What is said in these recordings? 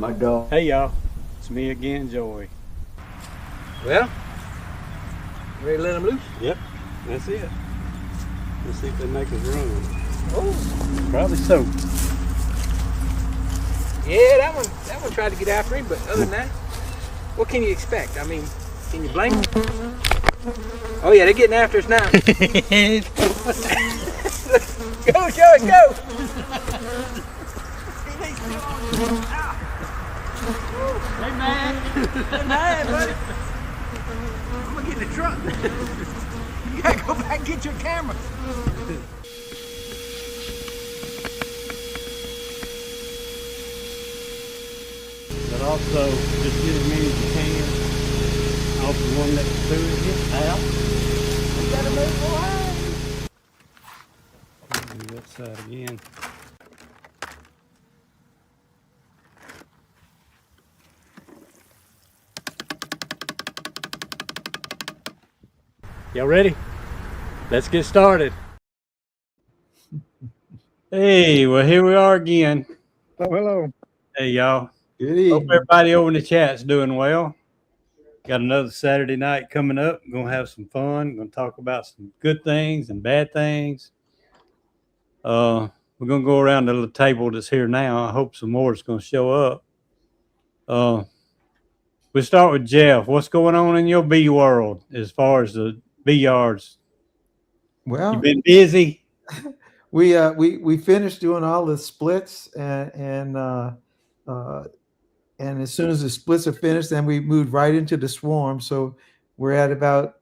My dog. Hey y'all, it's me again, Joey. Well, ready to let them loose? Yep, that's it. Let's see if they make us run. Oh, Probably so. yeah, that one tried to get after him, but other than that, what can you expect? I mean, can you blame them? Oh yeah, they're getting after us now. Go, Joey, go! Hey man! Hey man, buddy. I'm gonna get in the truck. You gotta go back and get your camera. But also, just get as many as you can off the one that the food is out. You gotta move forward. Do that side again. Y'all ready? Let's get started. Hey, well here we are again. Oh, hello. Hey y'all. Good Hope evening. everybody over in the chat's doing well. Got another Saturday night coming up. Gonna have some fun. Gonna talk about some good things and bad things. We're gonna go around the little table that's here now. I hope some more is gonna show up. We'll start with Jeff. What's going on in your bee world as far as the bee yards? Well, You been busy? we finished doing all the splits and as soon as the splits are finished, then we moved right into the swarm. So we're at about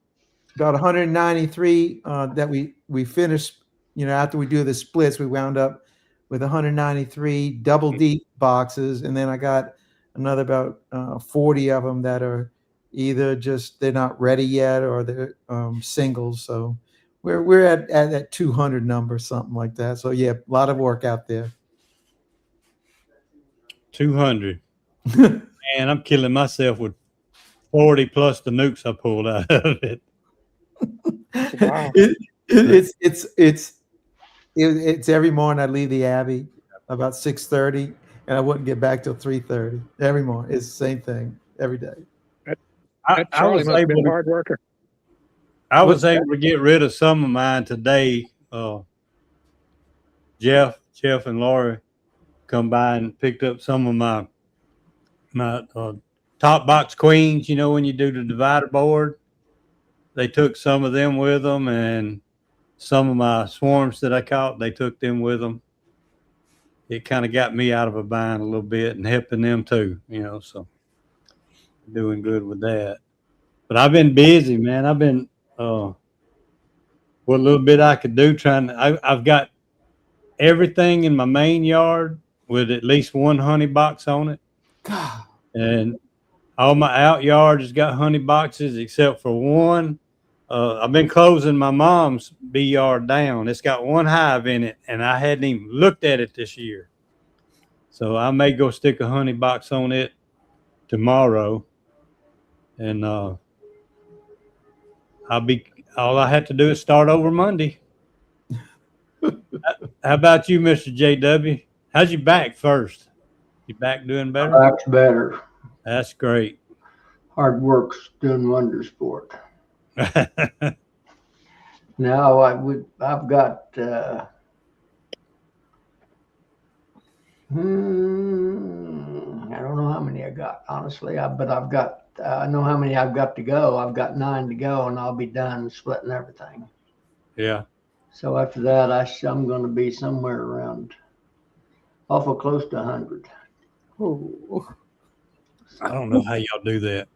193 that we finished. You know, after we do the splits, we wound up with 193 double deep boxes, and then I got another about 40 of them that are either just they're not ready yet or they're singles. So we're at that 200 number, something like that. So yeah, a lot of work out there. 200. Man, I'm killing myself with 40 plus the nukes I pulled out of it. Wow. It's every morning I leave the Abbey about 6:30 and I wouldn't get back till 3:30 every morning. It's the same thing every day. That Charlie must have been a hard worker. I was able to get rid of some of mine today. Jeff and Laura come by and picked up some of my top box queens. You know, when you do the divider board, they took some of them with them, and some of my swarms that I caught, they took them with them. It kind of got me out of a bind a little bit and helping them too, you know, so doing good with that. But I've been busy, man. I've been, what little bit I could do I've got everything in my main yard with at least one honey box on it. God. And all my out yards has got honey boxes except for one. I've been closing my mom's bee yard down. It's got one hive in it, and I hadn't even looked at it this year. So I may go stick a honey box on it tomorrow. And all I have to do is start over Monday. How about you, Mr. JW? How's your back first? Your back doing better? Back's better. That's great. Hard work's doing wonders for it. Now I've got I don't know how many I got, honestly. But I know how many I've got to go. I've got 9 to go, and I'll be done splitting everything. Yeah. So after that, I'm going to be somewhere around awful close to 100. Oh. I don't know how y'all do that.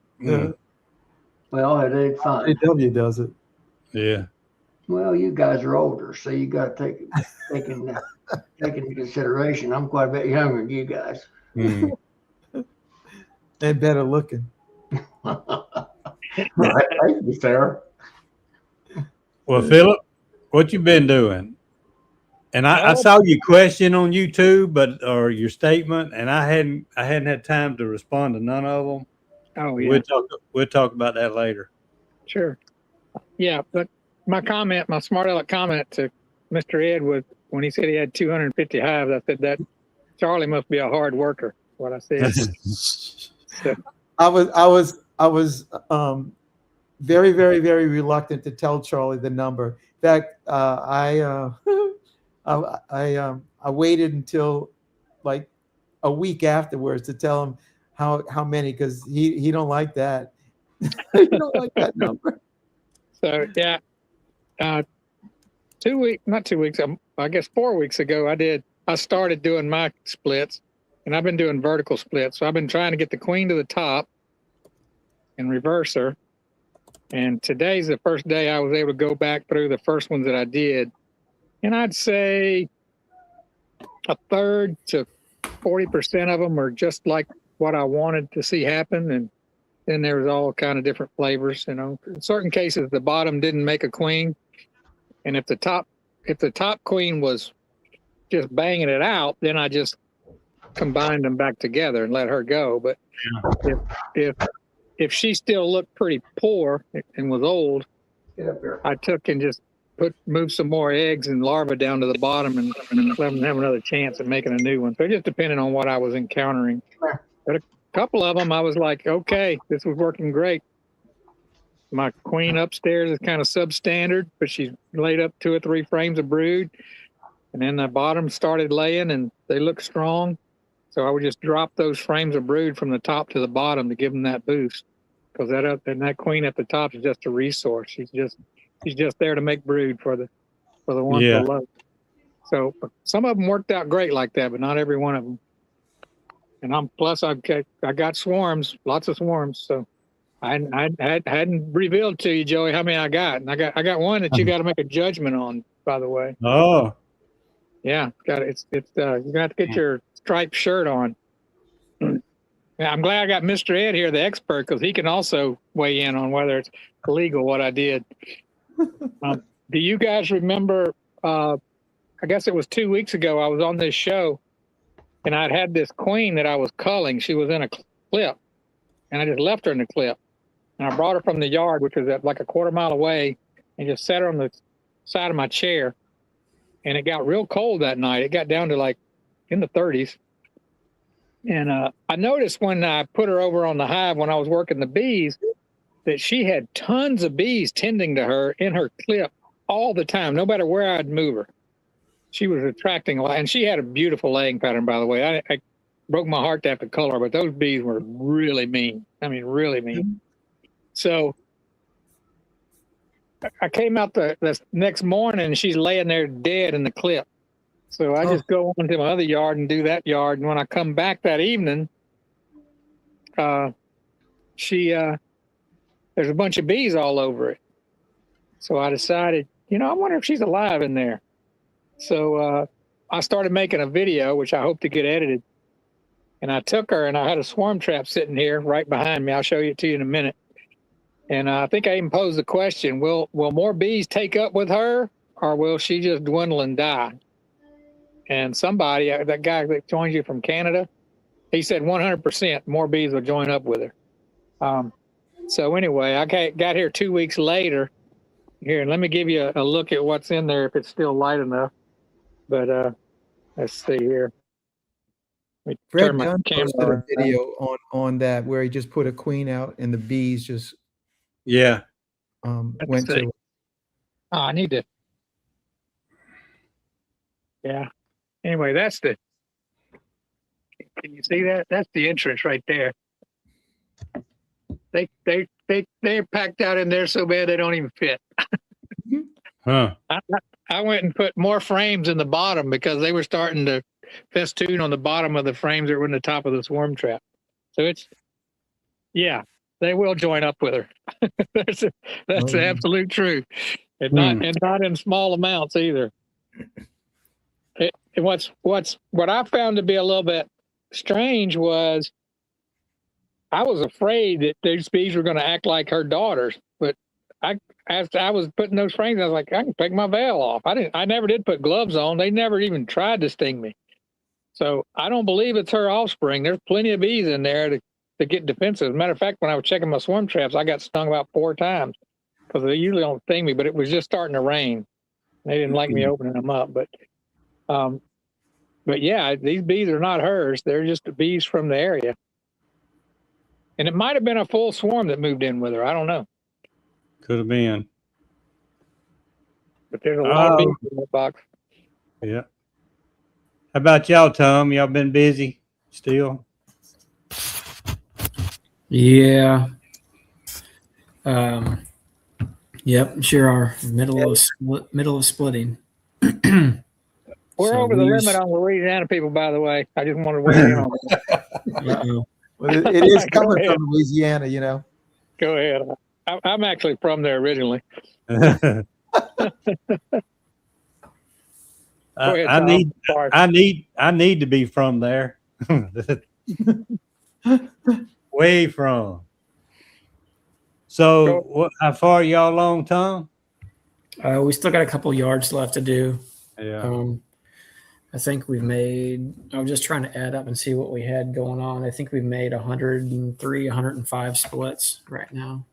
Well, it ain't fun. AW does it. Yeah. Well, you guys are older, so you got to take into consideration. I'm quite a bit younger than you guys. Mm. And better looking. Right, thank you, Sarah. Well, Philip, what you been doing? And I saw your question on YouTube, or your statement, and I hadn't had time to respond to none of them. Oh, yeah. We'll talk about that later. Sure. Yeah, but my smart aleck comment to Mr. Ed was when he said he had 250 hives, I said that Charlie must be a hard worker. what I said. So, I was very, very, very reluctant to tell Charlie the number. In fact, I waited until like a week afterwards to tell him how many, because he don't like that. He don't like that number. so yeah, 2 weeks, not 2 weeks, I guess 4 weeks ago, I started doing my splits, and I've been doing vertical splits. So I've been trying to get the queen to the top and reverse her. And today's the first day I was able to go back through the first ones that I did. And I'd say a third to 40% of them are just like what I wanted to see happen. And then there was all kind of different flavors, you know. In certain cases, the bottom didn't make a queen. And if the top queen was just banging it out, then I just combined them back together and let her go. But if she still looked pretty poor and was old, I took and just moved some more eggs and larvae down to the bottom and let them have another chance at making a new one. So it just depended on what I was encountering. But a couple of them, I was like, okay, this was working great. My queen upstairs is kind of substandard, but she's laid up 2 or 3 frames of brood. And then the bottom started laying and they look strong. So I would just drop those frames of brood from the top to the bottom to give them that boost. Because that queen at the top is just a resource. She's just there to make brood for the one below. So some of them worked out great like that, but not every one of them. And I got swarms, lots of swarms. So I hadn't revealed to you, Joey, how many I got. And I got one that you got to make a judgment on, by the way. Oh, yeah, you're gonna have to get your striped shirt on. Yeah, I'm glad I got Mr. Ed here, the expert, because he can also weigh in on whether it's legal what I did. Do you guys remember? I guess it was 2 weeks ago. I was on this show, and I'd had this queen that I was culling. She was in a clip, and I just left her in the clip. And I brought her from the yard, which was at like a quarter-mile away, and just set her on the side of my chair. And it got real cold that night. It got down to like in the 30s. And I noticed when I put her over on the hive when I was working the bees that she had tons of bees tending to her in her clip all the time, no matter where I'd move her. She was attracting a lot. And she had a beautiful laying pattern, by the way. I broke my heart to have to cull her, but those bees were really mean. I mean, really mean. So I came out the next morning and she's laying there dead in the clip. So I just go on to my other yard and do that yard. And when I come back that evening, there's a bunch of bees all over it. So I decided, I wonder if she's alive in there. So I started making a video, which I hope to get edited. And I took her and I had a swarm trap sitting here right behind me. I'll show you to you in a minute. And I think I even posed the question, will more bees take up with her or will she just dwindle and die? And somebody, that guy that joins you from Canada, he said 100% more bees will join up with her. So anyway, I got here 2 weeks later. Here, and let me give you a look at what's in there if it's still light enough. But let's see here. Let me Fred turn my Dunn camera posted a on. video on that where he just put a queen out and the bees just yeah. went see. to it. Oh, I need to. Yeah. Anyway, can you see that? That's the entrance right there. They're packed out in there so bad they don't even fit. Huh. I went and put more frames in the bottom because they were starting to festoon on the bottom of the frames that were in the top of the swarm trap. So they will join up with her. That's the absolute truth. And not in small amounts either. What I found to be a little bit strange was I was afraid that these bees were going to act like her daughters, but after I was putting those frames, I was like, I can take my veil off. I never did put gloves on. They never even tried to sting me. So I don't believe it's her offspring. There's plenty of bees in there to get defensive. As a matter of fact, when I was checking my swarm traps, I got stung about 4 times because they usually don't sting me, but it was just starting to rain. They didn't like me opening them up, but But yeah, these bees are not hers. They're just the bees from the area. And it might have been a full swarm that moved in with her. I don't know. Could have been. But there's a lot of bees in that box. Yeah. How about y'all, Tom? Y'all been busy still? Yeah. Yep, sure are. Middle of splitting. We're So over the we limit just- on Louisiana people, by the way. I just wanted to weigh in on that. Uh-oh. Well, it is Go coming ahead. from Louisiana, you know. Go ahead. I'm actually from there originally. I Go ahead, I Tom. need Sorry. I need to be from there. Way from. So how far are y'all along, Tom? We still got a couple yards left to do. Yeah. I think we've made, I'm just trying to add up and see what we had going on. I think we've made 103, 105 splits right now.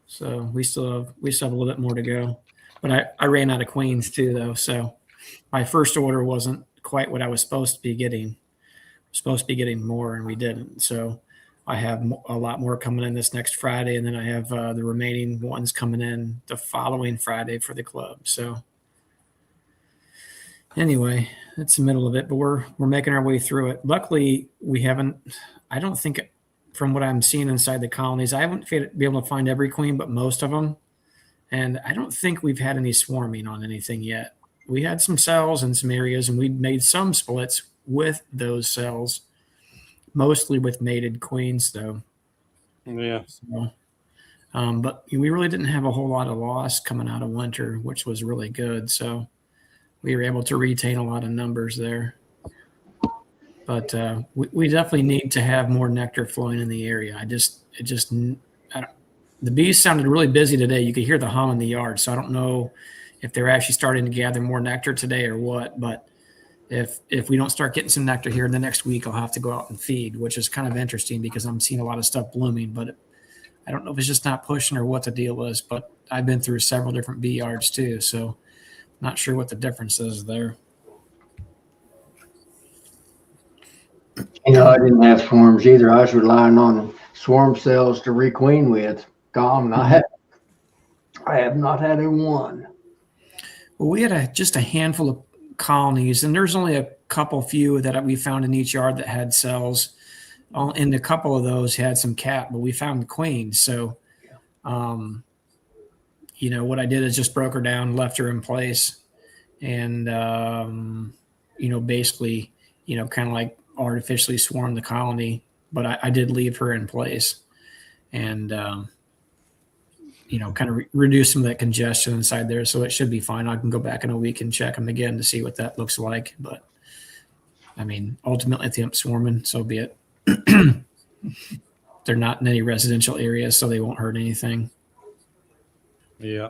So we still have a little bit more to go. But I ran out of queens too, though. So my first order wasn't quite what I was supposed to be getting. I was supposed to be getting more, and we didn't. So I have a lot more coming in this next Friday, and then I have the remaining ones coming in the following Friday for the club. So anyway, that's the middle of it, but we're making our way through it. Luckily, we haven't. I don't think, from what I'm seeing inside the colonies, I haven't been able to find every queen, but most of them. And I don't think we've had any swarming on anything yet. We had some cells in some areas, and we made some splits with those cells, mostly with mated queens, though. Yeah. So, but we really didn't have a whole lot of loss coming out of winter, which was really good. So we were able to retain a lot of numbers there. But we definitely need to have more nectar flowing in the area. The bees sounded really busy today. You could hear the hum in the yard. So I don't know if they're actually starting to gather more nectar today or what. But if we don't start getting some nectar here in the next week, I'll have to go out and feed, which is kind of interesting because I'm seeing a lot of stuff blooming. But I don't know if it's just not pushing or what the deal is. But I've been through several different bee yards too. So not sure what the difference is there. You know, I didn't have swarms either. I was relying on swarm cells to requeen with. Gone. I have not had a one. Well, we had just a handful of colonies, and there's only a few that we found in each yard that had cells. And a couple of those had some cap, but we found the queens. So, what I did is just broke her down, left her in place, and basically, kind of like artificially swarmed the colony. But I did leave her in place, and kind of reduce some of that congestion inside there. So it should be fine. I can go back in a week and check them again to see what that looks like. But I mean, ultimately, if they end up swarming, so be it. They're not in any residential areas, so they won't hurt anything. Yeah.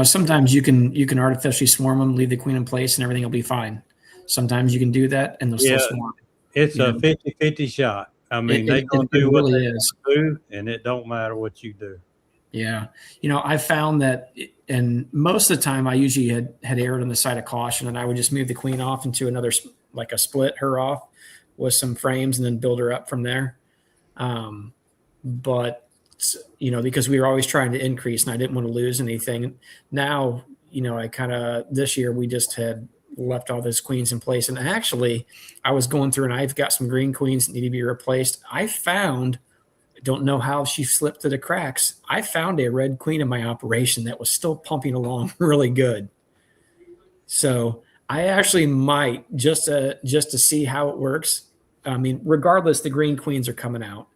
Sometimes you can artificially swarm them, leave the queen in place, and everything will be fine. Sometimes you can do that, and they'll still swarm. It's a 50-50 shot. I mean, they're going to do what they do, and it don't matter what you do. Yeah. I found that, and most of the time I usually had erred on the side of caution, and I would just move the queen off into another, like a split her off with some frames and then build her up from there. But, because we were always trying to increase and I didn't want to lose anything. Now, I kind of, this year we just had left all those queens in place. And actually I was going through and I've got some green queens that need to be replaced. I don't know how she slipped through the cracks. I found a red queen in my operation that was still pumping along really good. So I actually might just to see how it works. I mean, regardless, the green queens are coming out.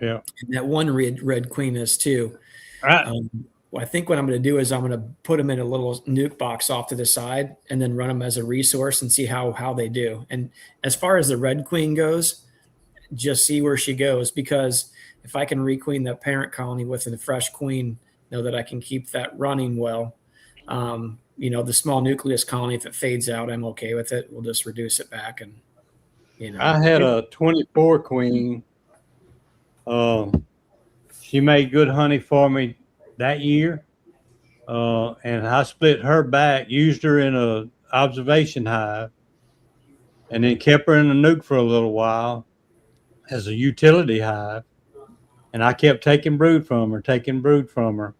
Yeah. And that one red queen is too. Right. I think what I'm going to do is I'm going to put them in a little nuke box off to the side and then run them as a resource and see how they do. And as far as the red queen goes, just see where she goes, because if I can requeen the parent colony with a fresh queen, know that I can keep that running well. The small nucleus colony, if it fades out, I'm okay with it. We'll just reduce it back. And, I had a 24 queen. She made good honey for me that year. And I split her back, used her in observation hive, and then kept her in the nuke for a little while as a utility hive. And I kept taking brood from her.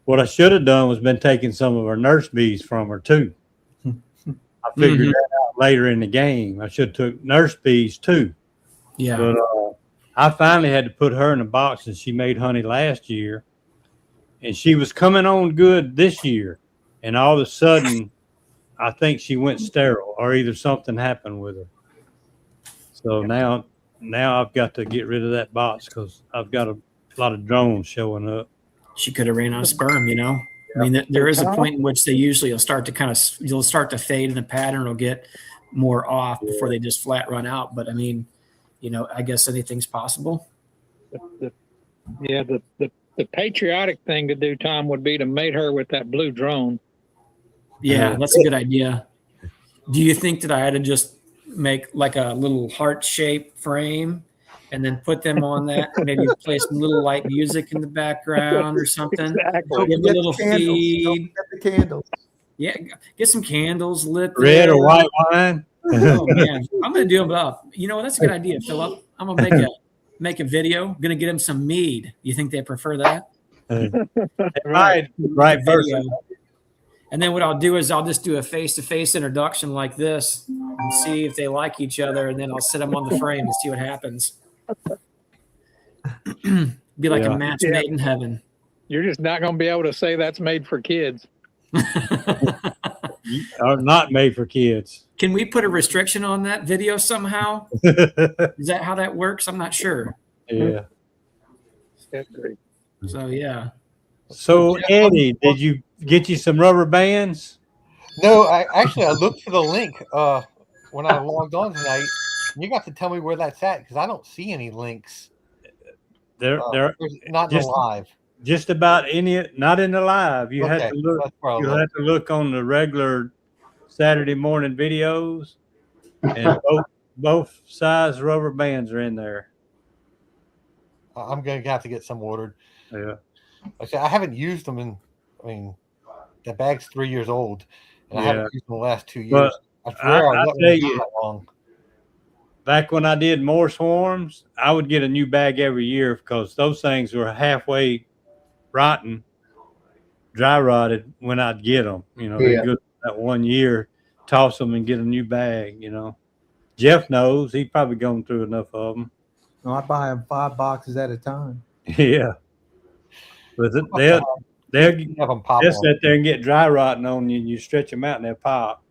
What I should have done was been taking some of her nurse bees from her too. I figured that out later in the game. I should have took nurse bees too. Yeah. But I finally had to put her in a box, and she made honey last year. And she was coming on good this year. And all of a sudden, I think she went sterile, or either something happened with her. So now I've got to get rid of that box because I've got a lot of drones showing up. She could have ran out of sperm, you know. I mean, there is a point in which they usually will start to you'll start to fade, and the pattern will get more off before they just flat run out. But I mean, you know, I guess anything's possible. The patriotic thing to do, Tom, would be to mate her with that blue drone. Yeah, that's a good idea. Do you think that I had to just make like a little heart-shaped frame and then put them on that? Maybe play some little light music in the background or something. Exactly. Give a little feed. Get the candles. Yeah, get some candles lit. Red there. or white wine? Oh man, I'm gonna do them up. You know, that's a good idea, Philip. I'm gonna make a video. I'm gonna get them some mead. You think they prefer that? Right person. And then what I'll do is I'll just do a face-to-face introduction like this and see if they like each other, and then I'll set them on the frame and see what happens. Be like a match made in heaven. You're just not going to be able to say that's made for kids. Are not made for kids. Can we put a restriction on that video somehow? Is that how that works? I'm not sure. Yeah. That's great. So yeah. So Eddie, did you get you some rubber bands? No, I looked for the link when I logged on tonight. You got to tell me where that's at because I don't see any links. They're not in the live. Just about any, not in the live. You Okay, have to look. You have to look on the regular Saturday morning videos, and both size rubber bands are in there. I'm gonna have to get some ordered. Yeah. I haven't used them the bag's 3 years old, and I haven't used them the last 2 years. But I swear I'll let tell them you, that long. Back when I did more swarms, I would get a new bag every year because those things were halfway rotten, dry rotted when I'd get them. You know, they go that 1 year, toss them and get a new bag. You know, Jeff knows he's probably gone through enough of them. No, I buy them 5 boxes at a time. Yeah, but they'll Have them pop just on. sit there and get dry rotting on you, and you stretch them out and they'll pop.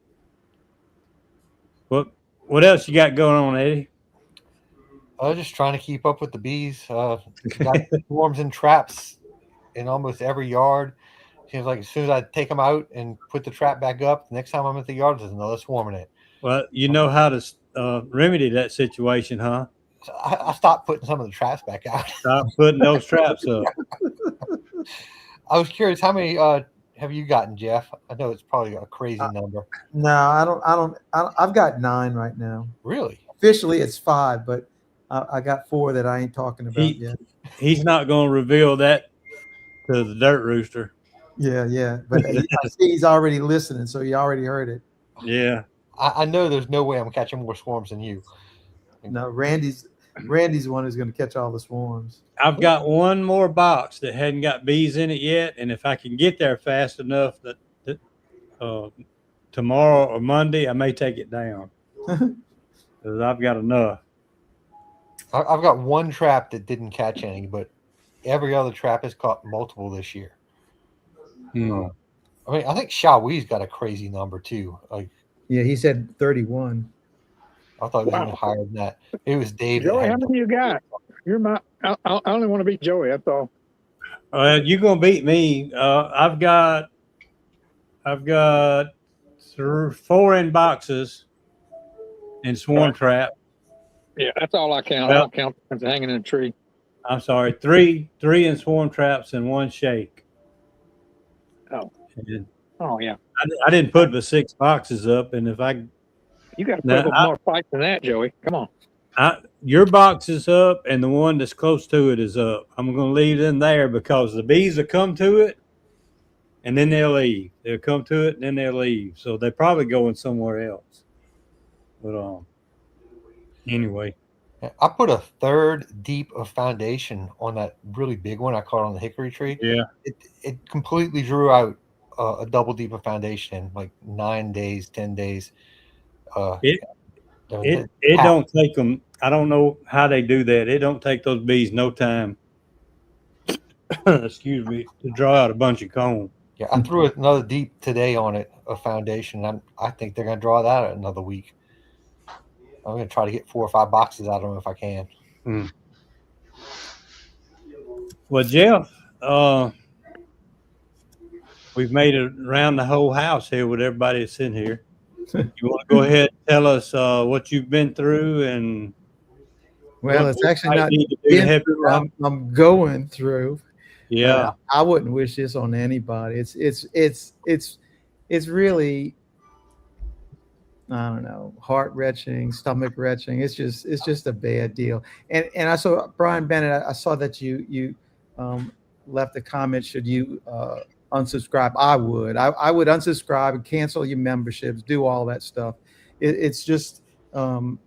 What else you got going on, Eddie? I was just trying to keep up with the bees. Got swarms and traps in almost every yard. Seems like as soon as I take them out and put the trap back up, the next time I'm at the yard, there's another swarm in it. Well, you know how to remedy that situation, huh? So I stopped putting some of the traps back out. Stop putting those traps up. I was curious, how many have you gotten, Jeff? I know it's probably a crazy number. No, I don't. I've got 9 right now. Really? Officially, it's 5, but I got 4 that I ain't talking about yet. He's not going to reveal that to the dirt rooster. Yeah. But I see he's already listening, so he already heard it. Yeah. I know there's no way I'm catching more swarms than you. No, Randy's one who's going to catch all the swarms. I've got one more box that hadn't got bees in it yet, and if I can get there fast enough that tomorrow or Monday, I may take it down because I've got enough. I've got one trap that didn't catch any, but every other trap has caught multiple this year. Hmm. I mean, I think Shawi's got a crazy number too. Like, Yeah, he said 31. I thought it was even higher than that. It was Dave. Joey, how many you got? You're I only want to beat Joey. That's all. You're gonna beat me. I've got 4 in boxes and swarm trap. Yeah, that's all I count. I don't count the ones hanging in a tree. I'm sorry, 3 in swarm traps and 1 shake. Oh. And Oh yeah. I didn't put the 6 boxes up, and if You got to put up more fight than that, Joey. Come on. your box is up and the one that's close to it is up. I'm going to leave it in there because the bees will come to it and then they'll leave. They'll come to it and then they'll leave. So they're probably going somewhere else. But anyway. I put a third deep of foundation on that really big one I caught on the hickory tree. Yeah. It completely drew out a double deep of foundation in like 9 days, 10 days. It don't take them. I don't know how they do that. It don't take those bees no time. Excuse me, to draw out a bunch of comb. Yeah, I threw another deep today on it of foundation. I think they're gonna draw that out another week. I'm gonna try to get 4 or 5 boxes out of them if I can. Well, Jeff, we've made it around the whole house here with everybody that's in here. You want to go ahead and tell us what you've been through and Well, it's actually not need to do to been help through, you out? I'm going through. Yeah. I wouldn't wish this on anybody. It's really, I don't know, heart wrenching, stomach wrenching. It's just a bad deal. And I saw Brian Bennett. I saw that you left a comment. Should you unsubscribe? I would unsubscribe and cancel your memberships. Do all that stuff. It's just I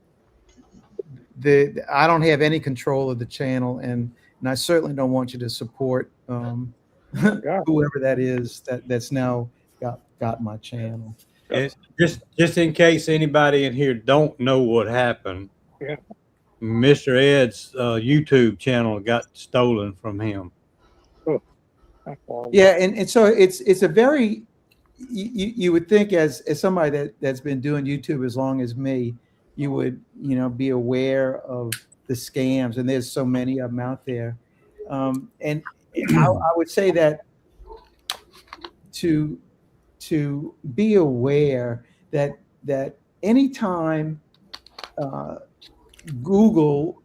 don't have any control of the channel, and I certainly don't want you to support whoever that is that's now got my channel. Just in case anybody in here don't know what happened, Yeah. Mr. Ed's YouTube channel got stolen from him. Yeah, and so it's a very you would think as somebody that's been doing YouTube as long as me, you would be aware of the scams, and there's so many of them out there. And I would say that to be aware that anytime Google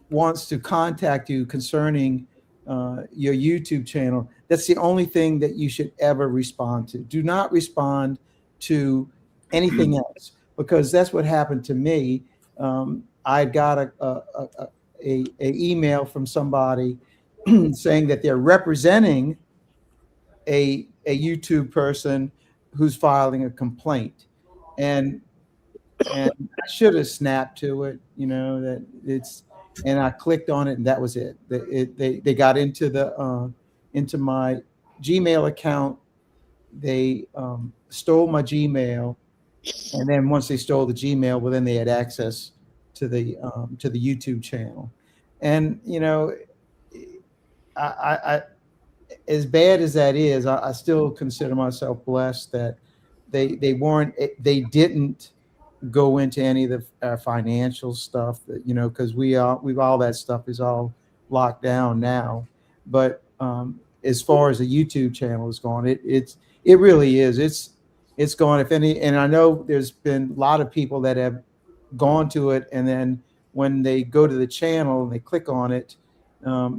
wants to contact you concerning your YouTube channel, that's the only thing that you should ever respond to. Do not respond to anything else, because that's what happened to me. I got a email from somebody saying that they're representing a YouTube person who's filing a complaint, and I should have snapped to it, that it's, and I clicked on it, and that was it. They got into my Gmail account. They stole my Gmail, and then once they stole the Gmail, well, then they had access to the YouTube channel. And I as bad as that is, I still consider myself blessed that they didn't go into any of the financial stuff, that because we've all that stuff is all locked down now. But as far as the YouTube channel is gone, it really is. It's gone. If any, and I know there's been a lot of people that have gone to it, and then when they go to the channel and they click on it,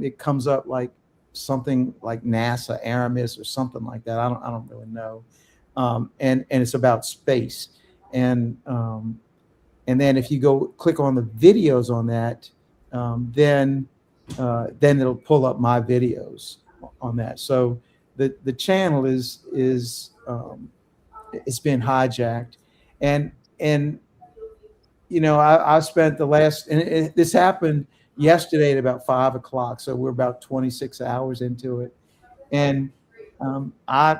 it comes up like something like NASA, Aramis, or something like that. I don't really know. And it's about space. And then if you go click on the videos on that, then it'll pull up my videos on that. So the channel is it's been hijacked, and I spent the last, and this happened yesterday at about 5 o'clock. So we're about 26 hours into it, and I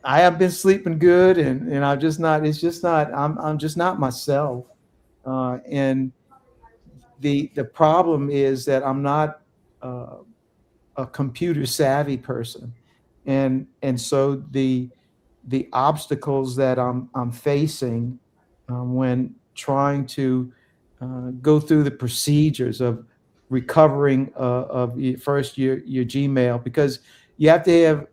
have been sleeping good, and I'm just not. It's just not. I'm just not myself, and the problem is that I'm not a computer savvy person, and so the obstacles that I'm facing when trying to go through the procedures of recovering of your Gmail, because you have to have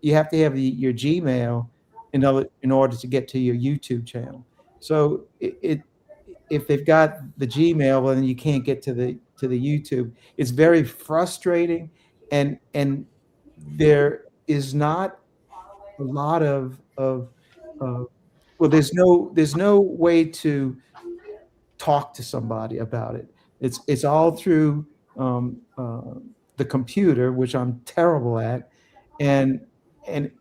your Gmail in order to get to your YouTube channel. So if they've got the Gmail, well, then you can't get to the YouTube. It's very frustrating, and there is not a lot of well, there's no way to talk to somebody about it. It's all through the computer, which I'm terrible at, and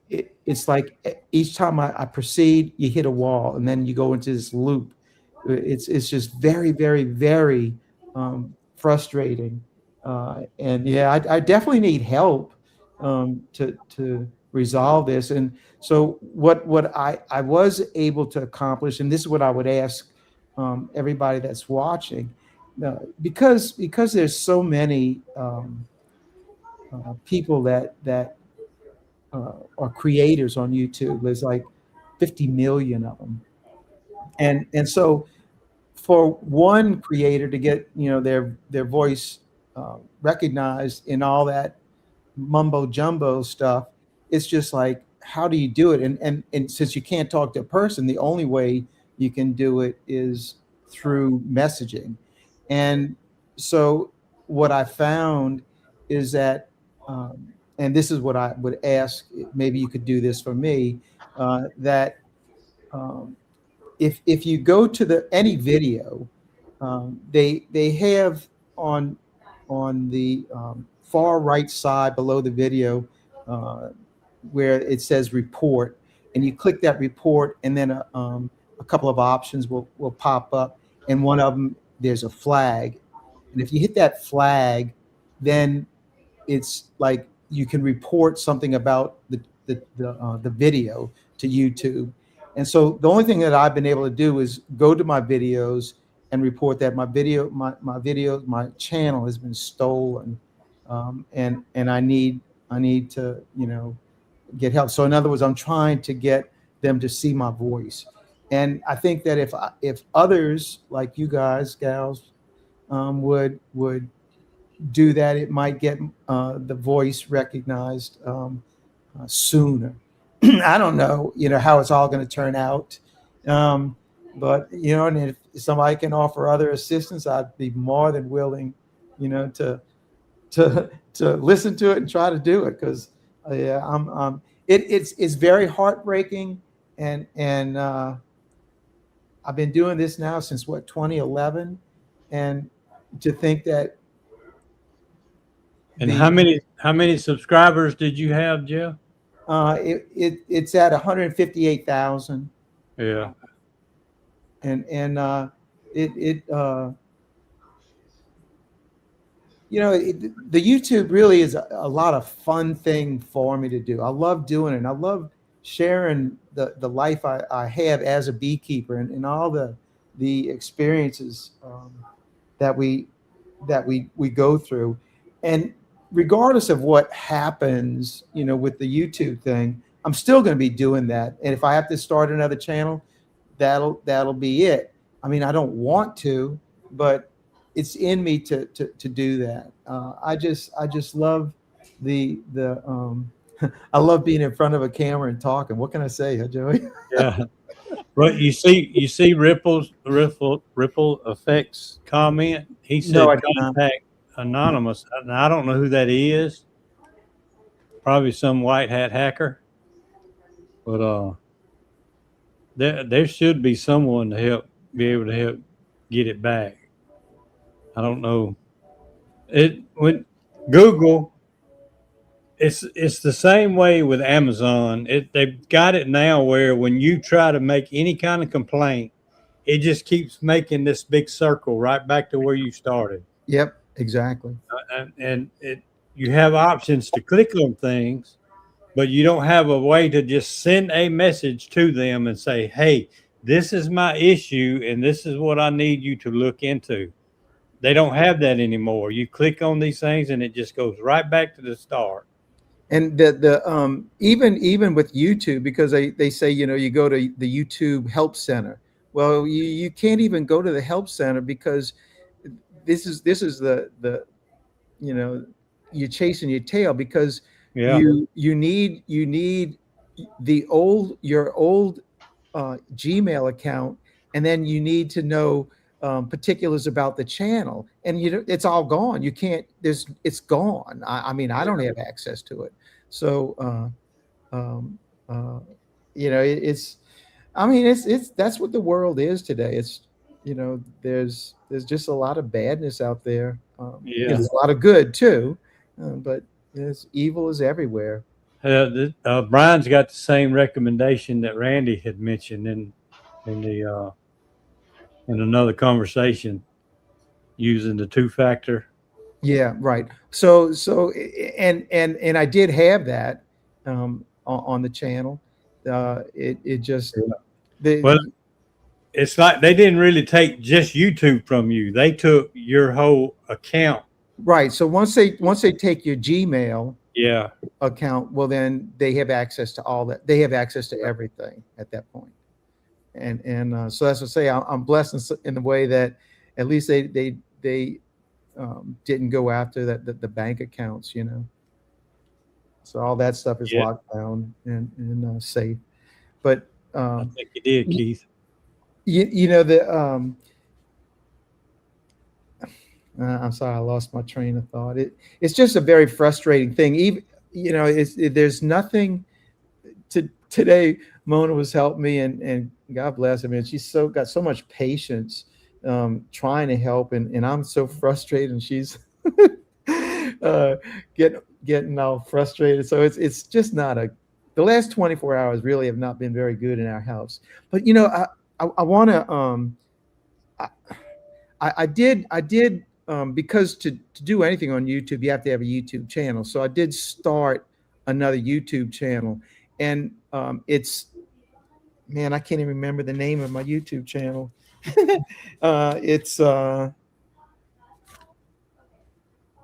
it's like each time I proceed, you hit a wall, and then you go into this loop. It's just very, very, very frustrating. And yeah, I definitely need help to resolve this. And so what I was able to accomplish, and this is what I would ask everybody that's watching, because there's so many people that are creators on YouTube. There's like 50 million of them, and so for one creator to get their voice recognized in all that mumbo jumbo stuff, it's just like, how do you do it? And since you can't talk to a person, the only way you can do it is through messaging. And so what I found is that, and this is what I would ask, maybe you could do this for me, that if you go to any video, they have on the far right side below the video where it says report, and you click that report, and then a couple of options will pop up, and one of them, there's a flag, and if you hit that flag, then it's like you can report something about the video to YouTube. And so the only thing that I've been able to do is go to my videos and report that my channel has been stolen, and I need to get help. So in other words, I'm trying to get them to see my voice, and I think that if others like you guys, gals, would do that, it might get the voice recognized sooner. I don't know, how it's all going to turn out. But, and if somebody can offer other assistance, I'd be more than willing, to listen to it and try to do it. Cause it's very heartbreaking. And I've been doing this now since 2011. And to think that. And how many subscribers did you have, Jeff? It's at 158,000. Yeah. And the YouTube really is a lot of fun thing for me to do. I love doing it. I love sharing the life I have as a beekeeper and all the experiences that we go through. And regardless of what happens, with the YouTube thing, I'm still going to be doing that. And if I have to start another channel, that'll be it. I mean, I don't want to, but it's in me to do that. I just love the I love being in front of a camera and talking. What can I say, huh, Joey? Yeah. But you see Ripple Effects comment. He said, No, contact Anonymous. And I don't know who that is. Probably some white hat hacker. But there should be someone to be able to help get it back. I don't know. When Google, it's the same way with Amazon. They've got it now where when you try to make any kind of complaint, it just keeps making this big circle right back to where you started. Yep, exactly. You have options to click on things, but you don't have a way to just send a message to them and say, hey, this is my issue and this is what I need you to look into. They don't have that anymore. You click on these things and it just goes right back to the start. And even with YouTube, because they say, you go to the YouTube Help Center. Well, you can't even go to the Help Center because this is the you're chasing your tail, because you need your old Gmail account, and then you need to know particulars about the channel, and it's all gone. You can't. It's gone. I mean, I don't have access to it. So, it's. I mean, it's that's what the world is today. It's there's just a lot of badness out there. There's a lot of good too, but evil is everywhere. Brian's got the same recommendation that Randy had mentioned in another conversation, using the 2-factor. Yeah, right. So and I did have that on the channel. It just Well, it's like they didn't really take just YouTube from you. They took your whole account. right. So once they take your Gmail Yeah. account, well, then they have access to all that. They have access to everything at that point. And so that's what I say. I'm blessed in the way that at least they didn't go after the bank accounts, you know. So all that stuff is locked down and safe. But I think you did, Keith. you know the I'm sorry, I lost my train of thought. It's just a very frustrating thing. Even there's nothing. Today, Mona was helping me, and God bless her, man. She's got so much patience trying to help, and I'm so frustrated, and she's getting all frustrated. So it's just not the last 24 hours really have not been very good in our house. But I want to I did because to do anything on YouTube, you have to have a YouTube channel. So I did start another YouTube channel, and it's, man, I can't even remember the name of my YouTube channel. It's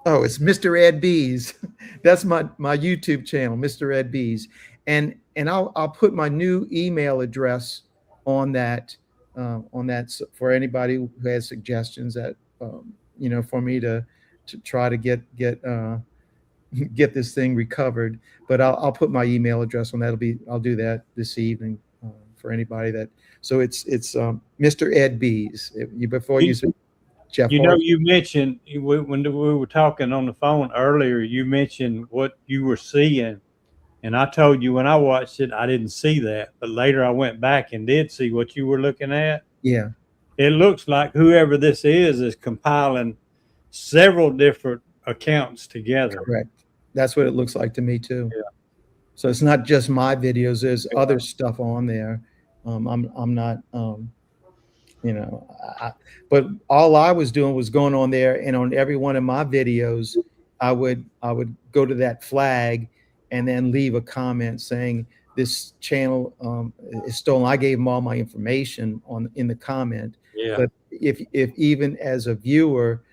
it's Mr. Ed Bees. That's my YouTube channel, Mr. Ed Bees, and I'll put my new email address on that for anybody who has suggestions that for me to try to get this thing recovered. But I'll put my email address on that. I'll do that this evening for anybody that. So it's Mr. Ed Bees. Before you said Jeff. You mentioned when we were talking on the phone earlier, you mentioned what you were seeing. And I told you when I watched it, I didn't see that. But later I went back and did see what you were looking at. Yeah. It looks like whoever this is compiling several different accounts together. Correct. That's what it looks like to me too. Yeah. So it's not just my videos. There's other stuff on there. I'm not, but all I was doing was going on there, and on every one of my videos, I would go to that flag and then leave a comment saying this channel is stolen. I gave them all my information in the comment. Yeah. But if even as a viewer,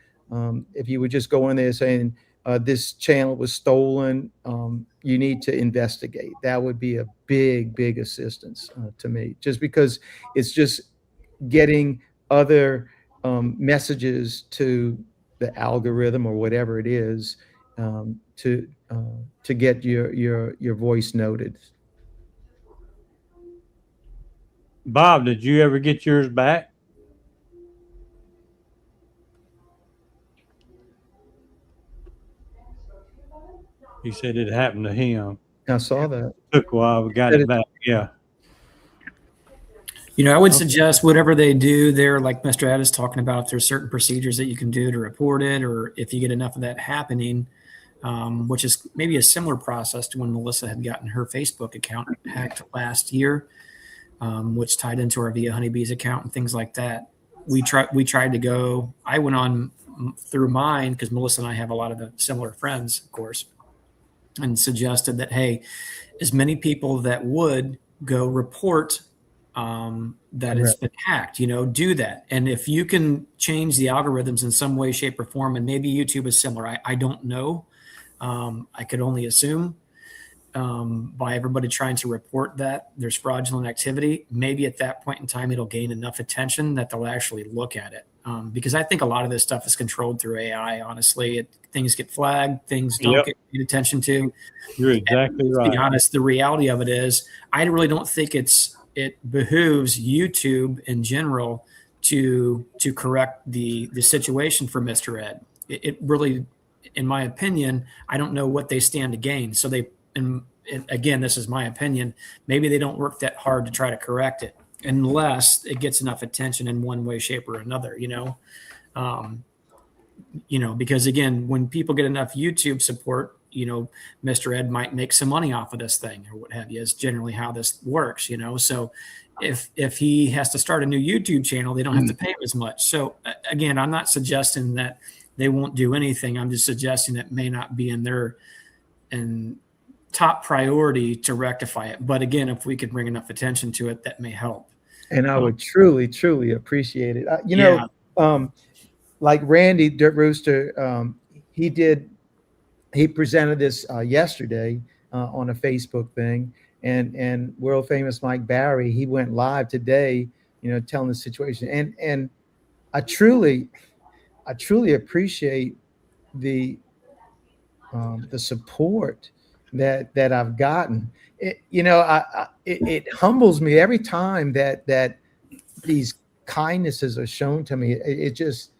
if you would just go in there saying this channel was stolen, you need to investigate. That would be a big assistance to me, just because it's just getting other messages to the algorithm or whatever it is to get your voice noted. Bob, did you ever get yours back? He said it happened to him. I saw that. It took a while. We got it back. Yeah. I would suggest whatever they do there, like Mr. Ed is talking about, if there's certain procedures that you can do to report it, or if you get enough of that happening, which is maybe a similar process to when Melissa had gotten her Facebook account hacked last year, which tied into our Via Honeybees account and things like that. We tried to go. I went on through mine because Melissa and I have a lot of the similar friends, of course, and suggested that, hey, as many people that would go report that it's been hacked, do that. And if you can change the algorithms in some way, shape, or form, and maybe YouTube is similar, I don't know. I could only assume by everybody trying to report that there's fraudulent activity, maybe at that point in time, it'll gain enough attention that they'll actually look at it. Because I think a lot of this stuff is controlled through AI, honestly. Things get flagged, things don't get paid attention to. You're exactly right. To be honest, the reality of it is, I really don't think it behooves YouTube in general to correct the situation for Mr. Ed. It really, in my opinion, I don't know what they stand to gain. So and again, this is my opinion, maybe they don't work that hard to try to correct it unless it gets enough attention in one way, shape, or another, because again, when people get enough YouTube support, Mr. Ed might make some money off of this thing or what have you, is generally how this works, So if he has to start a new YouTube channel, they don't have to pay him as much. So again, I'm not suggesting that they won't do anything. I'm just suggesting it may not be in their top priority to rectify it. But again, if we could bring enough attention to it, that may help. And I would truly, truly appreciate it. Like Randy Dirt Rooster, he presented this yesterday on a Facebook thing, and world famous Mike Barry, he went live today, telling the situation. And I truly appreciate the support that I've gotten. It humbles me every time that these kindnesses are shown to me. It just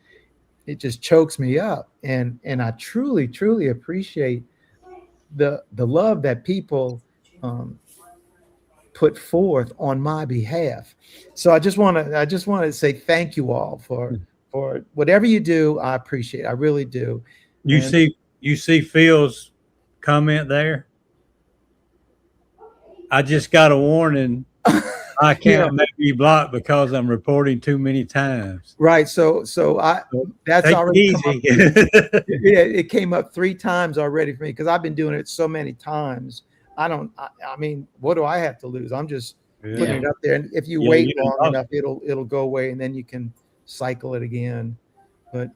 chokes me up, and I truly appreciate the love that people put forth on my behalf. So I just want to say thank you all for whatever you do. I appreciate it. I really do. You see Phil's comment there? I just got a warning. My account may be blocked because I'm reporting too many times. Right. So that's take already it easy. It came up 3 times already for me because I've been doing it so many times. I mean, what do I have to lose? I'm just putting it up there. And if you wait long enough, it'll go away, and then you can cycle it again. But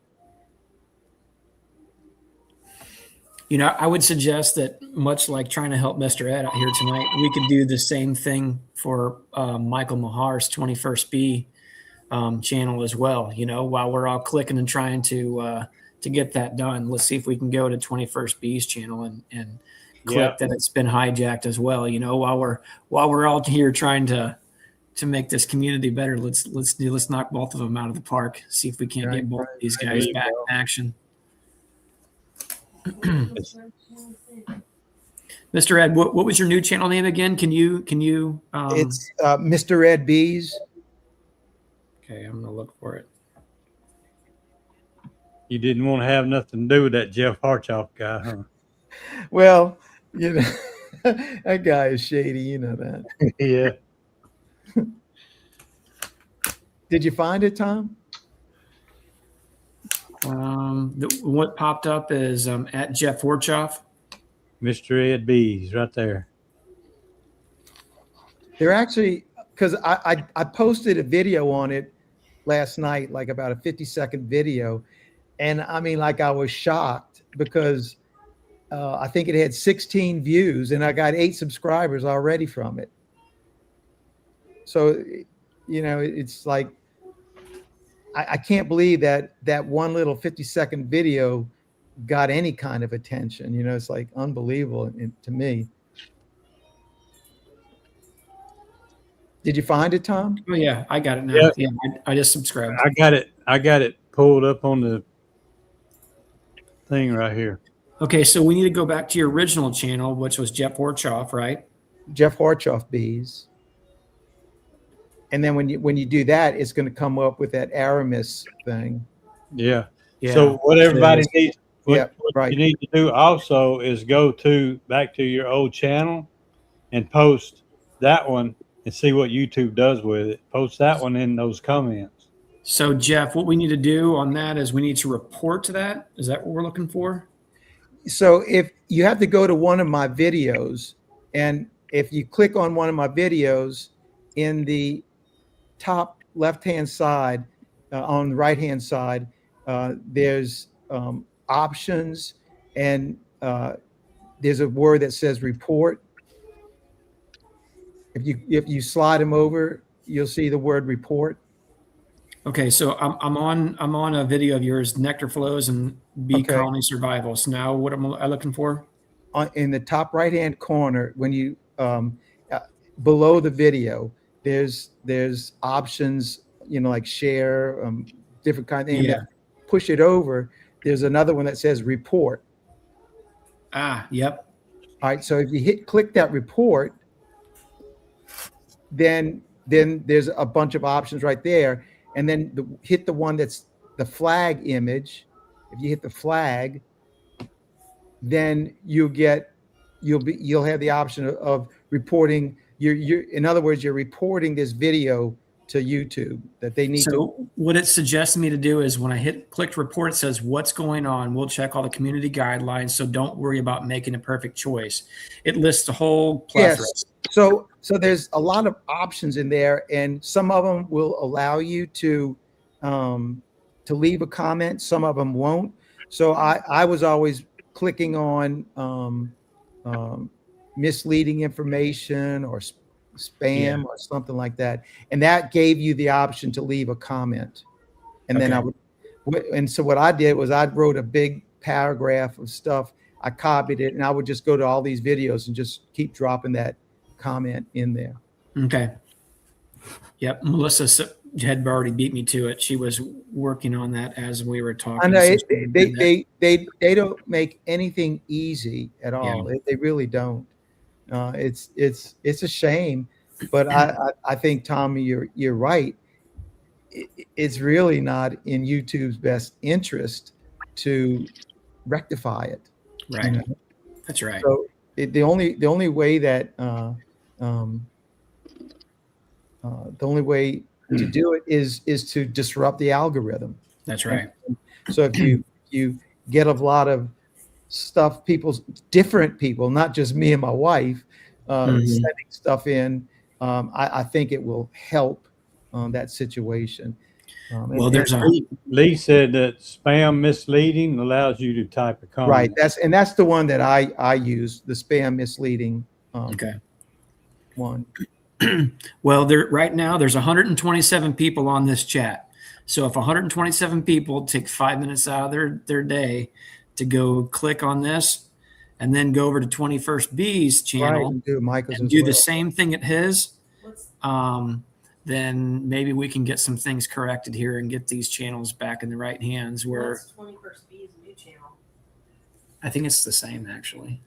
I would suggest that, much like trying to help Mr. Ed out here tonight, we could do the same thing for Michael Mahar's 21st Bee channel as well. While we're all clicking and trying to get that done, let's see if we can go to 21st Bee's channel and click that it's been hijacked as well. While we're all here trying to make this community better, let's knock both of them out of the park. See if we can't get both of these guys back in action. Mr. Ed, what was your new channel name again? Can you it's Mr. Ed Bees. Okay, I'm gonna look for it. You didn't want to have nothing to do with that Jeff Horchoff guy, huh? Well, that guy is shady, you know that. Yeah. Did you find it, Tom? What popped up is at Jeff Horchoff. Mr. Ed Bees, right there. They're actually, because I posted a video on it last night, like about a 50-second video, and I mean, like, I was shocked because I think it had 16 views, and I got 8 subscribers already from it. So, it's like, I can't believe that one little 50-second video got any kind of attention. It's like unbelievable to me. Did you find it, Tom? Oh yeah, I got it now. Yeah, I just subscribed. I got it pulled up on the thing right here. Okay, so we need to go back to your original channel, which was Jeff Horchoff, right? Jeff Horchoff Bees. And then when you do that, it's going to come up with that Aramis thing. Yeah. So what everybody needs, what right. you need to do also is go back to your old channel and post that one and see what YouTube does with it. Post that one in those comments. So Jeff, what we need to do on that is we need to report to that. Is that what we're looking for? So if you have to go to one of my videos, and if you click on one of my videos, in the top left-hand side, on the right-hand side, there's options, and there's a word that says report. If you slide them over, you'll see the word report. Okay, so I'm on a video of yours, Nectar Flows and Bee Colony Survival. So now what am I looking for? In the top right-hand corner, when you below the video, there's options, like share, different kind of things. Yeah. Push it over. There's another one that says report. Ah, yep. All right. So if you click that report, then there's a bunch of options right there. And then hit the one that's the flag image. If you hit the flag, then you'll have the option of reporting. In other words, you're reporting this video to YouTube that they need to. So what it suggests me to do is when I click report, it says what's going on. We'll check all the community guidelines. So don't worry about making a perfect choice. It lists a whole plethora. Yes. So there's a lot of options in there, and some of them will allow you to leave a comment. Some of them won't. So I was always clicking on misleading information or spam or something like that, and that gave you the option to leave a comment. And then so what I did was I wrote a big paragraph of stuff. I copied it, and I would just go to all these videos and just keep dropping that comment in there. Okay. Yep. Melissa had already beat me to it. She was working on that as we were talking. I know they don't make anything easy at all. Yeah. They really don't. It's a shame, but I think, Tommy, you're right. It's really not in YouTube's best interest to rectify it. Right. You know? That's right. So the only way that the only way to do it is to disrupt the algorithm. That's right. So if you get a lot of stuff, different people, not just me and my wife, sending stuff in, I think it will help that situation. Well, Lee said that spam misleading allows you to type a comment. Right. That's the one that I use, the spam misleading one. Well, right now there's 127 people on this chat. So if 127 people take 5 minutes out of their day to go click on this and then go over to 21st Bees channel and do the same thing at his, then maybe we can get some things corrected here and get these channels back in the right hands. Where 21st Bees new channel? I think it's the same, actually.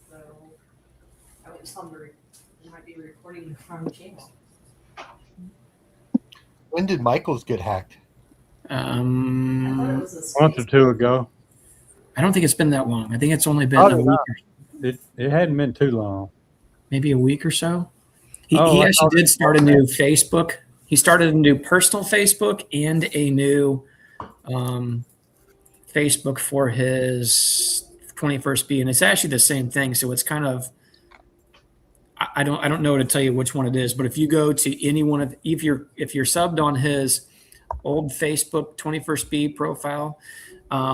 So I would you might be recording from the channel. When did Michael's get hacked? I thought it was A month or two ago. I don't think it's been that long. I think it's only been a week. It hadn't been too long. Maybe a week or so. He actually did start a new Facebook. He started a new personal Facebook and a new Facebook for his 21st Bee, and it's actually the same thing. So it's kind of, I don't know to tell you which one it is, but if you go to any one of, if you're subbed on his old Facebook 21st Bee profile,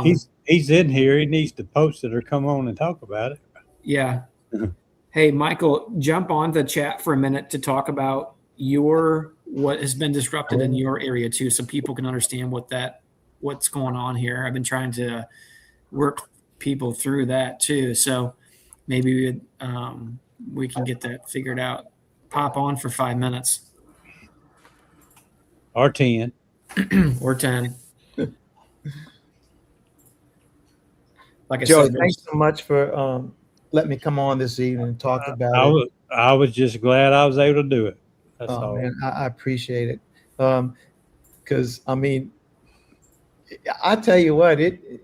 he's in here. He needs to post it or come on and talk about it. Yeah. Hey, Michael, jump on the chat for a minute to talk about what has been disrupted in your area too, so people can understand what's going on here. I've been trying to work people through that too. So maybe we can get that figured out. Pop on for 5 minutes. Or 10. Or 10. Like I Joe, said, thanks so much for letting me come on this evening and talk about it. I was just glad I was able to do it. That's all. Man, I appreciate it. Because I mean, I tell you what, you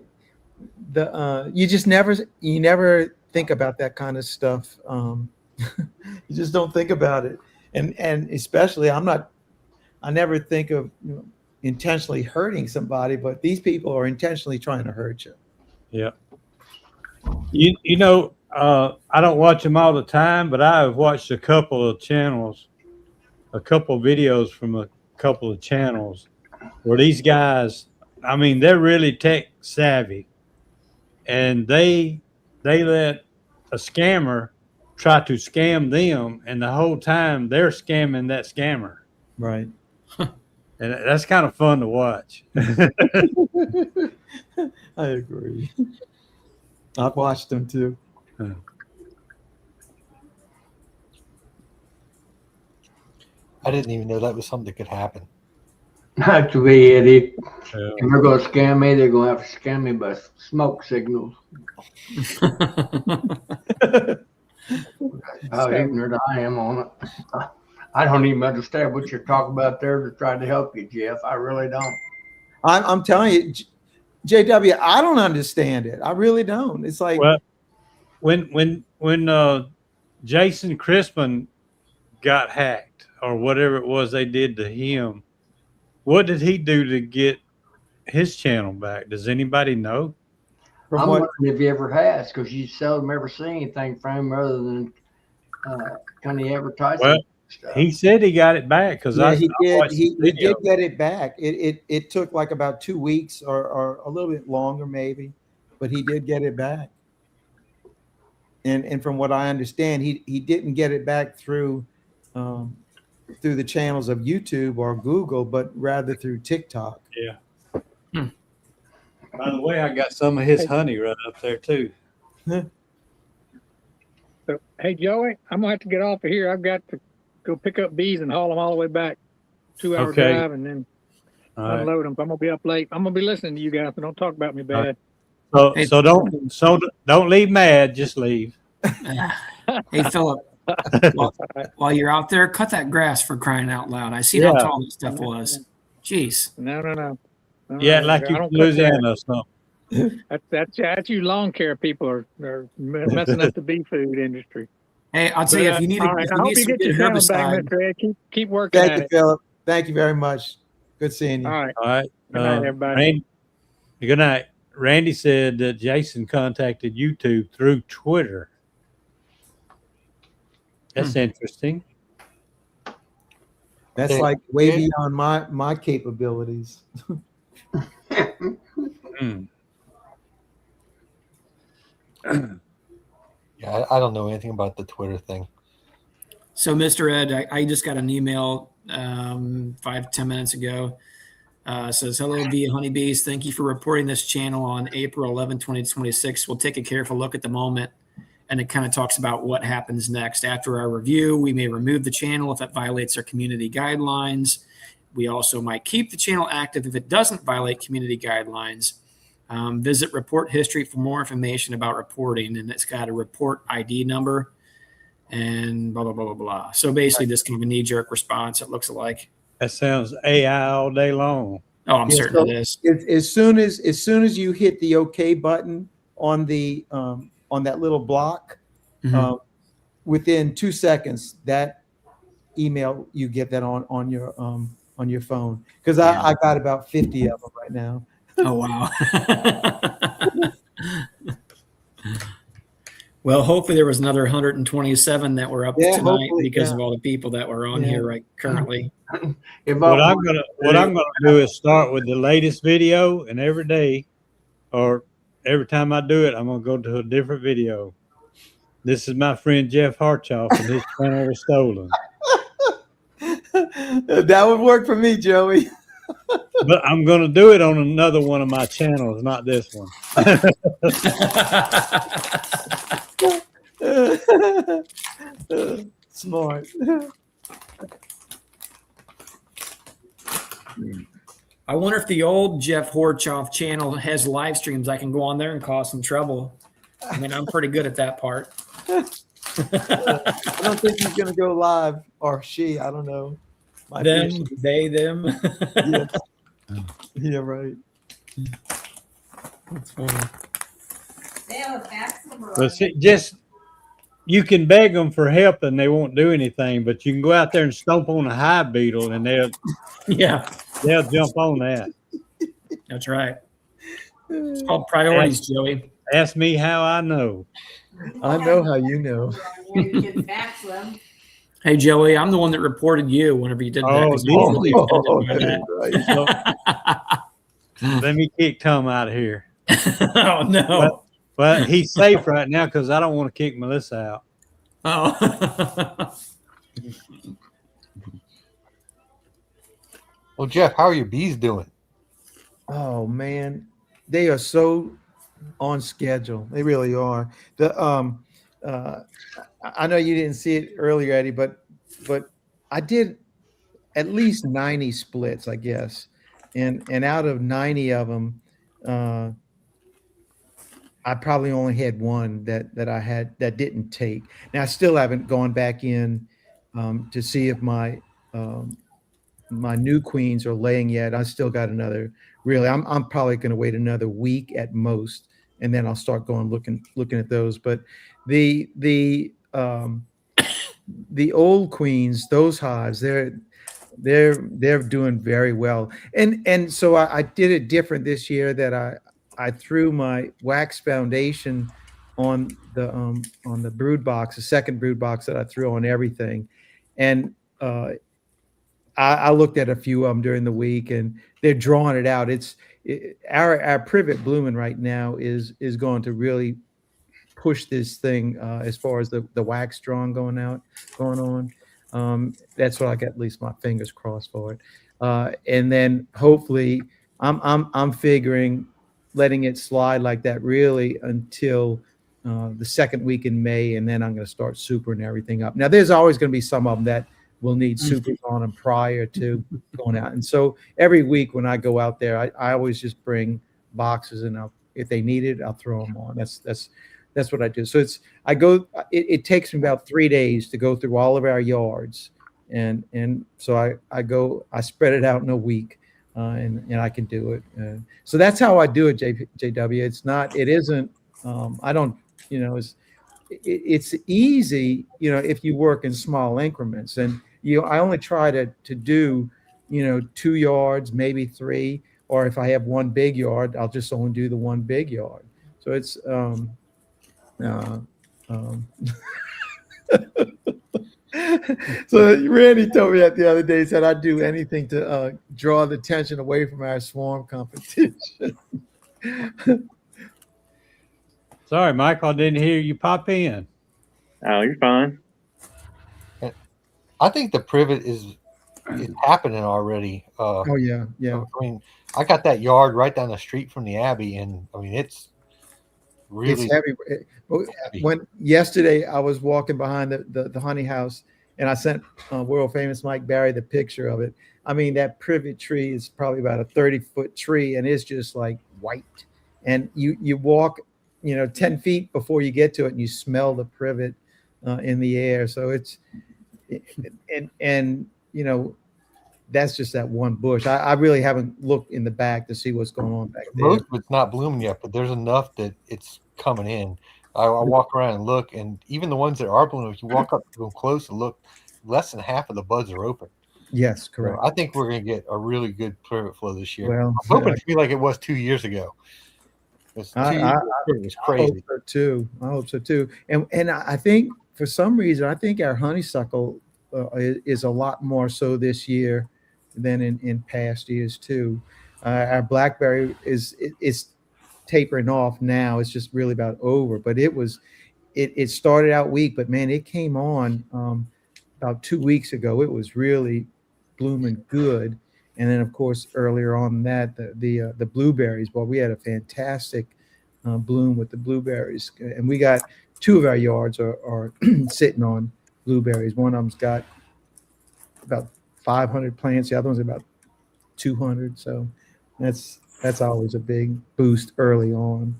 just never think about that kind of stuff. You just don't think about it, and especially I never think of intentionally hurting somebody, but these people are intentionally trying to hurt you. Yeah. You know, I don't watch them all the time, but I have watched a couple of channels, a couple of videos from a couple of channels where these guys, I mean, they're really tech savvy, and they let a scammer try to scam them, and the whole time they're scamming that scammer. Right. And that's kind of fun to watch. I agree. I've watched them too. I didn't even know that was something that could happen. Actually, Eddie, if they're going to scam me, they're going to have to scam me by smoke signals. How ignorant I am on it. I don't even understand what you're talking about there to try to help you, Jeff. I really don't. I'm telling you, JW, I don't understand it. I really don't. It's like, Well, when Jason Crispin got hacked or whatever it was they did to him, what did he do to get his channel back? Does anybody know? from I'm what wondering if he ever has, because you seldom ever see anything from him other than kind of advertising Well, stuff. he said he got it back because yeah, I he did. watched He the did video. get it back. It took like about 2 weeks or a little bit longer maybe, but he did get it back. And from what I understand, he didn't get it back through the channels of YouTube or Google, but rather through TikTok. Yeah. By the way, I got some of his honey right up there too. So, hey, Joey, I'm gonna have to get off of here. I've got to go pick up bees and haul them all the way back. 2-hour Okay. drive, and then All right. unload them. I'm gonna be up late. I'm gonna be listening to you guys, so don't talk about me bad. So don't leave mad. Just leave. Hey, Philip, while you're out there, cut that grass for crying out loud. I seen Yeah. how tall this stuff was. Jeez. No. Yeah, like you I don't cut Louisiana or something. That's you lawn care people are messing up the bee food industry. Hey, I'll tell you, if you need, all right, I hope you some get good your channel back, herbicide, Mr. Ed. Keep working Thank at you, it. Philip. Thank you very much. Good seeing you. All right. All right. Good night, everybody. Randy, good night. Randy said that Jason contacted YouTube through Twitter. That's interesting. That's Yeah. like way beyond my capabilities. Hmm. Yeah, I don't know anything about the Twitter thing. So, Mr. Ed, I just got an email 5-10 minutes ago. Says, hello, Bee Honeybees. Thank you for reporting this channel on April 11, 2026. We'll take a careful look at the moment. And it kind of talks about what happens next. After our review, we may remove the channel if it violates our community guidelines. We also might keep the channel active if it doesn't violate community guidelines. Visit report history for more information about reporting. And it's got a report ID number and blah, blah, blah, blah, blah. So basically this kind of a knee-jerk response, it looks like. That sounds AI all day long. Oh, I'm certain so it is. As soon as you hit the OK button on the on that little block, within 2 seconds, that email you get that on your phone. Because I got about 50 of them right now. Oh, wow. Well, hopefully there was another 127 that were up tonight because of all the people that were on here right currently. What I'm gonna do is start with the latest video, and every day, or every time I do it, I'm gonna go to a different video. This is my friend Jeff Horchoff, and his channel was stolen. That would work for me, Joey. But I'm gonna do it on another one of my channels, not this one. Smart. I wonder if the old Jeff Horchoff channel has live streams. I can go on there and cause some trouble. I mean, I'm pretty good at that part. I don't think he's going to go live, or she. I don't know. Them, they, them. Yeah. Yeah, right. That's funny. They have a fax number. But see, just you can beg them for help and they won't do anything, but you can go out there and stomp on a hive beetle and they'll jump on that. That's right. It's called priorities, Joey. Ask me how I know. I know how you know. Where you can fax them. Hey, Joey, I'm the one that reported you whenever you did that. 'cause you really offended by that. Let me kick Tom out of here. Oh, no. But he's safe right now because I don't want to kick Melissa out. Oh. Well, Jeff, how are your bees doing? Oh man, they are so on schedule. They really are. I know you didn't see it earlier, Eddie, but I did at least 90 splits, I guess, and out of 90 of them, I probably only had one that I had that didn't take. Now I still haven't gone back in to see if my my new queens are laying yet. I still got another. Really, I'm probably going to wait another week at most, and then I'll start going looking at those. But the old queens, those hives, they're doing very well. And so I did it different this year, that I threw my wax foundation on the brood box, the second brood box that I threw on everything. And I looked at a few of them during the week, and they're drawing it out. Our privet blooming right now is going to really push this thing as far as the wax drawing going on. That's what I got, at least my fingers crossed for it. And then hopefully I'm figuring letting it slide like that really until the second week in May, and then I'm going to start supering everything up. Now, there's always going to be some of them that will need supers on them prior to going out. And so every week when I go out there, I always just bring boxes, and if they need it, I'll throw them on. That's what I do. So it takes me about 3 days to go through all of our yards. And so I spread it out in a week, and I can do it. So that's how I do it, JW. It isn't, I don't, it's easy, if you work in small increments. And, I only try to do, 2 yards, maybe 3, or if I have one big yard, I'll just only do the one big yard. So it's, so Randy told me that the other day, said I'd do anything to draw the attention away from our swarm competition. Sorry, Michael, I didn't hear you pop in. Oh, you're fine. I think the privet is happening already. Oh yeah. I mean, I got that yard right down the street from the Abbey, and I mean it's really heavy. When yesterday I was walking behind the honey house, and I sent world famous Mike Barry the picture of it. I mean, that privet tree is probably about a 30-foot tree, and it's just like white. And you walk 10 feet before you get to it, and you smell the privet in the air. So it's that's just that one bush. I really haven't looked in the back to see what's going on back there. Most of it's not blooming yet, but there's enough that it's coming in. I walk around and look, and even the ones that are blooming, if you walk up to them close and look, less than half of the buds are open. Yes, correct. So I think we're going to get a really good privet flow this year. Well, I'm hoping to be like it was 2 years ago. It was I crazy. I hope so too. And I think for some reason, I think our honeysuckle is a lot more so this year than in past years too. Our blackberry is tapering off now. It's just really about over. But it started out weak, but man, it came on about 2 weeks ago. It was really blooming good. And then, of course, earlier on that, the blueberries. Well, we had a fantastic bloom with the blueberries, and we got 2 of our yards are sitting on blueberries. One of them's got about 500 plants. The other one's about 200. So that's always a big boost early on.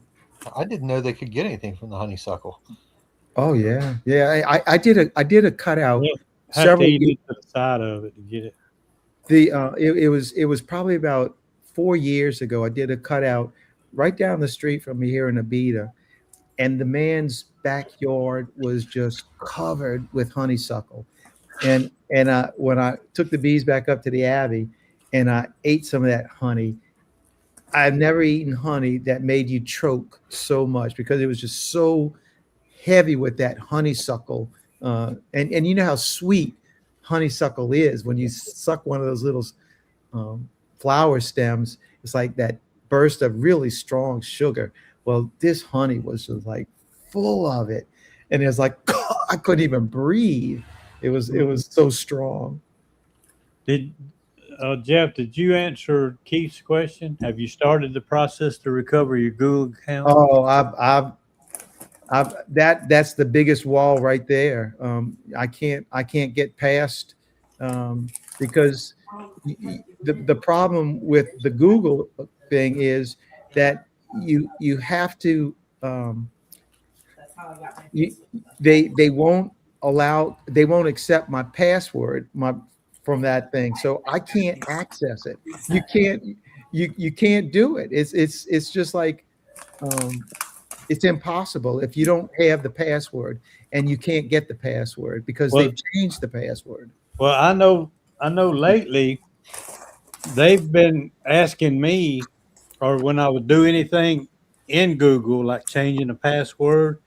I didn't know they could get anything from the honeysuckle. Oh yeah. I did a cutout several years to the side of it to get it. It was probably about 4 years ago. I did a cutout right down the street from me here in Abita, and the man's backyard was just covered with honeysuckle. And when I took the bees back up to the Abbey and I ate some of that honey, I've never eaten honey that made you choke so much, because it was just so heavy with that honeysuckle. And you know how sweet honeysuckle is. When you suck one of those little flower stems, it's like that burst of really strong sugar. Well, this honey was just like full of it, and it was like I couldn't even breathe. It was so strong. Jeff, did you answer Keith's question? Have you started the process to recover your Google account? Oh, that's the biggest wall right there. I can't get past because the problem with the Google thing is that you have to they won't accept my password, my from that thing, so I can't access it. You can't do it. It's just like it's impossible if you don't have the password, and you can't get the password because they've changed the password. Well, I know lately they've been asking me, or when I would do anything in Google, like changing the password,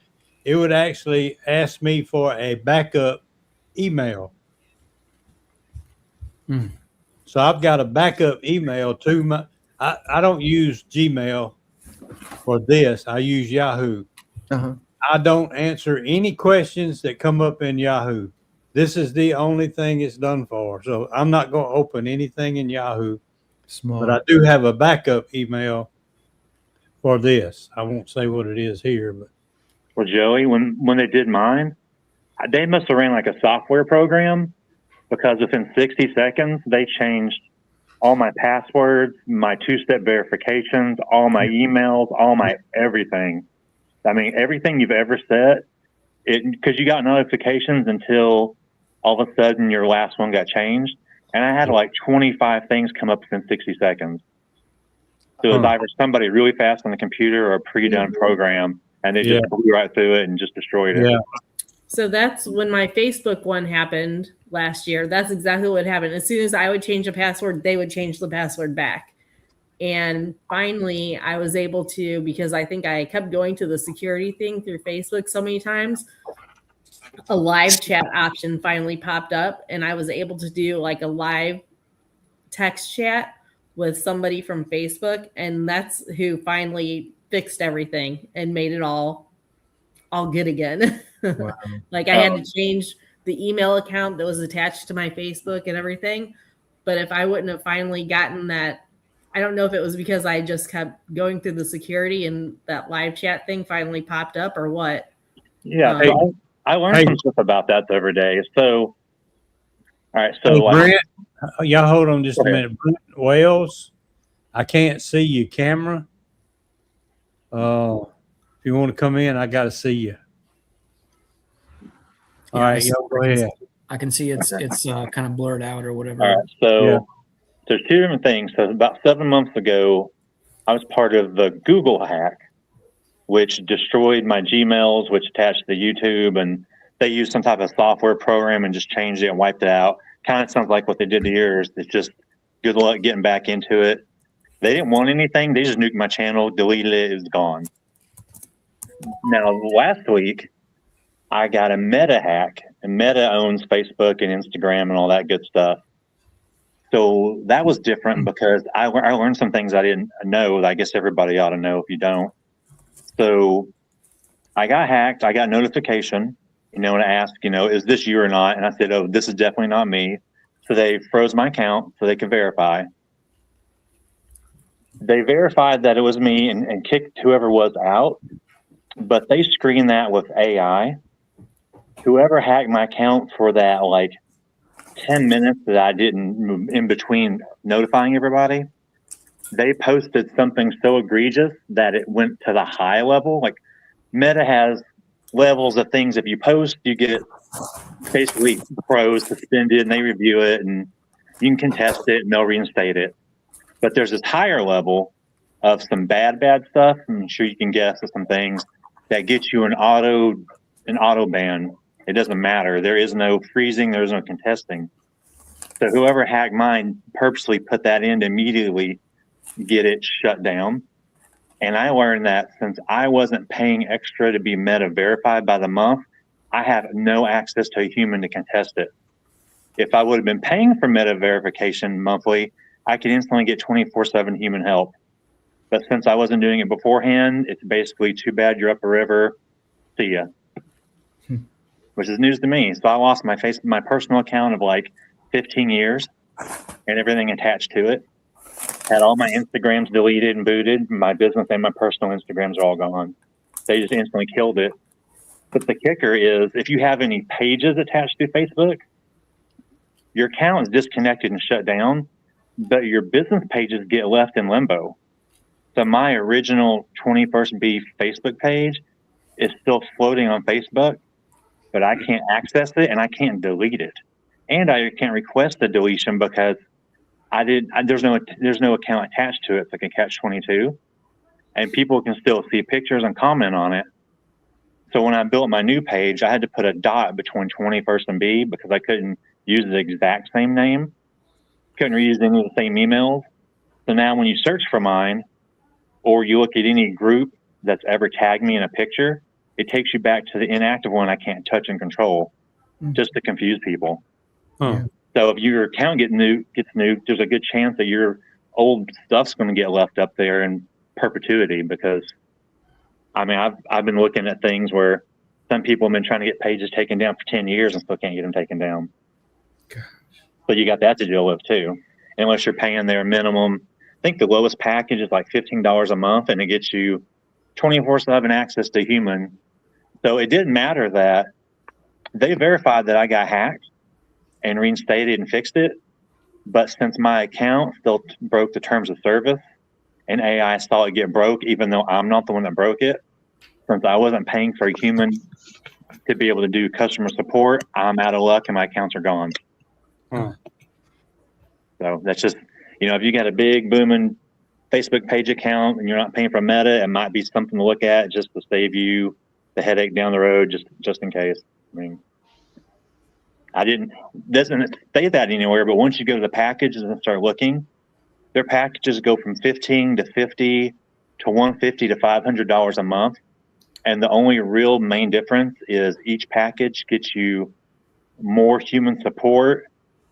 it would actually ask me for a backup email. So I've got a backup email to my, I don't use Gmail for this. I use Yahoo. I don't answer any questions that come up in Yahoo. This is the only thing it's done for. So I'm not going to open anything in Yahoo. Smart. But I do have a backup email for this. I won't say what it is here, but. Well, Joey, when they did mine, they must have ran like a software program, because within 60 seconds, they changed all my passwords, my two-step verifications, all my emails, all my everything. I mean, everything you've ever set, because you got notifications until all of a sudden your last one got changed. And I had like 25 things come up within 60 seconds. So it was either somebody really fast on the computer or a pre-done program, and they just blew right through it and just destroyed it. Yeah. So that's when my Facebook one happened last year. That's exactly what happened. As soon as I would change a password, they would change the password back. And finally, I was able to, because I think I kept going to the security thing through Facebook so many times, a live chat option finally popped up, and I was able to do like a live text chat with somebody from Facebook, and that's who finally fixed everything and made it all good again. Wow. Like I had to change the email account that was attached to my Facebook and everything. But if I wouldn't have finally gotten that, I don't know if it was because I just kept going through the security and that live chat thing finally popped up or what. Yeah, so I learned some stuff about that the other day. So, all right, so Brent, y'all hold on just a minute. Brent Wells, I can't see your camera. If you want to come in, I got to see you. All right, y'all go ahead. I can see it's kind of blurred out or whatever. All right, so there's two different things. So about 7 months ago, I was part of the Google hack, which destroyed my Gmails, which attached to YouTube, and they used some type of software program and just changed it and wiped it out. Kind of sounds like what they did to yours. It's just good luck getting back into it. They didn't want anything. They just nuked my channel, deleted it, it was gone. Now, last week, I got a Meta hack, and Meta owns Facebook and Instagram and all that good stuff. So that was different because I learned some things I didn't know that I guess everybody ought to know if you don't. So I got hacked. I got a notification, and asked, is this you or not? And I said, oh, this is definitely not me. So they froze my account so they could verify. They verified that it was me and kicked whoever was out, but they screened that with AI. Whoever hacked my account for that, 10 minutes that I didn't in between notifying everybody, they posted something so egregious that it went to the high level. Like Meta has levels of things. If you post, you get basically froze, suspended, and they review it, and you can contest it and they'll reinstate it. But there's this higher level of some bad stuff. I'm sure you can guess at some things that get you an auto ban. It doesn't matter. There is no freezing. There's no contesting. So whoever hacked mine purposely put that in to immediately get it shut down. And I learned that since I wasn't paying extra to be Meta verified by the month, I have no access to a human to contest it. If I would have been paying for Meta verification monthly, I could instantly get 24/7 human help. But since I wasn't doing it beforehand, it's basically too bad you're up a river. See ya. Which is news to me. So I lost my personal account of 15 years and everything attached to it. Had all my Instagrams deleted and booted. My business and my personal Instagrams are all gone. They just instantly killed it. But the kicker is if you have any pages attached to Facebook, your account is disconnected and shut down, but your business pages get left in limbo. So my original 21st Bee Facebook page is still floating on Facebook, but I can't access it and I can't delete it. and I can't request a deletion because there's no account attached to it. It's like a catch-22, and people can still see pictures and comment on it. So when I built my new page, I had to put a dot between 21st and B because I couldn't use the exact same name, couldn't reuse any of the same emails. So now when you search for mine, or you look at any group that's ever tagged me in a picture, it takes you back to the inactive one I can't touch and control, just to confuse people. Huh. So if your account gets nuked, there's a good chance that your old stuff's going to get left up there in perpetuity. Because I mean, I've been looking at things where some people have been trying to get pages taken down for 10 years and still can't get them taken down. Gosh. So you got that to deal with too, unless you're paying their minimum. I think the lowest package is like $15 a month, and it gets you 24/7 access to human. So it didn't matter that they verified that I got hacked and reinstated and fixed it. But since my account still broke the terms of service and AI saw it get broke, even though I'm not the one that broke it, since I wasn't paying for a human to be able to do customer support, I'm out of luck and my accounts are gone. Huh. So that's just, if you got a big booming Facebook page account and you're not paying for Meta, it might be something to look at just to save you the headache down the road, just in case. I mean, doesn't say that anywhere, but once you go to the packages and start looking, their packages go from $15 to $50 to $150 to $500 a month. And the only real main difference is each package gets you more human support,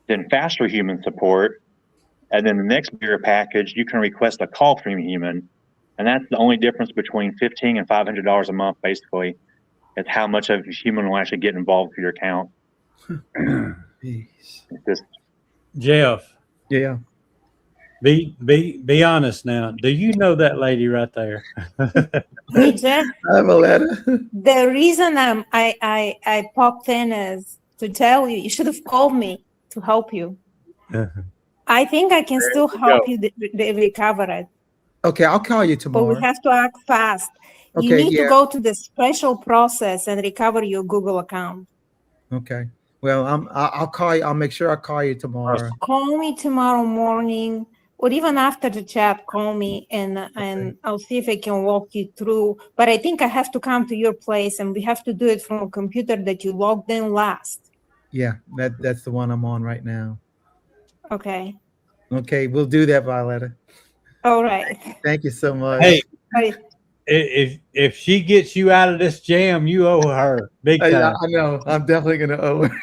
then faster human support. And then the next bigger package, you can request a call from a human. And that's the only difference between $15 and $500 a month, basically. It's how much of a human will actually get involved with your account. Jeff. Yeah. Be honest now. Do you know that lady right there? Hey, Jeff, I'm a letter. the reason I popped in is to tell you should have called me to help you. I think I can still help you recover it. Okay, I'll call you But tomorrow. we have to act fast. You Okay, need yeah. to go to the special process and recover your Google account. Okay. Well, I'll call you. I'll make sure I call you tomorrow. Call me tomorrow morning, or even after the chat, call me and I'll see if I can walk you through. But I think I have to come to your place, and we have to do it from a computer that you logged in last. Yeah, that's the one I'm on right now. Okay. Okay, we'll do that, Violetta. All right. Thank you so much. Hey, Bye. if she gets you out of this jam, you owe her big I time. know. I'm definitely gonna owe her.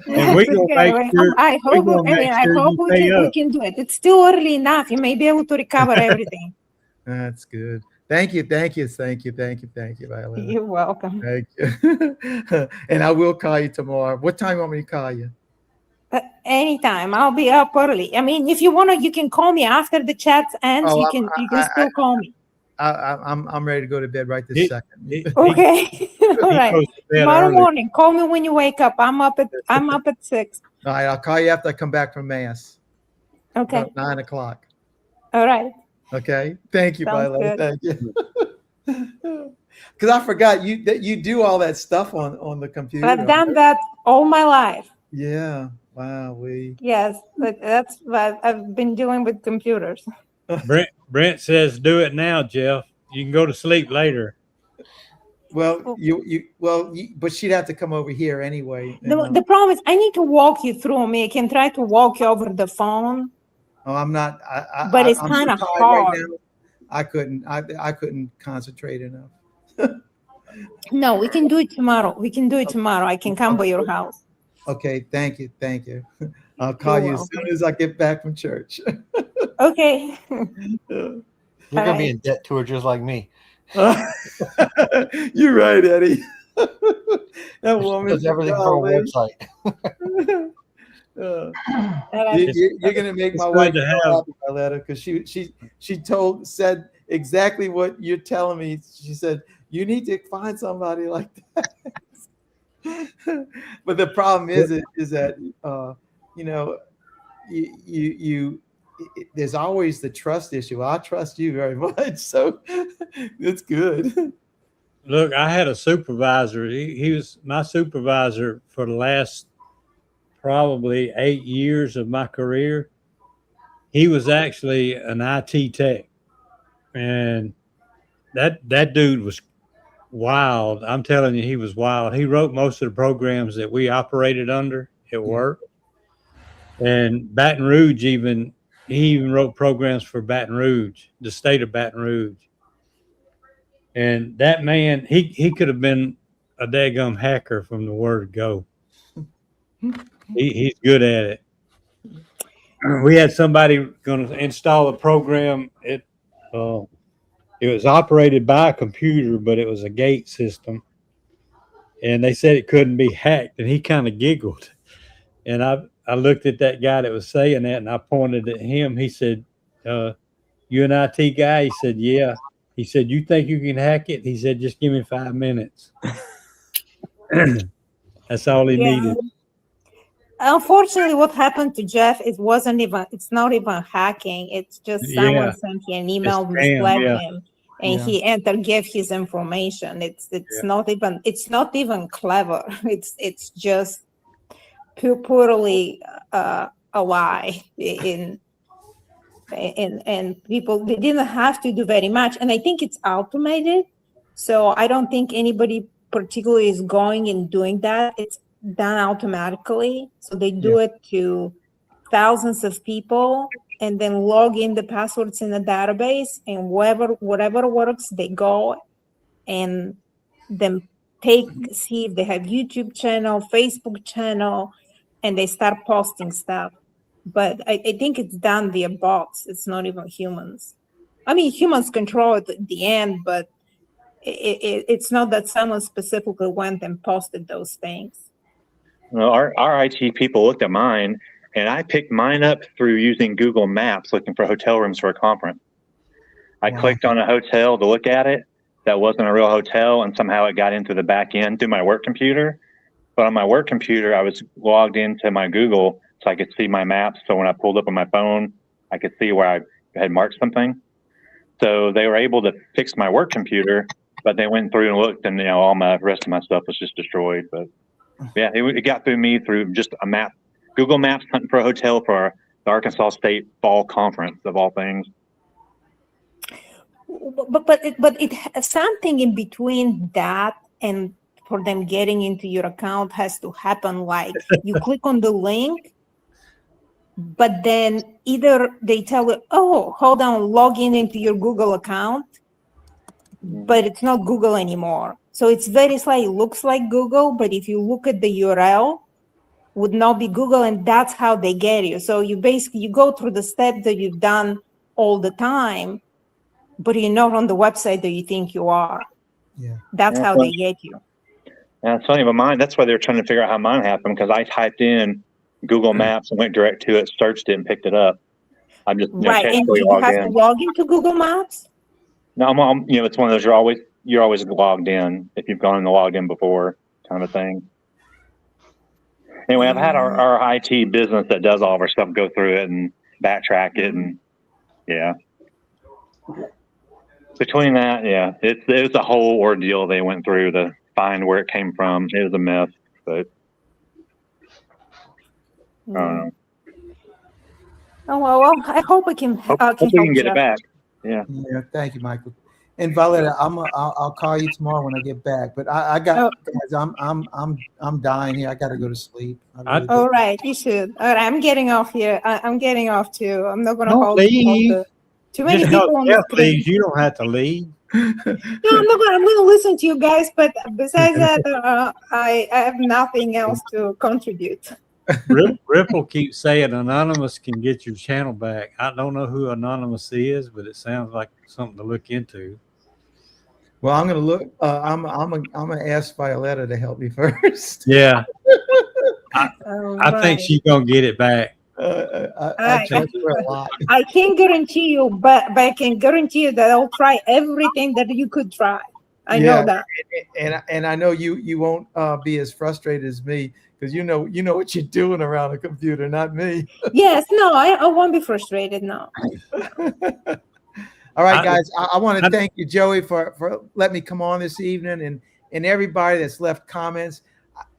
And we gonna Okay, make sure. I hope you we pay can, up. do it. It's still early enough. You may be able to recover everything. That's good. Thank you, Violetta. You're welcome. Thank you. And I will call you tomorrow. What time do you want me to call you? Anytime. I'll be up early. I mean, if you want to, you can call me after the chat ends. Oh, you can still call me. I'm ready to go to bed right this second. Okay. All right. goes to bed Tomorrow early. morning. Call me when you wake up. I'm up at 6. All right, I'll call you after I come back from mass. Okay. About 9 o'clock. All right. Okay. Thank you, Sounds Violet. good. Thank you. Because I forgot you do all that stuff on the computer. I've done that all my life. Yeah. Wow. Yes, but that's what I've been doing with computers. Brent says, "Do it now, Jeff. You can go to sleep later." Well, but she'd have to come over here anyway. The problem is I need to walk you through me. I can try to walk you over the phone. Oh, I'm not. But it's I'm kind of tired hard. Right now. I couldn't concentrate enough. No, we can do it tomorrow. I can come by your house. Okay. Thank you. I'll call you as soon as I get back from church. Okay. You're gonna be in debt to her just like me. You're right, Eddie. That woman does everything for a website. You're gonna make my wife happy, Violetta, because she said exactly what you're telling me. She said you need to find somebody like that. But the problem is that there's always the trust issue. I trust you very much, so it's good. Look, I had a supervisor. He was my supervisor for the last probably 8 years of my career. He was actually an IT tech, and that dude was wild. I'm telling you, he was wild. He wrote most of the programs that we operated under at work. And Baton Rouge he even wrote programs for Baton Rouge, the state of Baton Rouge. And that man, he could have been a daggum hacker from the word go. He's good at it. We had somebody going to install a program. It was operated by a computer, but it was a gate system. And they said it couldn't be hacked. And he kind of giggled. And I looked at that guy that was saying that, and I pointed at him. He said, you an IT guy? He said, yeah. He said, you think you can hack it? He said, just give me 5 minutes. That's all he needed. Unfortunately, what happened to Jeff, it's not even hacking. It's just someone sent him an email, misled him, and he gave his information. It's not even clever. It's just purely a lie. And people, they didn't have to do very much. And I think it's automated. So I don't think anybody particularly is going and doing that. It's done automatically. So they do it to thousands of people and then log in the passwords in the database, and whatever works, they go and then see if they have YouTube channel, Facebook channel, and they start posting stuff. But I think it's done via bots. It's not even humans. I mean, humans control it at the end, but it's not that someone specifically went and posted those things. Well, our IT people looked at mine, and I picked mine up through using Google Maps, looking for hotel rooms for a conference. I clicked on a hotel to look at it. That wasn't a real hotel, and somehow it got into the back end through my work computer. But on my work computer, I was logged into my Google so I could see my maps. So when I pulled up on my phone, I could see where I had marked something. So they were able to fix my work computer, but they went through and looked, and all my rest of my stuff was just destroyed. But yeah, it got through me through just a map, Google Maps, hunting for a hotel for the Arkansas State Fall Conference of all things. But it something in between that and for them getting into your account has to happen. Like you click on the link, but then either they tell you, oh, hold on, log in into your Google account, but it's not Google anymore. So it's very slightly looks like Google, but if you look at the URL, would not be Google, and that's how they get you. So you go through the steps that you've done all the time, but you're not on the website that you think you are. Yeah. That's how they get you. Yeah, it's funny, but mine, that's why they're trying to figure out how mine happened, because I typed in Google Maps and went direct to it, searched it, and picked it up. I'm just right. And do you have to log into Google Maps? No, I'm it's one of those you're always logged in if you've gone and logged in before, kind of thing. Anyway, I've had our IT business that does all of our stuff go through it and backtrack it, and between that, it was a whole ordeal they went through to find where it came from. It was a mess, but I don't know. Oh well, I hope we can. Hope we can get it back. Yeah. Thank you, Michael. And Violetta, I'll call you tomorrow when I get back. But I got guys, I'm dying here. I got to go to sleep. All right, you should. All right, I'm getting off here. I'm getting off too. I'm not going to hold you. Too many people on the screen. Please, you don't have to leave. No, I'm going to listen to you guys. But besides that, I have nothing else to contribute. Ripple keeps saying Anonymous can get your channel back. I don't know who Anonymous is, but it sounds like something to look into. Well, I'm going to look. I'm going to ask Violetta to help me first. Yeah, I think she's going to get it back. I trust her a lot. I can't guarantee you, but I can guarantee you that I'll try everything that you could try. I know that, and I know you won't be as frustrated as me, because you know what you're doing around a computer, not me. Yes, no, I won't be frustrated. No. All right, guys, I want to thank you, Joey, for letting me come on this evening, and everybody that's left comments.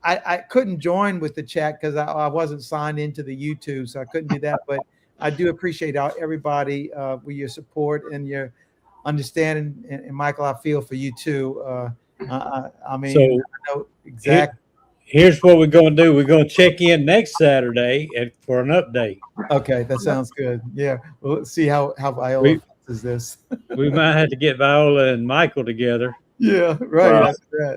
I couldn't join with the chat because I wasn't signed into the YouTube, so I couldn't do that. But I do appreciate everybody with your support and your understanding. And Michael, I feel for you too. I mean, So I know exactly. Here's what we're going to do. We're going to check in next Saturday for an update. Okay, that sounds good. Yeah, we'll see how Viola is this. We might have to get Viola and Michael together. Yeah, right.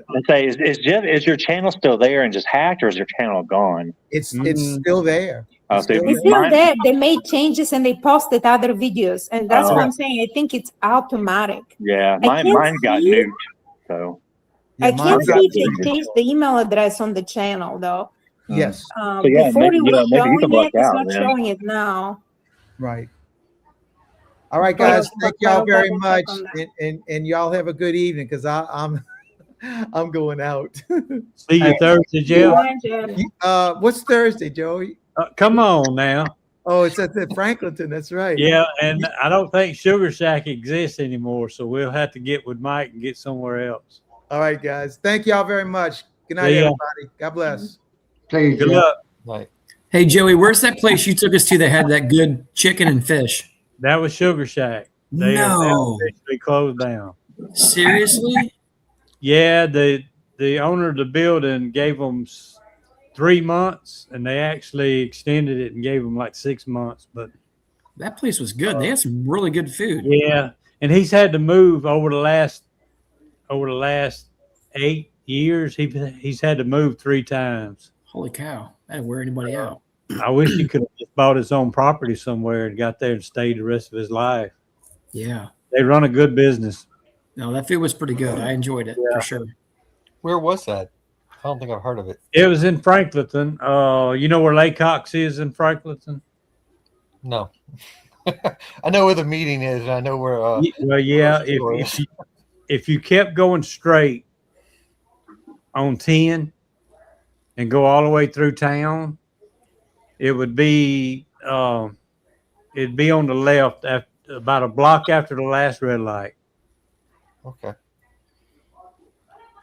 Let's say, is your channel still there and just hacked, or is your channel gone? It's still there. It's still there. They made changes and they posted other videos, and that's what I'm saying. I think it's automatic. Yeah, mine got nuked. So I can't see if they changed the email address on the channel though. Yes. So yeah, before maybe, it was maybe you can showing luck it, it's out, not man. showing it now. Right. All right, guys. Thank y'all very much, and y'all have a good evening because I'm going out. See you Thursday, Jeff. What's Thursday, Joey? Come on now. Oh, it's at the Franklinton. That's right. Yeah, and I don't think Sugar Shack exists anymore, so we'll have to get with Mike and get somewhere else. All right, guys. Thank y'all very much. Good night, everybody. God bless. Please, Good luck. Right. Hey, Joey, where's that place you took us to that had that good chicken and fish? That was Sugar Shack. They officially closed down. Seriously? Yeah, the owner of the building gave them 3 months, and they actually extended it and gave them like 6 months. But that place was good. They had some really good food. Yeah, and he's had to move over the last 8 years. He's had to move 3 times. Holy cow! That'd wear anybody out. I wish he could have just bought his own property somewhere and got there and stayed the rest of his life. Yeah, they run a good business. No, that food was pretty good. I enjoyed it for sure. Where was that? I don't think I've heard of it. It was in Franklinton. You know where Laycox is in Franklinton? No. I know where the meeting is. And I know where. Well, yeah. If you kept going straight on 10 and go all the way through town, it would be it'd be on the left about a block after the last red light. Okay.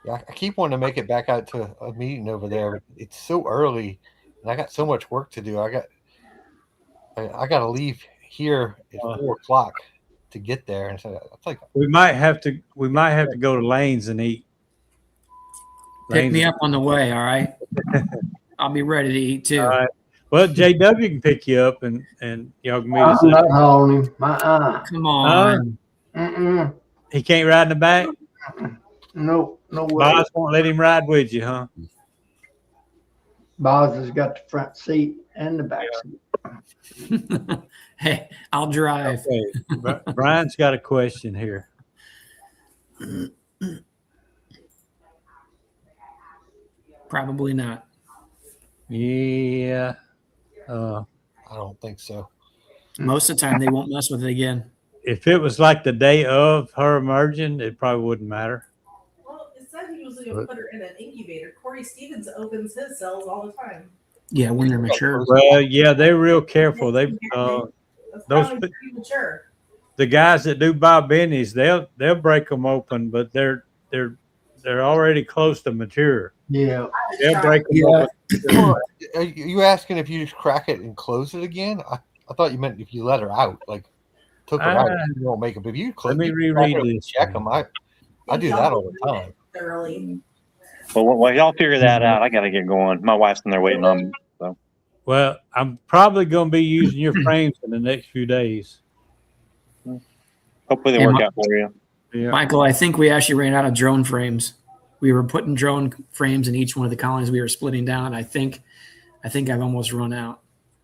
Yeah, I keep wanting to make it back out to a meeting over there. It's so early, and I got so much work to do. I got to leave here at 4 o'clock to get there, and so it's like we might have to go to Lane's and eat. Pick me up on the way, all right? I'll be ready to eat too. All right. Well, JW can pick you up and y'all can meet us. I'm not hauling him. Come on. He can't ride in the back? No way. Boz won't let him ride with you, huh? Boz has got the front seat and the back seat. Hey, I'll drive. Okay. Brian's got a question here. Probably not. Yeah. I don't think so. Most of the time, they won't mess with it again. If it was like the day of her emerging, it probably wouldn't matter. Well, it said he was going to put her in an incubator. Corey Stevens opens his cells all the time. Yeah, when they're mature. Well, yeah, they're real careful. They those premature. The guys that do Bob Benny's, they'll break them open, but they're already close to mature. Yeah, they'll break them open. Are you asking if you just crack it and close it again? I thought you meant if you let her out, like took her out, you won't make them. If you close, let me reread this. Check them. I do that all the time. Thoroughly. Well, y'all figure that out. I got to get going. My wife's in there waiting on me. So. Well, I'm probably going to be using your frames in the next few days. Hopefully they work out for you. Yeah. Michael, I think we actually ran out of drone frames. We were putting drone frames in each one of the colonies we were splitting down. I think I've almost run out.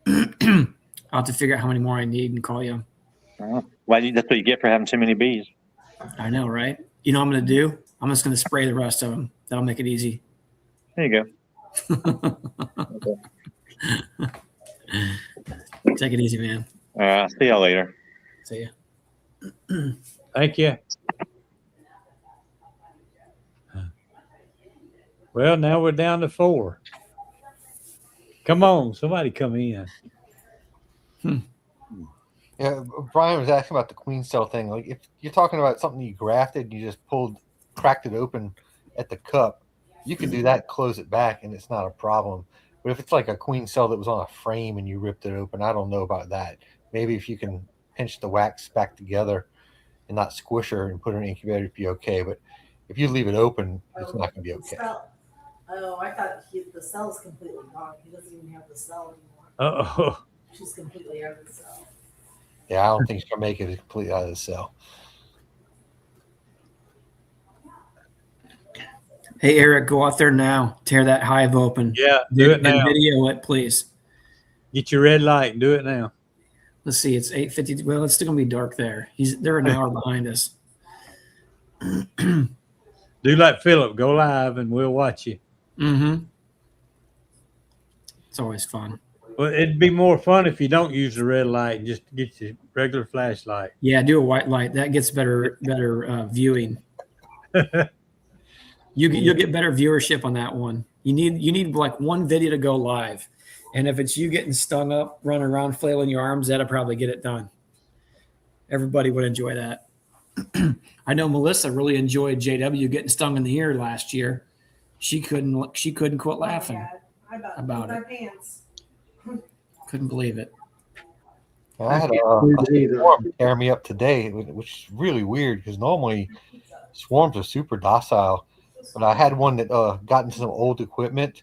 I'll have to figure out how many more I need and call you. Well, that's what you get for having too many bees. I know, right? You know what I'm going to do? I'm just going to spray the rest of them. That'll make it easy. There you go. Take it easy, man. See y'all later. See ya. Thank you. Well, now we're down to 4. Come on, somebody come in. Yeah, Brian was asking about the queen cell thing. Like, if you're talking about something you grafted, you just cracked it open at the cup. you can do that, close it back, and it's not a problem. But if it's like a queen cell that was on a frame and you ripped it open, I don't know about that. Maybe if you can pinch the wax back together and not squish her and put her in an incubator, it'd be okay. But if you leave it open, it's not going to be okay. Oh, I thought the cell's completely gone. He doesn't even have the cell anymore. Uh-oh. She's completely out of the cell. Yeah, I don't think she'll make it completely out of the cell. Hey, Eric, go out there now. Tear that hive open. Yeah, do it now. And video it, please. Get your red light and do it now. Let's see. It's 8:50. Well, it's still going to be dark there. They're an hour behind us. Do like Philip. Go live and we'll watch you. Mm-hmm. It's always fun. Well, it'd be more fun if you don't use the red light and just get your regular flashlight. Yeah, do a white light. That gets better viewing. You'll get better viewership on that one. You need like one video to go live, and if it's you getting stung up, running around flailing your arms, that'll probably get it done. Everybody would enjoy that. I know Melissa really enjoyed JW getting stung in the ear last year. She couldn't quit laughing about it. Pants. Couldn't believe it. I had a swarm tear me up today, which is really weird because normally swarms are super docile. But I had one that got into some old equipment,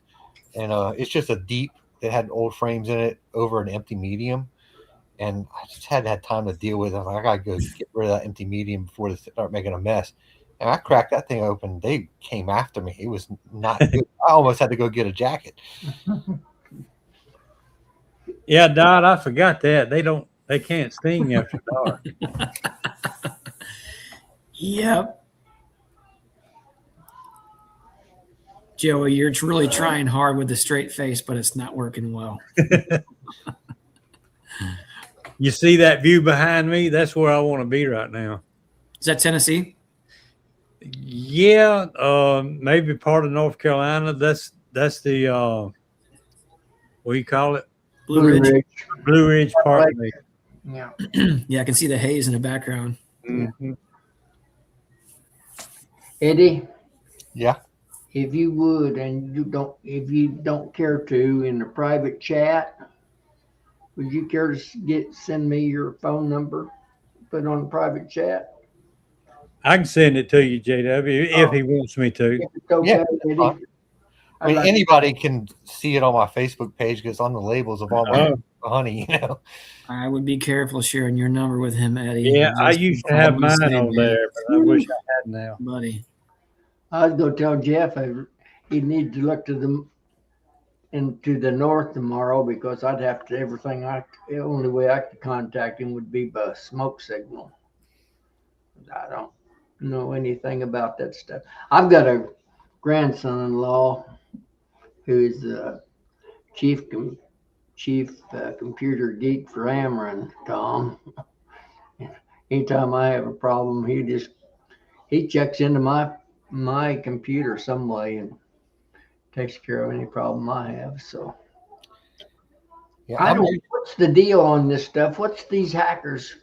and it's just a deep that had old frames in it over an empty medium. And I just hadn't had time to deal with it. I got to go get rid of that empty medium before they start making a mess. And I cracked that thing open. They came after me. It was not good. I almost had to go get a jacket. Yeah, Dot, I forgot that. They can't sting after dark. Yep. Joey, you're really trying hard with a straight face, but it's not working well. You see that view behind me? That's where I want to be right now. Is that Tennessee? Yeah, maybe part of North Carolina. That's the what do you call it? Blue Ridge. Blue Ridge part of me. Yeah. Yeah, I can see the haze in the background. Mm-hmm. Eddie? Yeah. If you would, and if you don't care to, in the private chat, would you care to send me your phone number, put it on the private chat? I can send it to you, JW, if he wants me to. If it's okay, Yeah, Eddie. I mean, anybody can see it on my Facebook page because on the labels of all my honey, you know. I would be careful sharing your number with him, Eddie. Yeah, I used to have mine on there, but I wish I had now. Buddy. I was going to tell Jeff he needs to look into the north tomorrow because I'd have to the only way I could contact him would be by smoke signal. I don't know anything about that stuff. I've got a grandson-in-law who is the chief computer geek for Ameren, Tom. Anytime I have a problem, he checks into my computer some way and takes care of any problem I have. So Yeah, what's the deal on this stuff? What's these hackers?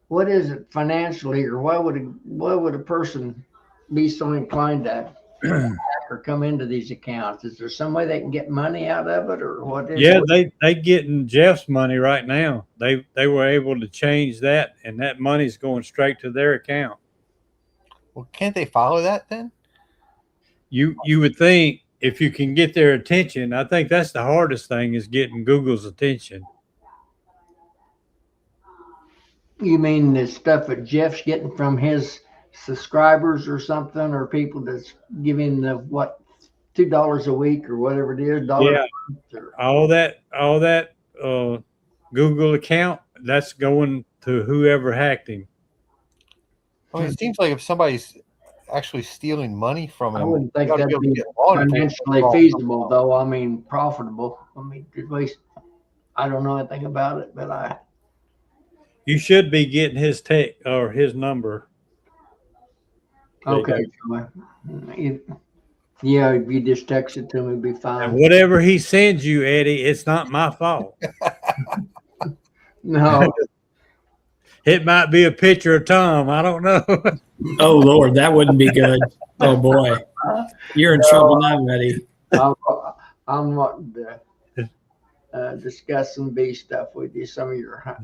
What is it financially, or why would a person be so inclined to hack or come into these accounts? Is there some way they can get money out of it, or what is Yeah, it? they getting Jeff's money right now. They were able to change that, and that money's going straight to their account. well, can't they follow that then? You would think if you can get their attention, I think that's the hardest thing is getting Google's attention. You mean the stuff that Jeff's getting from his subscribers or something, or people that's giving the $2 a week or whatever it is? Yeah, all that Google account, that's going to whoever hacked him. I mean, it seems like if somebody's actually stealing money from him, I wouldn't think you gotta that'd be able be to get law enforcement financially involved. feasible, though. I mean, profitable. I mean, at least I don't know anything about it, but You should be getting his or his number. okay. Yeah, if you just text it to me, it'd be And fine. whatever he sends you, Eddie, it's not my fault. No, It might be a picture of Tom. I don't know. Oh, Lord, that wouldn't be good. Oh, boy. You're in trouble now, Eddie. I'm wanting to discuss some bee stuff with you. Some of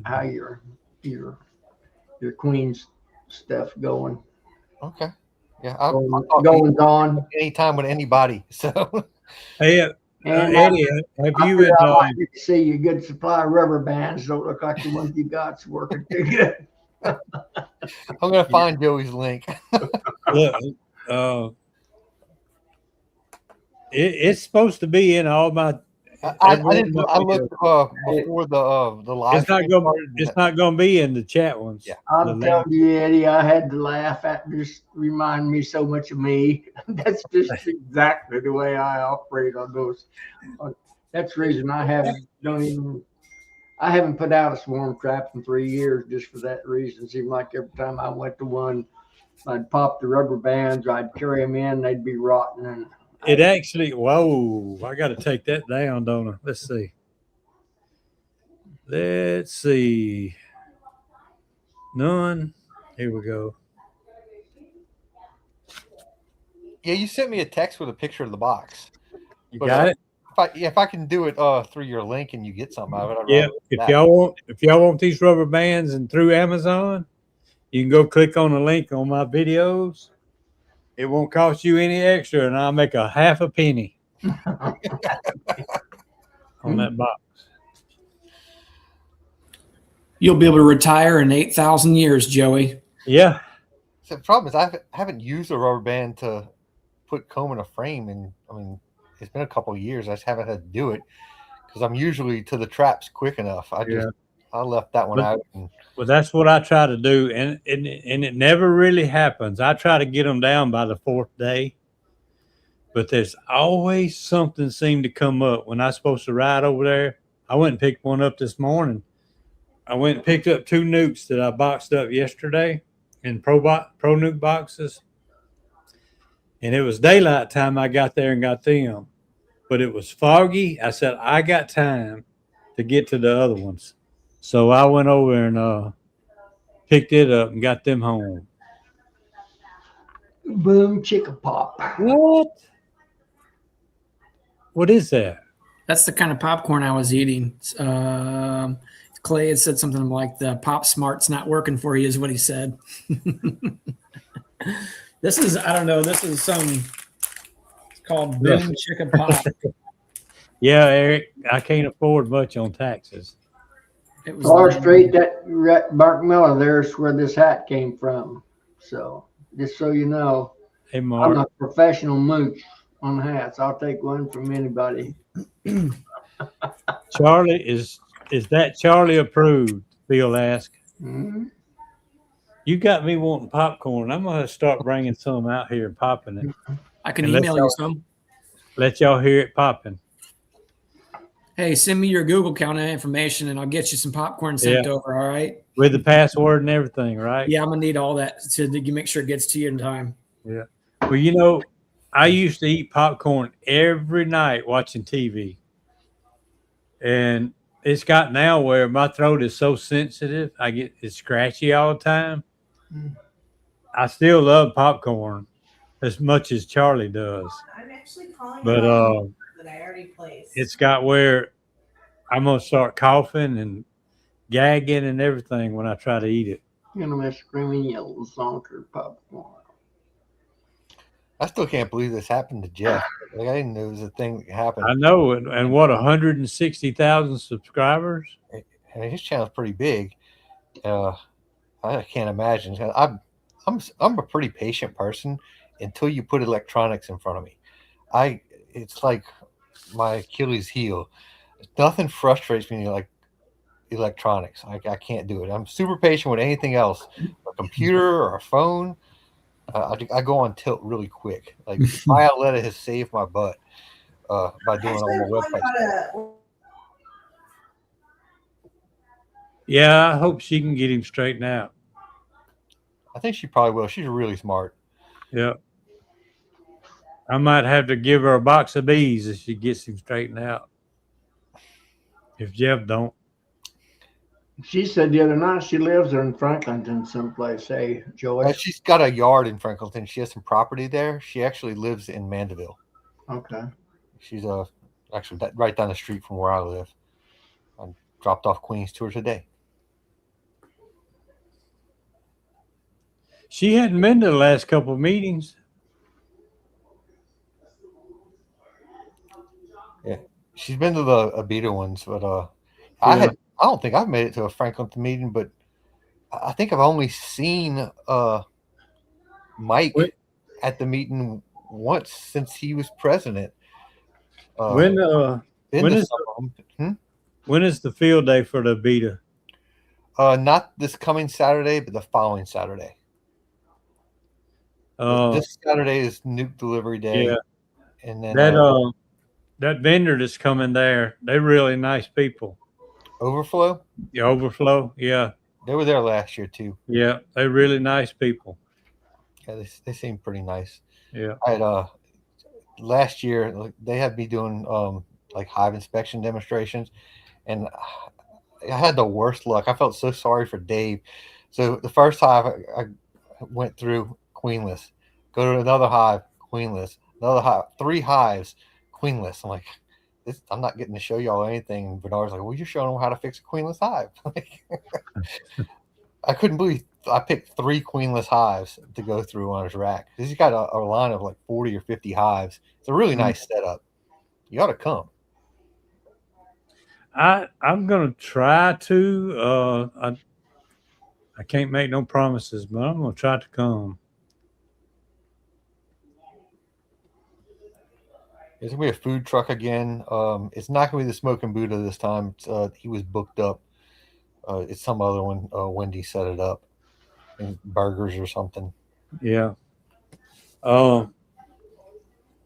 how your queen's stuff going. Okay. Yeah, I'll Going on. anytime with anybody. So, Hey, And Eddie, have I you feel I been, might get to see you. Good supply of rubber bands. Don't look like the ones you got's working too good. I'm gonna find Joey's link. look, it's supposed to be in all my. I looked before the live. It's not gonna be in the chat ones. Yeah. I'm telling you, Eddie, I had to laugh at this. Remind me so much of me. That's just exactly the way I operate on those. That's the reason I haven't put out a swarm trap in 3 years, just for that reason. It seemed like every time I went to one, I'd pop the rubber bands, I'd carry them in, they'd be rotten. And it actually, whoa, I got to take that down, don't I? Let's see. None. Here we go. Yeah, you sent me a text with a picture of the box. You got it? If I can do it through your link and you get something out of it, Yeah. If y'all want these rubber bands and through Amazon, you can go click on the link on my videos. It won't cost you any extra, and I'll make a half a penny on that box. You'll be able to retire in 8,000 years, Joey. Yeah. So the problem is I haven't used a rubber band to put comb in a frame, and I mean it's been a couple of years. I just haven't had to do it because I'm usually to the traps quick enough. I left that one out. Well, that's what I try to do, and it never really happens. I try to get them down by the 4th day, but there's always something seemed to come up when I'm supposed to ride over there. I went and picked one up this morning. I went and picked up 2 nukes that I boxed up yesterday in Pro Nuke boxes, and it was daylight time. I got there and got them, but it was foggy. I said, I got time to get to the other ones. So I went over and picked it up and got them home. Boom, chicka pop. What is that? That's the kind of popcorn I was eating. Clay had said something like the Pop Smart's not working for you is what he said. This is, I don't know, this is it's called Boom Chicken Pop. Yeah, Eric, I can't afford much on taxes. Far Street, that Mark Miller, there's where this hat came from. So just so you know, hey, Mark. I'm a professional mooch on hats. I'll take one from anybody. Charlie, is that Charlie approved? Bill asked. Mm-hmm. You got me wanting popcorn. I'm gonna start bringing some out here and popping it. I can email you some. Let y'all hear it popping. Hey, send me your Google account information, and I'll get you some popcorn sent over. All right, with the password and everything, right? Yeah, I'm gonna need all that to make sure it gets to you in time. Yeah. Well, you know, I used to eat popcorn every night watching TV, and it's got now where my throat is so sensitive. It's scratchy all the time. I still love popcorn as much as Charlie does. I'm actually calling but that I already placed. It's got where I'm gonna start coughing and gagging and everything when I try to eat it. You're gonna miss screaming yellow zonker popcorn. I still can't believe this happened to Jeff. Like, I didn't know it was a thing that happened. I know, and what, 160,000 subscribers? I mean, his channel's pretty big. I can't imagine. I'm a pretty patient person until you put electronics in front of me. It's like my Achilles heel. Nothing frustrates me like electronics. I can't do it. I'm super patient with anything else, a computer or a phone. I go on tilt really quick. Like Violetta has saved my butt by doing all my websites. Yeah, I hope she can get him straightened out. I think she probably will. She's really smart. Yeah. I might have to give her a box of bees if she gets him straightened out. If Jeff don't. She said the other night she lives there in Franklinton someplace. Hey, Joey. She's got a yard in Franklinton. She has some property there. She actually lives in Mandeville. Okay. She's actually right down the street from where I live. I dropped off Queens to her today. She hadn't been to the last couple of meetings. Yeah, she's been to the Abita ones, but I don't think I've made it to a Franklinton meeting, but I think I've only seen Mike at the meeting once since he was president. When is the field day for the Abita? Not this coming Saturday, but the following Saturday. This Saturday is Nuke Delivery Day. Yeah, and then that vendor that's coming there, they're really nice people. Overflow? Yeah, Overflow. Yeah, they were there last year too. Yeah, they're really nice people. Yeah, they seem pretty nice. Yeah, I had last year they had me doing like hive inspection demonstrations, and I had the worst luck. I felt so sorry for Dave. So the first hive I went through queenless, go to another hive, queenless, another hive, 3 hives, queenless. I'm like, I'm not getting to show y'all anything. And Bernard's like, well, you're showing them how to fix a queenless hive. I couldn't believe I picked 3 queenless hives to go through on his rack. He's got a line of like 40 or 50 hives. It's a really nice setup. You ought to come. I'm gonna try to. I can't make no promises, but I'm gonna try to come. There's gonna be a food truck again. It's not gonna be the Smoking Buddha this time. He was booked up. It's some other one. Wendy set it up. And burgers or something. Yeah. Y'all,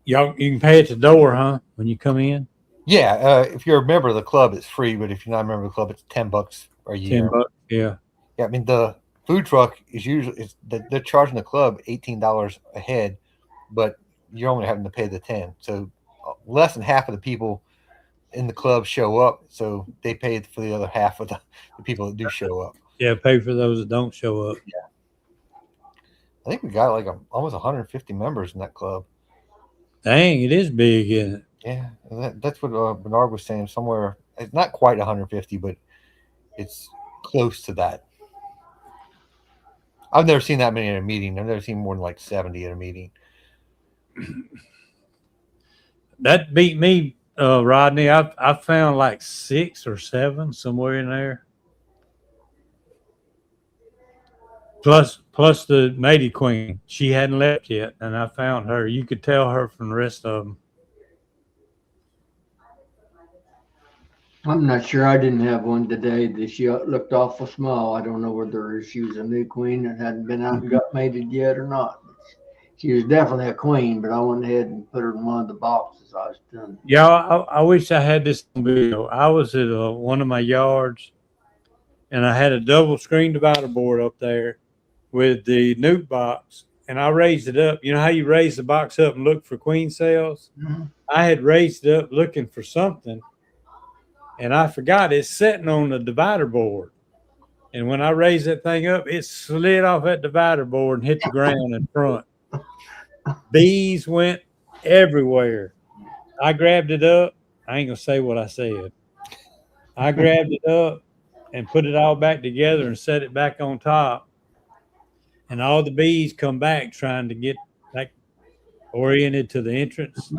you can pay at the door, huh? When you come in. Yeah. If you're a member of the club, it's free. But if you're not a member of the club, it's $10 a year. $10. Yeah. Yeah. I mean, the food truck is usually they're charging the club $18 a head, but you're only having to pay the $10. So less than half of the people in the club show up, so they pay for the other half of the people that do show up. Yeah, pay for those that don't show up. Yeah, I think we got like almost 150 members in that club. Dang, it is big, isn't it? Yeah, that's what Bernard was saying. Somewhere, it's not quite 150, but it's close to that. I've never seen that many at a meeting. I've never seen more than like 70 at a meeting. That beat me, Rodney. I found like 6 or 7 somewhere in there. Plus the matey queen. She hadn't left yet, and I found her. You could tell her from the rest of them. I'm not sure. I didn't have one today. She looked awful small. I don't know whether she was a new queen that hadn't been out and got mated yet or not. She was definitely a queen, but I went ahead and put her in one of the boxes I was done. Yeah, I wish I had this video. I was at one of my yards, and I had a double screen divider board up there with the nuke box, and I raised it up. You know how you raise the box up and look for queen cells? Mm-hmm. I had raised it up looking for something, and I forgot it's sitting on the divider board. And when I raised that thing up, it slid off that divider board and hit the ground in front. Bees went everywhere. I grabbed it up. I ain't gonna say what I said. I grabbed it up and put it all back together and set it back on top. And all the bees come back trying to get back oriented to the entrance.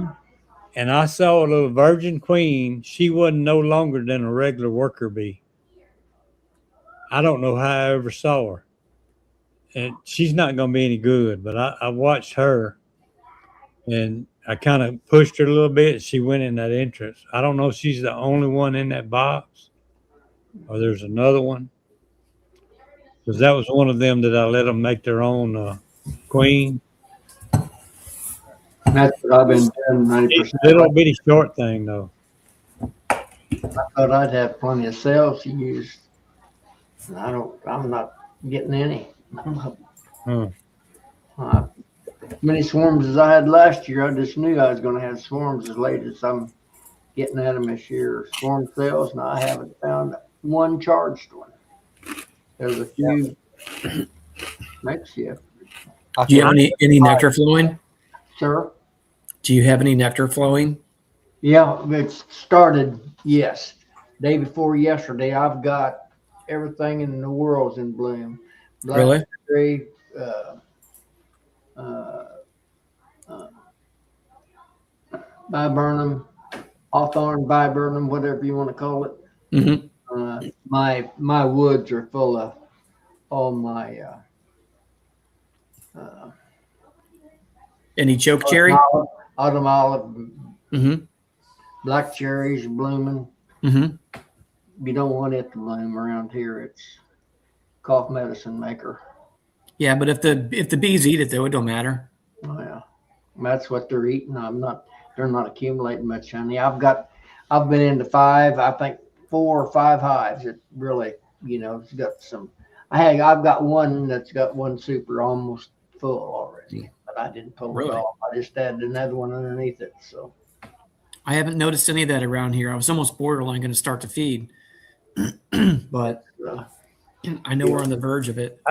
And I saw a little virgin queen. She wasn't no longer than a regular worker bee. I don't know how I ever saw her. And she's not going to be any good, but I watched her, and I kind of pushed her a little bit. She went in that entrance. I don't know if she's the only one in that box or there's another one, because that was one of them that I let them make their own queen. That's what I've been doing 90%. It's a little bitty short thing, though. I thought I'd have plenty of cells to use. I'm not getting any. Many swarms as I had last year. I just knew I was going to have swarms as late as I'm getting at them this year. Swarm cells, and I haven't found one charged one. There's a few next shift. Do you have any nectar flowing? Sir? Do you have any nectar flowing? Yeah, it's started, yes. Day before yesterday, I've got everything in the world's in bloom. Really? Blackberry, viburnum, hawthorn, viburnum, whatever you want to call it. Mm-hmm. My woods are full of all my Any choke cherry? autumn olive, Mm-hmm. black cherries blooming. Mm-hmm. You don't want it to bloom around here. It's cough medicine maker. Yeah, but if the bees eat it though, it don't matter. Oh yeah, that's what they're eating. They're not accumulating much honey. I've been into 4 or 5 hives. It really, it's got some. I've got one that's got one super almost full already, but I didn't pull it off. I just added another one underneath it. So I haven't noticed any of that around here. I was almost borderline going to start to feed, but I know we're on the verge of it.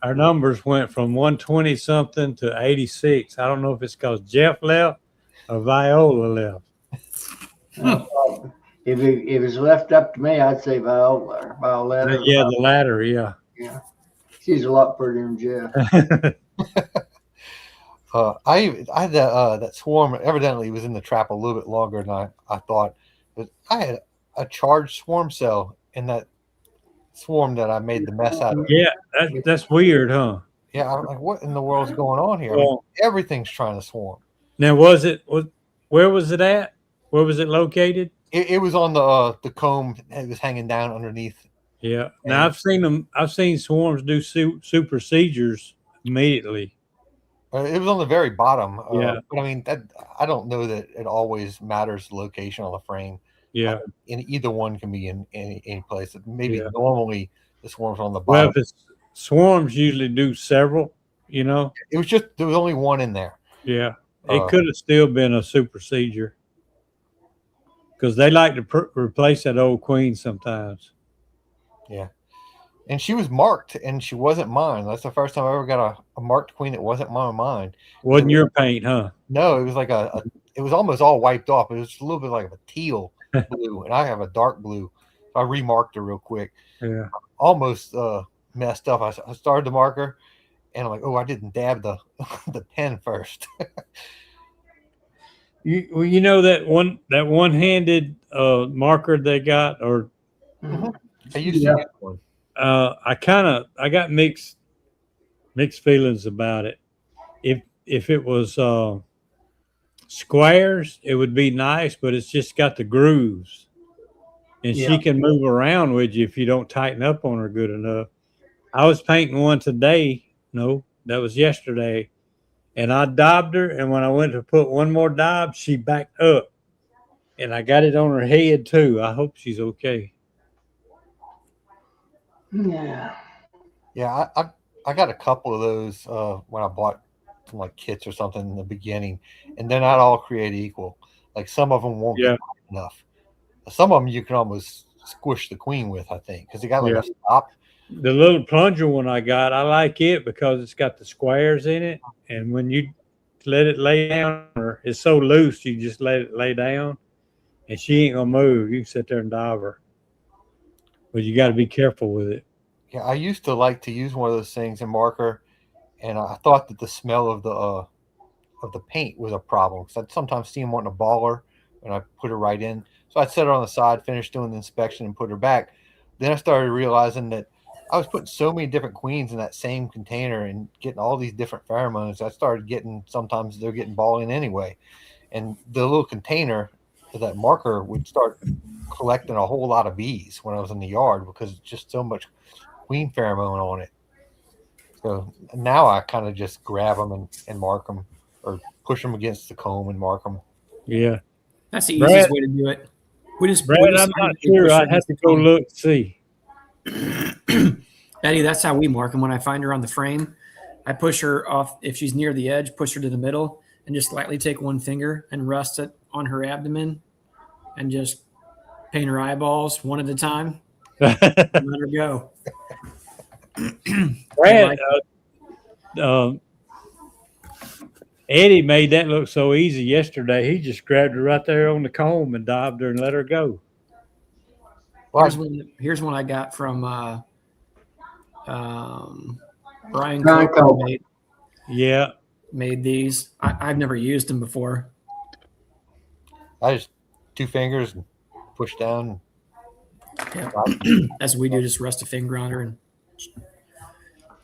Our numbers went from 120 something to 86. I don't know if it's because Jeff left or Viola left. if it's left up to me, I'd say Violetta. Yeah, the latter. Yeah. Yeah, she's a lot prettier than Jeff. I had that swarm. Evidently, was in the trap a little bit longer than I thought. But I had a charged swarm cell in that swarm that I made the mess out of. Yeah, that's weird, huh? Yeah, I'm like, what in the world's going on here? Well, everything's trying to swarm. Now, where was it at? Where was it located? It was on the comb. It was hanging down underneath. Yeah. Now I've seen swarms do super seizures immediately. It was on the very bottom. Yeah. But I mean, I don't know that it always matters the location on the frame. Yeah. In either one can be in any place. Maybe normally the swarms on the bottom. Well, if it's swarms usually do several, It was just, there was only one in there. Yeah. It could have still been a super seizure. Because they like to replace that old queen sometimes. Yeah. And she was marked, and she wasn't mine. That's the first time I ever got a marked queen that wasn't mine. Wasn't your paint, huh? No, it was like it was almost all wiped off. It was a little bit like a teal blue, and I have a dark blue. So I remarked her real quick. Yeah. Almost messed up. I started the marker, and I'm like, oh, I didn't dab the pen first. You know that one-handed marker they got, or I used to get one. I got mixed feelings about it. If it was squares, it would be nice, but it's just got the grooves, and she can move around with you if you don't tighten up on her good enough. I was painting one today. No, that was yesterday. And I daubed her, and when I went to put one more daub, she backed up. And I got it on her head, too. I hope she's okay. Yeah. Yeah, I got a couple of those when I bought some like kits or something in the beginning, and they're not all created equal. Like some of them won't get enough. Some of them you can almost squish the queen with, I think, because they got like a stop. The little plunger one I got, I like it because it's got the squares in it. And when you let it lay down, or it's so loose, you just let it lay down, and she ain't going to move. You can sit there and dive her. But you got to be careful with it. Yeah, I used to like to use one of those things in marker, and I thought that the smell of the paint was a problem, because I'd sometimes see them wanting to ball her, and I put her right in. So I'd set her on the side, finish doing the inspection, and put her back. Then I started realizing that I was putting so many different queens in that same container and getting all these different pheromones. I started getting, sometimes they're getting balling anyway. And the little container, that marker would start collecting a whole lot of bees when I was in the yard, because it's just so much queen pheromone on it. So now I kind of just grab them and mark them, or push them against the comb and mark them. Yeah. That's the easiest way to do it. Brad, I'm not sure. I'd have to go look, see. Eddie, that's how we mark them. When I find her on the frame, I push her off. If she's near the edge, push her to the middle and just lightly take one finger and rest it on her abdomen and just paint her eyeballs one at a time. Let her go. Brad, Eddie made that look so easy yesterday. He just grabbed her right there on the comb and dived her and let her go. Here's one I got from Brian Brian Copeland Yeah. made these. I've never used them before. I just 2 fingers and push down. Yeah. That's what we do. Just rest a finger on her and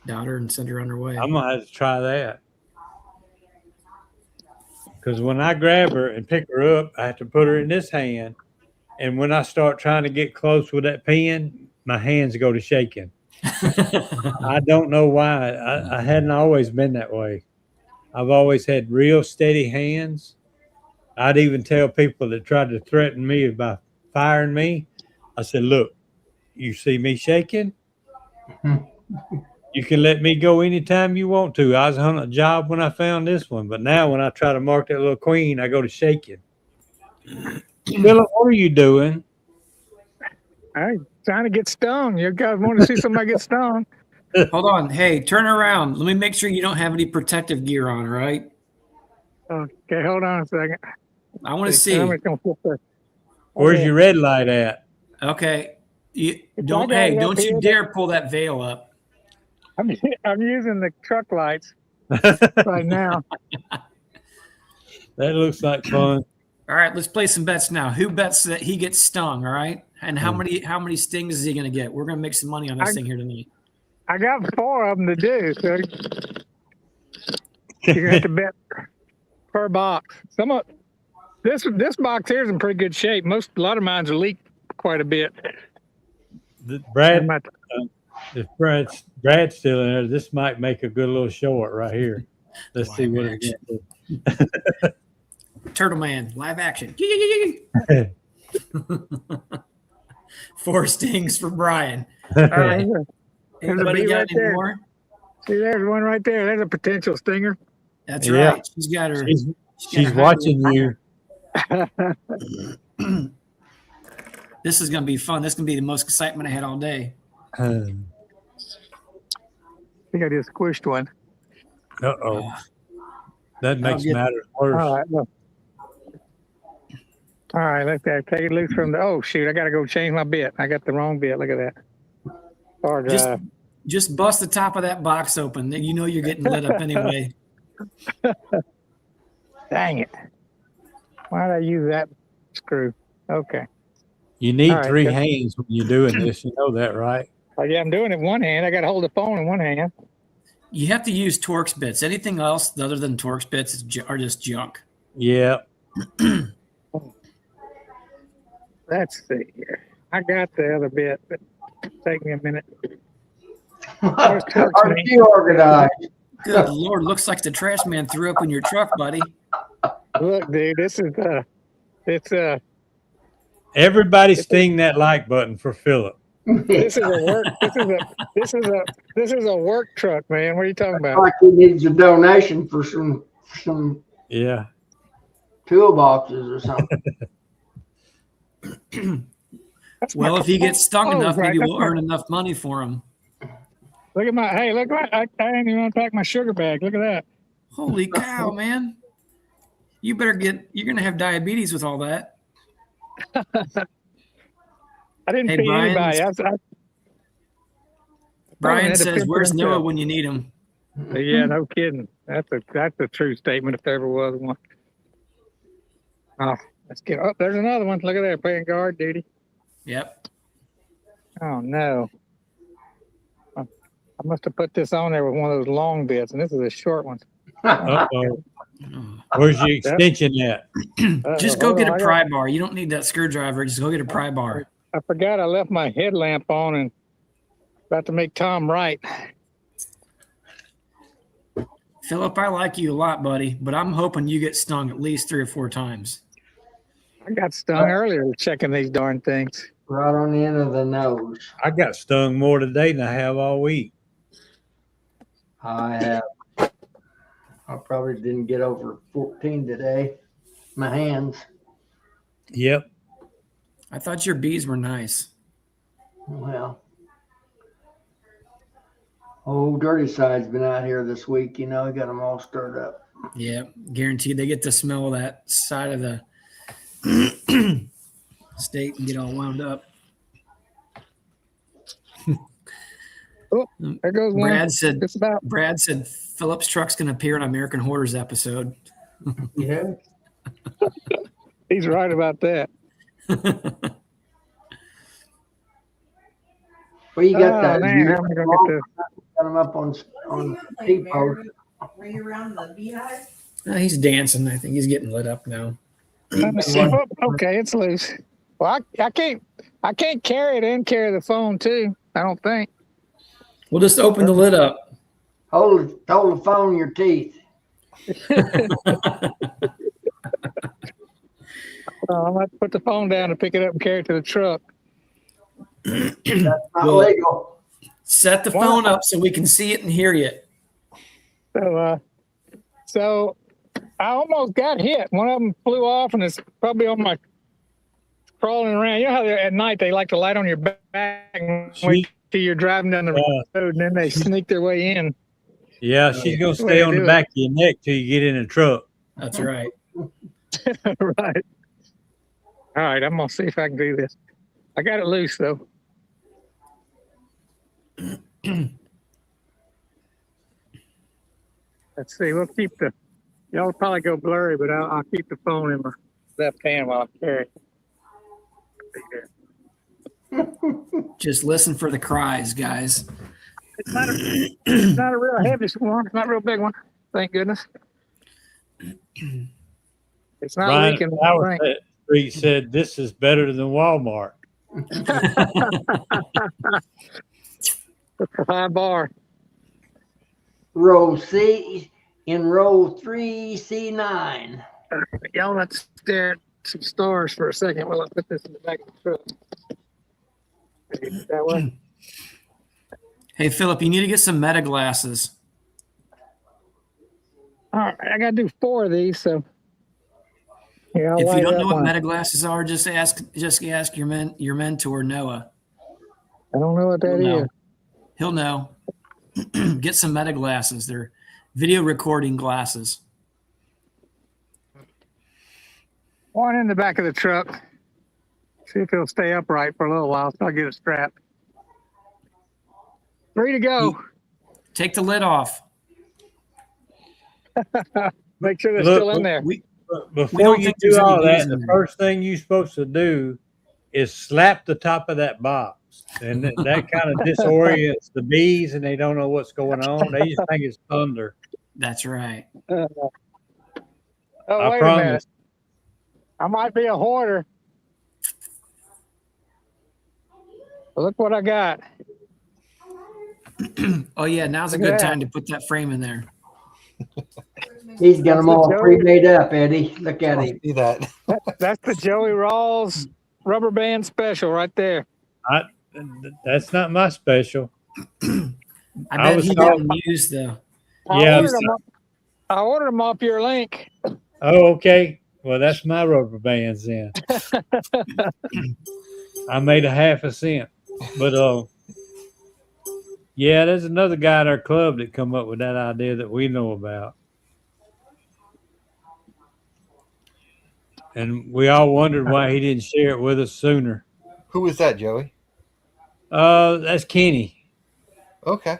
dot her and send her on her way. I'm going to have to try that. Because when I grab her and pick her up, I have to put her in this hand. And when I start trying to get close with that pen, my hands go to shaking. I don't know why. I hadn't always been that way. I've always had real steady hands. I'd even tell people that tried to threaten me by firing me, I said, look, you see me shaking? You can let me go anytime you want to. I was on a job when I found this one, but now when I try to mark that little queen, I go to shaking. Philip, what are you doing? I'm trying to get stung. You guys want to see somebody get stung? Hold on. Hey, turn around. Let me make sure you don't have any protective gear on, all right? Okay, hold on a second. I want to see. Where's your red light at? Okay. Don't here, you dare pull that veil up. I'm using the truck lights right now. That looks like fun. All right, let's play some bets now. Who bets that he gets stung, all right? And how many stings is he going to get? We're going to make some money on this thing here tonight. I got 4 of them to do, so you're going to have to bet per box. This box here is in pretty good shape. A lot of mines are leaked quite a bit. Brad, if Brad's still in there, this might make a good little short right here. Let's see what it gets. Turtle Man, live action. 4 stings for Brian. All right. Anybody got any more? See, there's one right there. There's a potential stinger. That's right. She's got her. She's watching you. This is going to be fun. This is going to be the most excitement I had all day. I think I just squished one. Uh-oh. That makes matters worse. All right, look. All right, let's take it loose from the. Oh shoot! I gotta go change my bit. I got the wrong bit. Look at that. Hard drive. Just bust the top of that box open. You know you're getting lit up anyway. Dang it! Why did I use that screw? Okay. You need 3 hands when you're doing this. You know that, right? Oh yeah, I'm doing it in one hand. I got to hold the phone in one hand. You have to use Torx bits. Anything else other than Torx bits are just junk. Yeah. Let's see here. I got the other bit, but take me a minute. Are you organized? Good Lord, looks like the trash man threw up in your truck, buddy. Look, dude, this is Everybody sting that like button for Philip. This is a work. This is a work truck, man. What are you talking about? Like he needs a donation for some toolboxes or something. Well, if he gets stung enough, maybe we'll earn enough money for him. Look at I didn't even unpack my sugar bag. Look at that. Holy cow, man. You better you're going to have diabetes with all that. I didn't feed anybody. Brian says, where's Noah when you need him? Yeah, no kidding. That's a true statement if there ever was one. Oh, let's get up. There's another one. Look at that, playing guard duty. Yep. Oh no. I must have put this on there with one of those long bits, and this is a short one. Uh-oh. Where's your extension at? Just go get a pry bar. You don't need that screwdriver. Just go get a pry bar. I forgot I left my headlamp on and about to make Tom right. Philip, I like you a lot, buddy, but I'm hoping you get stung at least 3 or 4 times. I got stung earlier checking these darn things. Right on the end of the nose. I got stung more today than I have all week. I have. I probably didn't get over 14 today. My hands. Yep. I thought your bees were nice. Well, old Dirty Side's been out here this week. You know, he got them all stirred up. Yeah, guaranteed they get to smell that side of the state and get all wound up. Oh, there goes one. Brad said Philip's truck's going to appear in American Hoarders episode. Yeah. He's right about that. Well, you got that. Man, I'm gonna get Got him up on T-post. Were you around the beehive? He's dancing. I think he's getting lit up now. Let me see. Oh, okay, it's loose. Well, I can't carry it and carry the phone too. I don't think. We'll just open the lid up. Hold the phone in your teeth. I'm going to put the phone down and pick it up and carry it to the truck. That's not legal. Set the phone up so we can see it and hear you. So I almost got hit. One of them flew off and it's probably on my crawling around. You know how at night they like to light on your back and wait till you're driving down the road and then they sneak their way in. Yeah, she's going to stay on the back of your neck till you get in the truck. That's right. Right. All right, I'm going to see if I can do this. I got it loose, though. Let's see. We'll keep y'all probably go blurry, but I'll keep the phone in my left hand while I carry it. Just listen for the cries, guys. It's not a real heavy one. It's not a real big one. Thank goodness. It's not Ryan leaking. Street said this is better than Walmart. That's a high bar. Row C in row 3, C9. Y'all let's stare at some stars for a second while I put this in the back of the truck. That way. Hey, Philip, you need to get some meta glasses. All right, I got to do 4 of these, so. Yeah, if you don't know what meta glasses are, just ask your mentor, Noah. I don't know what that is. He'll know. Get some meta glasses. They're video recording glasses. One in the back of the truck. See if it'll stay upright for a little while, so I'll get it strapped. 3 to go. Take the lid off. Make sure they're still in there. Before you do all that, the first thing you're supposed to do is slap the top of that box. And that kind of disorients the bees and they don't know what's going on. They just think it's thunder. That's right. I promise. A minute. I might be a hoarder. But look what I got. Oh, yeah. Now's a good time to put that frame in there. He's got them all pre-made up, Eddie. Look at him. See that? That's the Joey Rawls rubber band special right there. That's not my special. I bet he didn't use the. I ordered them off your link. Oh, okay. Well, that's my rubber bands then. I made a half a cent. But yeah, there's another guy at our club that come up with that idea that we know about. And we all wondered why he didn't share it with us sooner. Who was that, Joey? That's Kenny. Okay.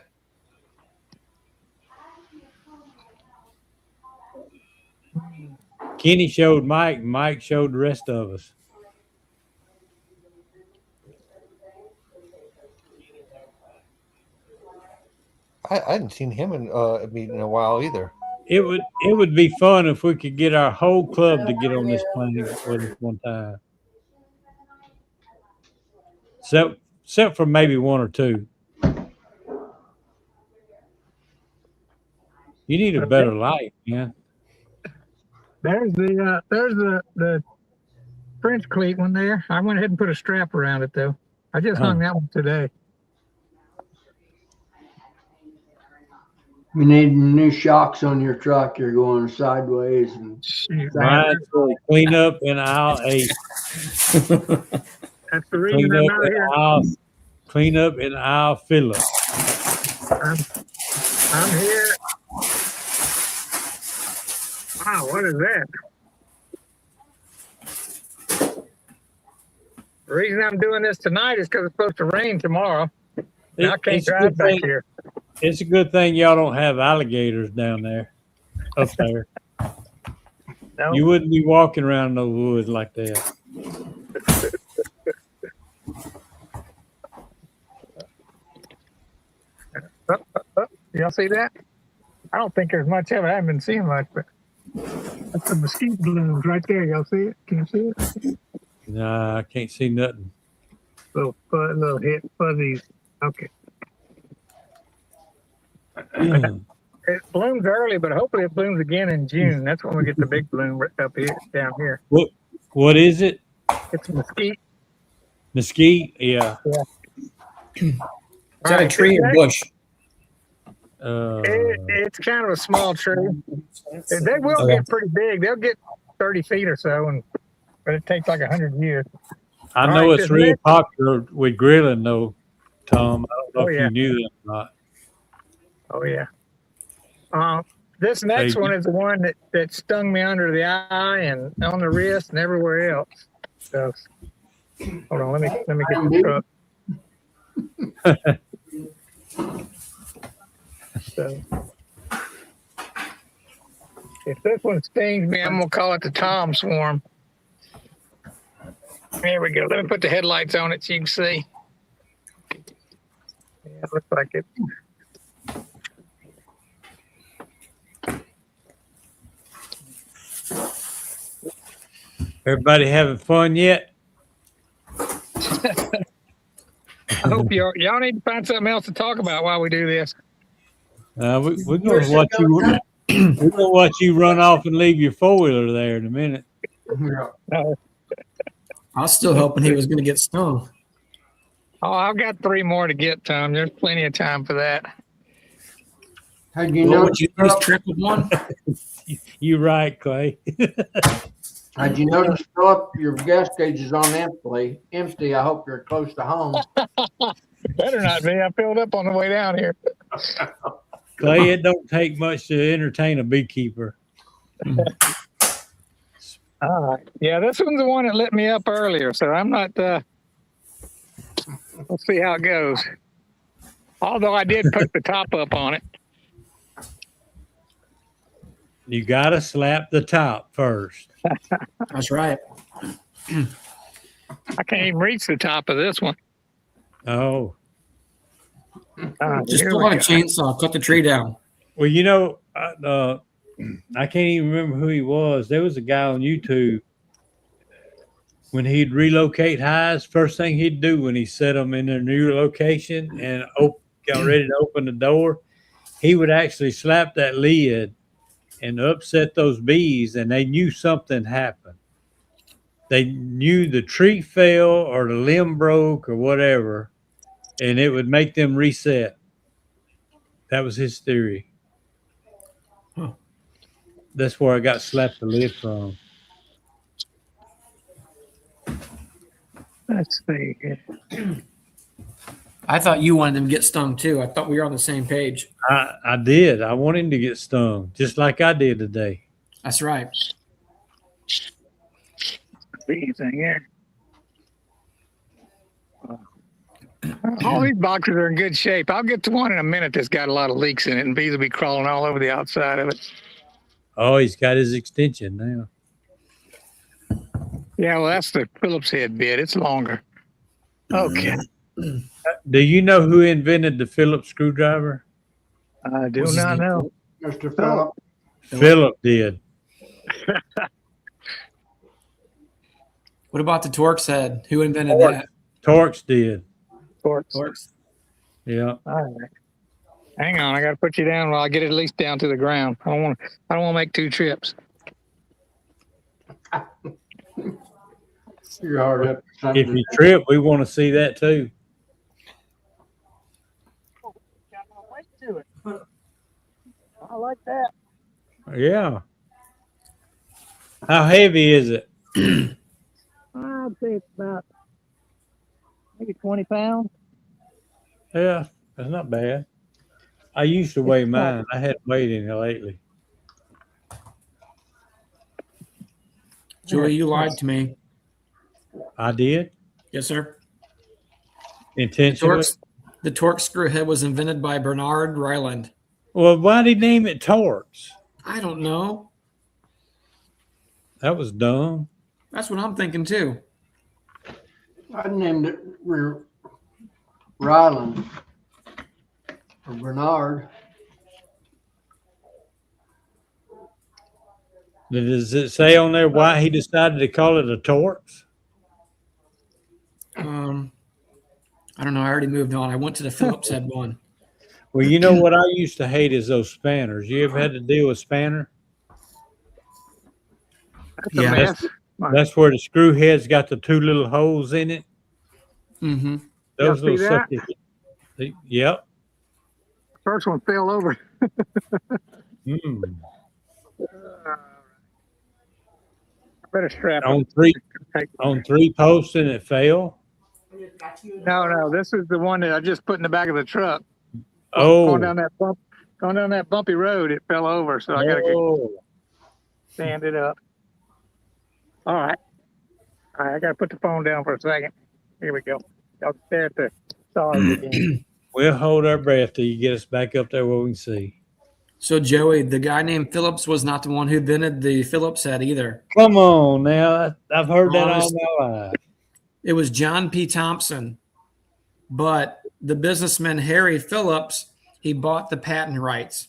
Kenny showed Mike. Mike showed the rest of us. I hadn't seen him in a meeting in a while either. It would be fun if we could get our whole club to get on this plane with us one time. Except for maybe 1 or 2. You need a better light, man. There's the French cleat one there. I went ahead and put a strap around it though. I just hung that one today. You need new shocks on your truck. You're going sideways. And Ryan's really clean up in aisle 8. That's the reason I'm out here. Clean up and I'll fill up. I'm here. Wow, what is that? The reason I'm doing this tonight is because it's supposed to rain tomorrow. I can't drive back here. It's a good thing y'all don't have alligators down there, up there. No. You wouldn't be walking around no woods like that. Y'all see that? I don't think there's much of it. I haven't been seeing much, but that's the mesquite blooms right there. Y'all see it? Can you see it? Nah, I can't see nothing. Little hit fuzzies. Okay. It blooms early, but hopefully it blooms again in June. That's when we get the big bloom up here, down here. What is it? It's mesquite. Mesquite? Yeah. Is that a tree or bush? It's kind of a small tree. They will get pretty big. They'll get 30 feet or so, but it takes like 100 years. I know it's real popular with grilling, though, Tom. I don't know if you knew that or not. Oh, yeah. This next one is the one that stung me under the eye and on the wrist and everywhere else. So, hold on, let me get the truck. So, if this one stings me, I'm gonna call it the Tom Swarm. There we go. Let me put the headlights on it so you can see. Yeah, it looks like it. Everybody having fun yet? I hope y'all need to find something else to talk about while we do this. We're gonna watch you. We're gonna watch you run off and leave your 4-wheeler there in a minute. I was still hoping he was going to get stung. Oh, I've got 3 more to get, Tom. There's plenty of time for that. How'd you know? Would you use triple one? You right, Clay. How'd you notice, Philip, your gas gauge is on empty. I hope you're close to home. Better not be. I filled up on the way down here. Clay, it don't take much to entertain a beekeeper. All right. Yeah, this one's the one that lit me up earlier, so I'm not. We'll see how it goes. Although I did put the top up on it. You gotta slap the top first. That's right. I can't even reach the top of this one. Oh. Just pull out a chainsaw, cut the tree down. Well, you know, I can't even remember who he was. There was a guy on YouTube when he'd relocate hives. First thing he'd do when he set them in their new location and got ready to open the door, he would actually slap that lid and upset those bees, and they knew something happened. They knew the tree fell or the limb broke or whatever, and it would make them reset. That was his theory. Huh. That's where I got slapped the lid from. Let's see. I thought you wanted him to get stung too. I thought we were on the same page. I did. I want him to get stung, just like I did today. That's right. Anything here. All these boxes are in good shape. I'll get to one in a minute that's got a lot of leaks in it, and bees will be crawling all over the outside of it. Oh, he's got his extension now. Yeah, well, that's the Phillips head bit. It's longer. Okay. Do you know who invented the Phillips screwdriver? I do not know. Mr. Philip. Philip did. What about the Torx head? Who invented that? Torx did. Torx. Yeah. All right. Hang on, I got to put you down while I get it at least down to the ground. I don't want to make 2 trips. You're hard up. If you trip, we want to see that too. I like that. Yeah. How heavy is it? I'd say it's about Maybe 20 pounds. Yeah, that's not bad. I used to weigh mine. I hadn't weighed any lately. Joey, you lied to me. I did Yes, sir. intentionally. The torque screw head was invented by Bernard Ryland. Well, why did he name it Torx? I don't know. That was dumb. That's what I'm thinking too. I named it Ryland or Bernard. Does it say on there why he decided to call it a Torx? I don't know. I already moved on. I went to the Phillips head one. Well, you know what I used to hate is those spanners. You ever had to deal with spanner? That's Yeah. a mess. That's where the screw head's got the two little holes in it. Mm-hmm. Those Y'all see little that? suckers. Yep. First one fell over. Mm. Better strap On it. three posts and it fell. No, this is the one that I just put in the back of the truck. Oh, Going down that bumpy road, it fell over, so I gotta oh. stand it up. All right, I gotta put the phone down for a second. Here we go. Y'all stare at the stars again. We'll hold our breath till you get us back up there where we can see. So, Joey, the guy named Phillips was not the one who invented the Phillips head either. Come on now. I've heard that all my life. It was John P. Thompson. But the businessman Harry Phillips, he bought the patent rights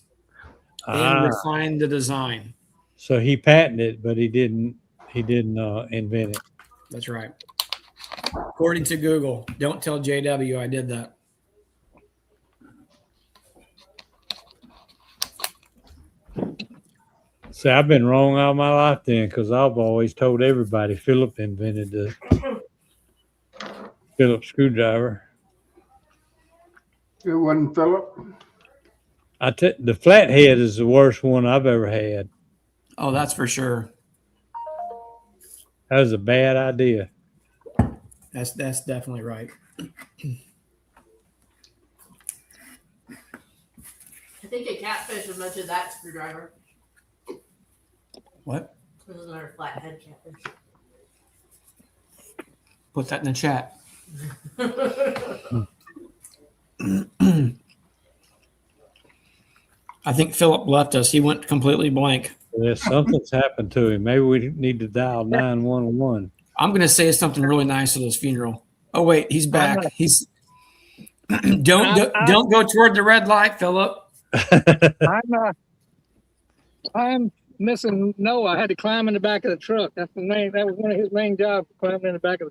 and refined the design. So he patented it, but he didn't invent it. That's right. According to Google. Don't tell JW I did that. See, I've been wrong all my life then, because I've always told everybody Philip invented the Phillips screwdriver. It wasn't Philip. The flathead is the worst one I've ever had. Oh, that's for sure. That was a bad idea. That's definitely right. I think a catfish would mention that screwdriver. What? This is another flathead catfish. Put that in the chat. I think Philip left us. He went completely blank. Yeah, something's happened to him. Maybe we need to dial 911. I'm going to say something really nice at his funeral. Oh wait, he's back. He's don't go toward the red light, Philip. I'm missing Noah. I had to climb in the back of the truck. That was one of his main jobs, climbing in the back of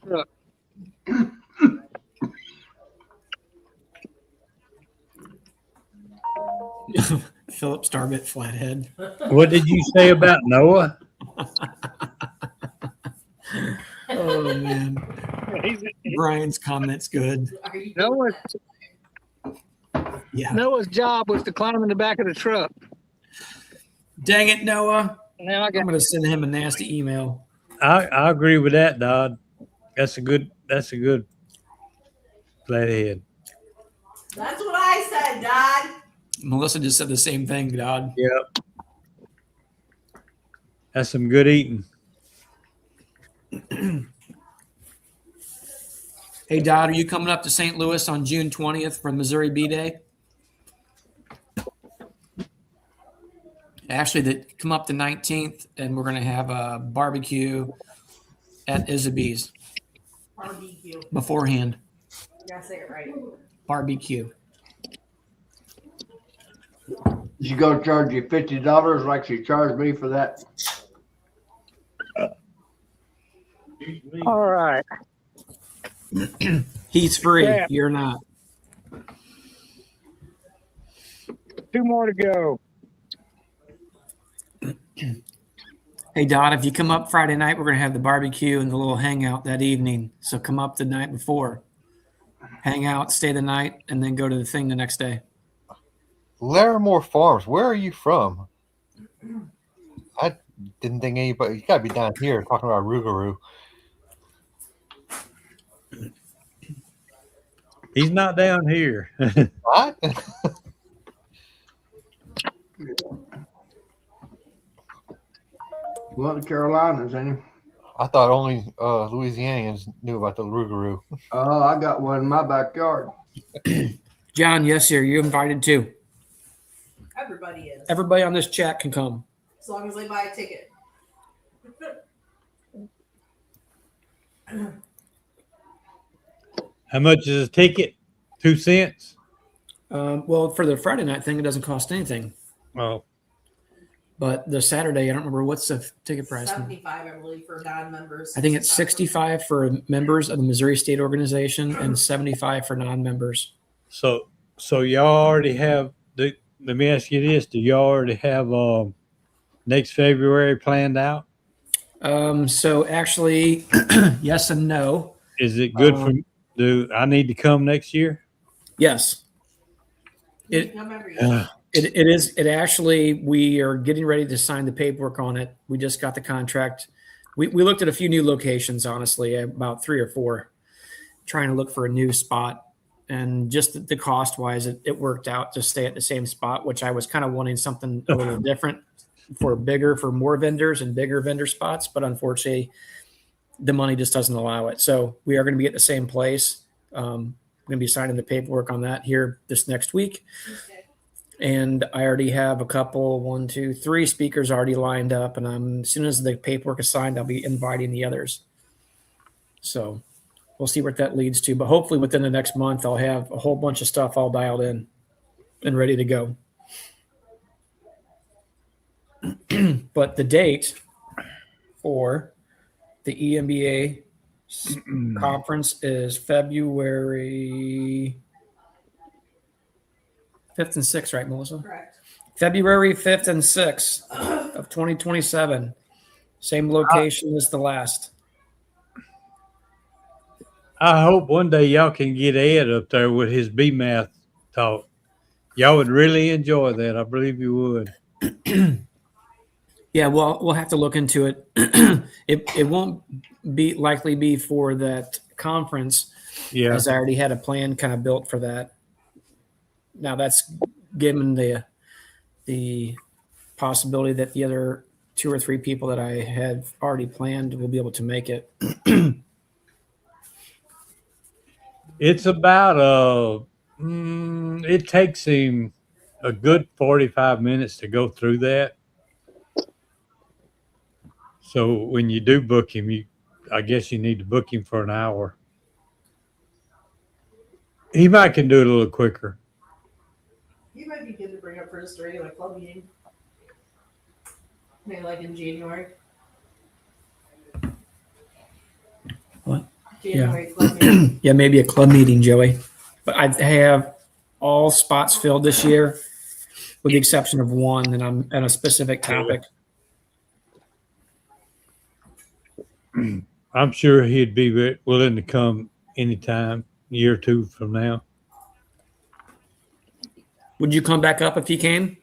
the truck. Philip Starbit Flathead. What did you say about Noah? Oh man, Brian's comment's good. Noah's job was to climb in the back of the truck. Dang it, Noah! Now I'm going to send him a nasty email. I agree with that, Dodd. That's a good flathead. That's what I said, Dad. Melissa just said the same thing, Dodd. Yep. That's some good eating. Hey, Dodd, are you coming up to St. Louis on June 20th for Missouri Bee Day? Actually, come up the 19th, and we're going to have a barbecue at Isabee's Barbecue. beforehand. You gotta say it right. Barbecue. She's gonna charge you $50 like she charged me for that. All right. He's free. Yeah. You're not. 2 more to go. Hey, Dodd, if you come up Friday night, we're going to have the barbecue and the little hangout that evening. So come up the night before. Hang out, stay the night, and then go to the thing the next day. Larimore Farms, where are you from? I didn't think anybody, you got to be down here talking about Rougarou. He's not down here. What? Well, the Carolinas, ain't he? I thought only Louisianians knew about the rougarou. Oh, I got one in my backyard. John, yes, sir. You're invited too. Everybody is. Everybody on this chat can come. As long as they buy a ticket. How much is a ticket? 2 cents? Well, for the Friday night thing, it doesn't cost anything. Oh, But the Saturday, I don't remember what's the ticket price. 75, I believe, for non-members. I think it's 65 for members of the Missouri State Organization and 75 for non-members. so y'all already have let me ask you this. Do y'all already have next February planned out? So actually, yes and no. Is it good for do I need to come next year? Yes. You can come every year. It is. It actually, we are getting ready to sign the paperwork on it. We just got the contract. We looked at a few new locations, honestly, about 3 or 4, trying to look for a new spot. And just the cost wise, it worked out to stay at the same spot, which I was kind of wanting something a little different for more vendors and bigger vendor spots. But unfortunately, the money just doesn't allow it. So we are going to be at the same place. I'm going to be signing the paperwork on that here this next week. Okay. And I already have a couple, 1, 2, 3 speakers already lined up. And as soon as the paperwork is signed, I'll be inviting the others. So we'll see what that leads to. But hopefully within the next month, I'll have a whole bunch of stuff all dialed in and ready to go. But the date for the EMBA conference is February 5th and 6th, right, Melissa? Correct. February 5th and 6th of 2027. Same location as the last. I hope one day y'all can get Ed up there with his bee math talk. Y'all would really enjoy that. I believe you would. Yeah, well, we'll have to look into it. It won't likely be for that conference, Yeah. as I already had a plan kind of built for that. Now that's given the possibility that the other 2 or 3 people that I had already planned will be able to make it. It's about it takes him a good 45 minutes to go through that. So when you do book him, I guess you need to book him for an hour. He might can do it a little quicker. You might be good to bring up for just a regular club meeting. Maybe like in January. What? January club meeting. Yeah, maybe a club meeting, Joey. But I have all spots filled this year, with the exception of one, and I'm at a specific topic. I'm sure he'd be willing to come anytime, a year or 2 from now. Would you come back up if he came?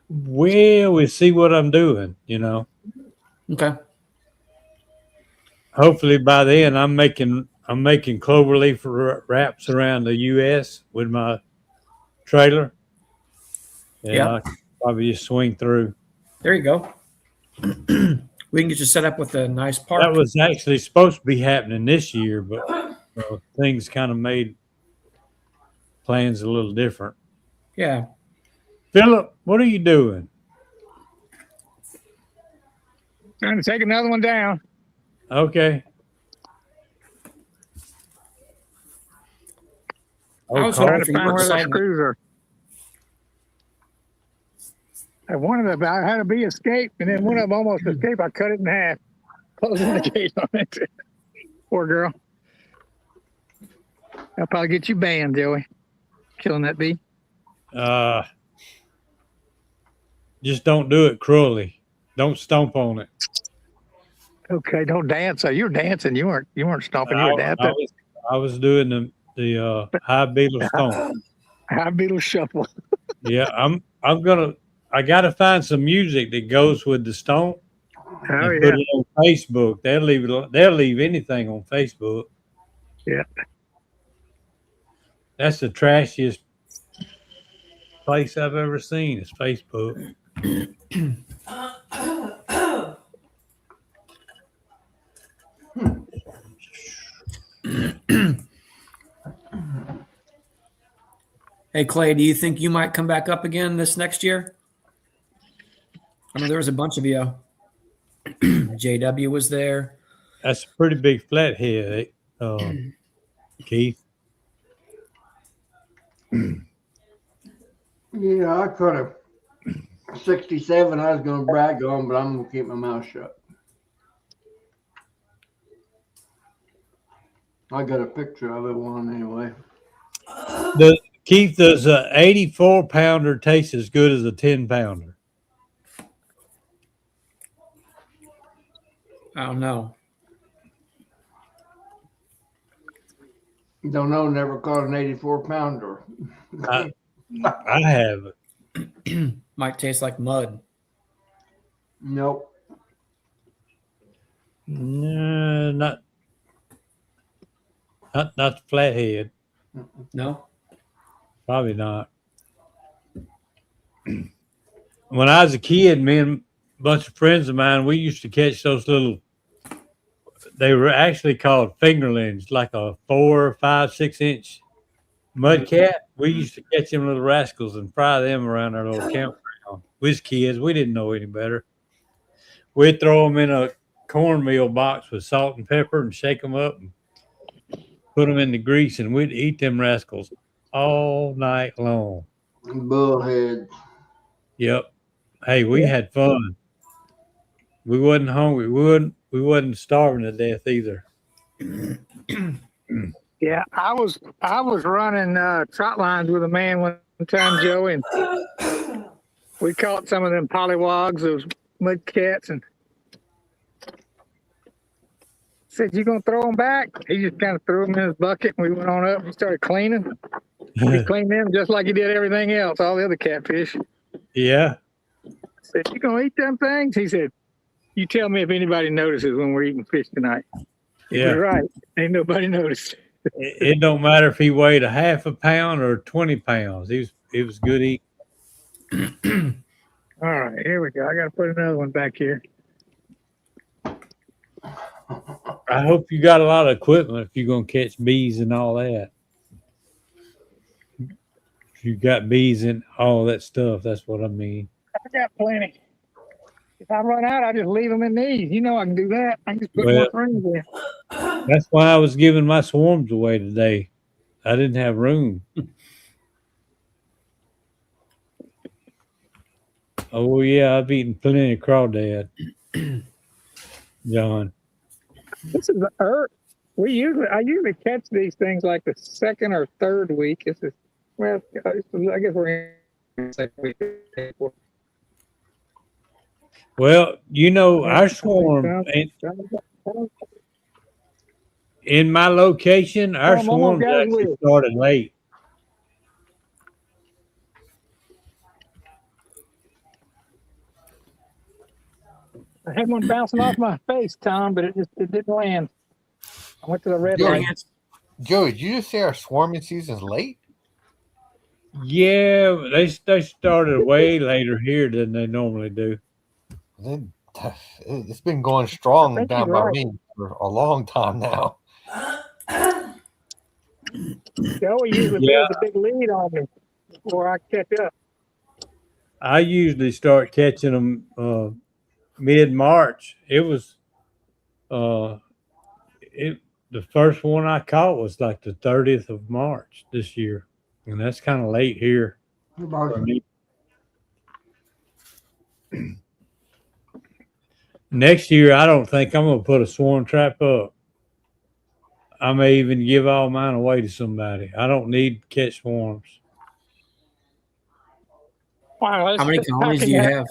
Well, we'll see what I'm doing, Okay. Hopefully by then I'm making cloverleaf wraps around the U.S. with my trailer. And Yeah. I can probably just swing through. There you go. We can get you set up with a nice park. That was actually supposed to be happening this year, but things kind of made plans a little different. Yeah. Philip, what are you doing? Trying to take another one down. Okay. I was Trying hoping to for you find were where the excited. screws are. I had a bee escape, and then one of them almost escaped. I cut it in half, closing the gate on it. Poor girl. I'll probably get you banned, Joey. Killing that bee. Just don't do it cruelly. Don't stomp on it. Okay, don't dance. So you were dancing. You weren't stomping. You were dancing. I was doing the high beetle stomp. High beetle shuffle. Yeah, I gotta find some music that goes with the stomp. Oh And yeah. put it on Facebook. They'll leave anything on Facebook. Yeah. That's the trashiest place I've ever seen is Facebook. Hey, Clay, do you think you might come back up again this next year? I know there was a bunch of you. JW was there. That's a pretty big flathead, Keith. Yeah, I could have. 67, I was going to brag on, but I'm going to keep my mouth shut. I got a picture of it one anyway. Keith, does a 84-pounder taste as good as a 10-pounder? I don't know. Don't know, never caught an 84-pounder. I haven't. Might taste like mud. Nope. No, not the flathead. No? Probably not. When I was a kid, me and a bunch of friends of mine, we used to catch those little, they were actually called fingerlings, like a 4, 5, 6 inch mud cat. We used to catch them little rascals and fry them around our little campground. We was kids. We didn't know any better. We'd throw them in a cornmeal box with salt and pepper and shake them up and put them in the grease, and we'd eat them rascals all night long. Bullheads. Yep. Hey, we had fun. We wasn't hungry. We wasn't starving to death either. Yeah, I was running trot lines with a man one time, Joe, and we caught some of them pollywogs, those mud cats, and said, "You gonna throw them back?" He just kind of threw them in his bucket, and we went on up and started cleaning. He cleaned them just like he did everything else, all the other catfish. Yeah. I said, "You gonna eat them things?" He said, "You tell me if anybody notices when we're eating fish tonight." Yeah. You're right. Ain't nobody noticed. It don't matter if he weighed a half a pound or 20 pounds. It was good eating. All right, here we go. I got to put another one back here. I hope you got a lot of equipment if you're going to catch bees and all that. If you got bees and all that stuff, that's what I mean. I got plenty. If I run out, I just leave them in these. You know I can do that. I can just put Well, more frames in. That's why I was giving my swarms away today. I didn't have room. Oh, yeah, I've eaten plenty of crawdad, John. This is the earth. I usually catch these things like the second or third week. I guess we're in the second week. Well, you know, our swarm, in my location, our swarms actually started late. I had one bouncing off my face, Tom, but it didn't land. I went to the red light. Joe, did you just say our swarming season's late? Yeah, they started way later here than they normally do. It's been going strong down by me for a long time now. Joey usually builds a big lead on me before I catch up. I usually start catching them mid-March. It was the first one I caught was like the 30th of March this year, and that's kind of late here for me. Next year, I don't think I'm going to put a swarm trap up. I may even give all mine away to somebody. I don't need to catch swarms. Wow, how many colonies do you have?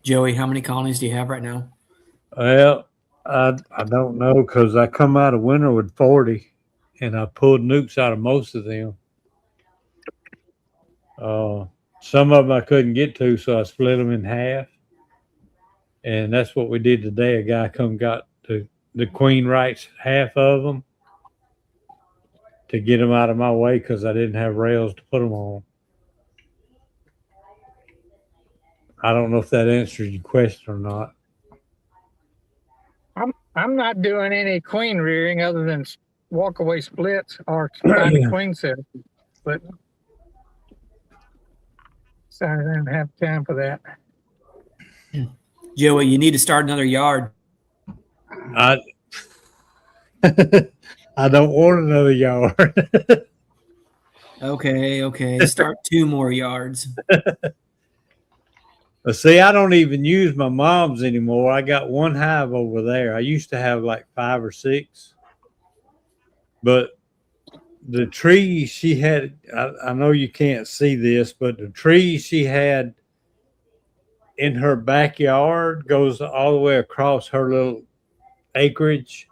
Joey, how many colonies do you have right now? Well, I don't know because I come out of winter with 40, and I pulled nukes out of most of them. Some of them I couldn't get to, so I split them in half. And that's what we did today. A guy got to the queen writes half of them to get them out of my way because I didn't have rails to put them on. I don't know if that answers your question or not. I'm not doing any queen rearing other than walkaway splits or finding queen cells, but sorry, I didn't have time for that. Joey, you need to start another yard. I I don't want another yard. Okay. Start 2 more yards. But see, I don't even use my mom's anymore. I got one hive over there. I used to have like 5 or 6. But the trees she had, I know you can't see this, but the trees she had in her backyard goes all the way across her little acreage.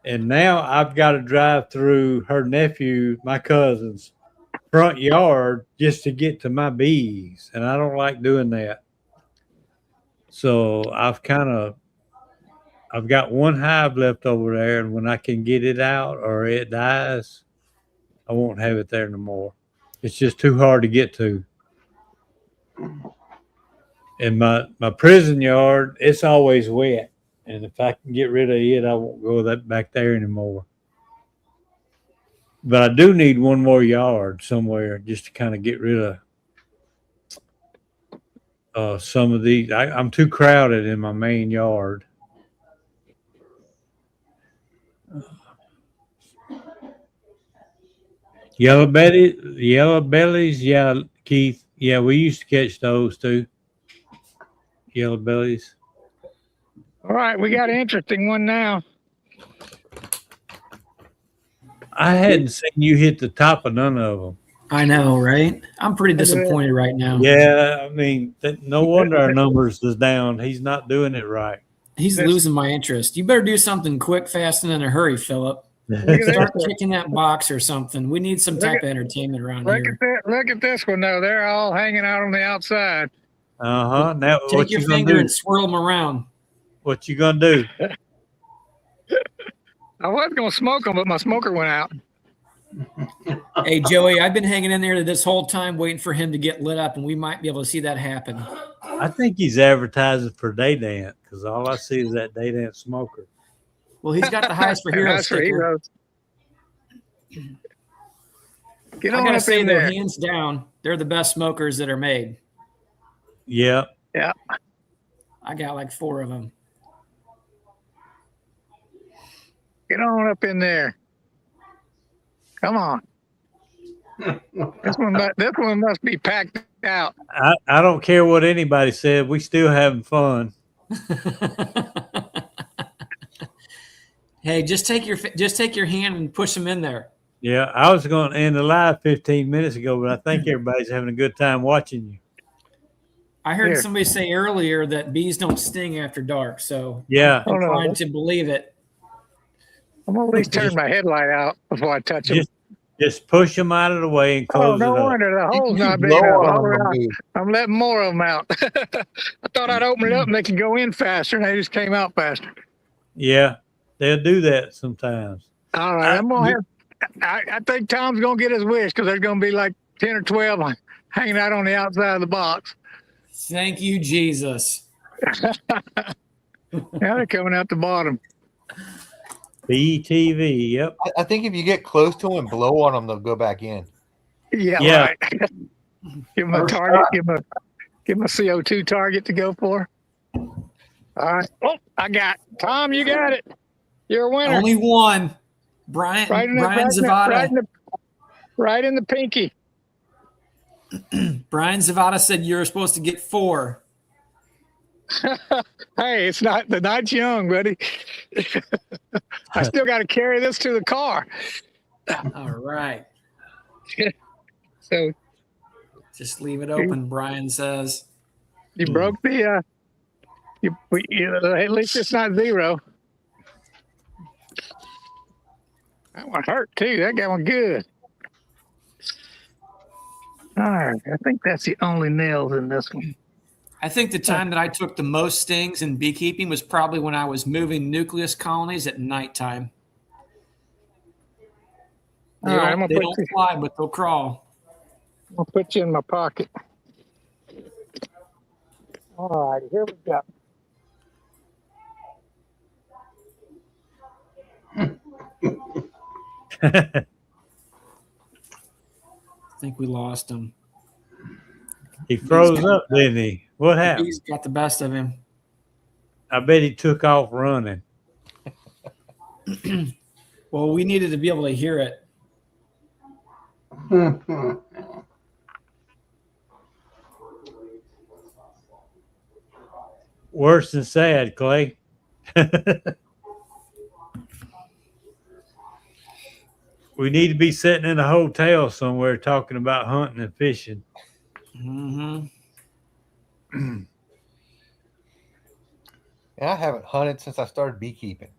And now I've got to drive through her nephew, my cousin's front yard just to get to my bees. And I don't like doing that. So I've got one hive left over there. And when I can get it out or it dies, I won't have it there no more. It's just too hard to get to. And my prison yard, it's always wet. And if I can get rid of it, I won't go back there anymore. But I do need one more yard somewhere just to kind of get rid of some of these. I'm too crowded in my main yard. Yellow bellies, yeah, Keith. Yeah, we used to catch those too. Yellow bellies. All right, we got an interesting one now. I hadn't seen you hit the top of none of them. I know, right? I'm pretty disappointed right now. Yeah, I mean, no wonder our numbers is down. He's not doing it right. He's losing my interest. You better do something quick, fast, and in a hurry, Philip. Start kicking that box or something. We need some type of entertainment around here. Look at this one, though. They're all hanging out on the outside. Uh-huh. Now, take your finger and swirl them around. What you gonna do? I was gonna smoke them, but my smoker went out. Hey, Joey, I've been hanging in there this whole time waiting for him to get lit up, and we might be able to see that happen. I think he's advertising for Day Dance because all I see is that Day Dance smoker. Well, he's got the Hives for Heroes sticker. Get I on gotta up say, in though, there. hands down, they're the best smokers that are made. Yeah. Yeah. I got like 4 of them. Get on up in there. Come on. This one must be packed out. I don't care what anybody said. We still having fun. Hey, just take your hand and push them in there. Yeah, I was going to end the live 15 minutes ago, but I think everybody's having a good time watching you. I heard somebody say earlier that bees don't sting after dark, so yeah, I'm trying to believe it. I'm gonna at least turn my headlight out before I touch them. Just push them out of the way and close it up. No wonder the hole's not big enough. I'm letting more of them out. I thought I'd open it up and they could go in faster, and they just came out faster. Yeah, they'll do that sometimes. All right, I think Tom's gonna get his wish because there's gonna be like 10 or 12 hanging out on the outside of the box. Thank you, Jesus. Now they're coming out the bottom. BTV, yep. I think if you get close to them and blow on them, they'll go back in. Yeah. Right. Give them a target. Give them a CO2 target to go for. All right. Oh, I got it. Tom, you got it. You're a winner. Only one. Brian Zavada. Right in the pinky. Brian Zavada said you're supposed to get 4. Hey, it's not the night's young, buddy. I still got to carry this to the car. All right. So just leave it open, Brian says. You broke the at least it's not 0. That one hurt too. That got one good. All right. I think that's the only nails in this one. I think the time that I took the most stings in beekeeping was probably when I was moving nucleus colonies at nighttime. They All right, don't, they don't fly, but they'll crawl. I'll put you in my pocket. All right, here we go. I think we lost him. He froze up, didn't he? What happened? He's got the best of him. I bet he took off running. Well, we needed to be able to hear it. Worse than sad, Clay. We need to be sitting in a hotel somewhere talking about hunting and fishing. Mm-hmm. And I haven't hunted since I started beekeeping.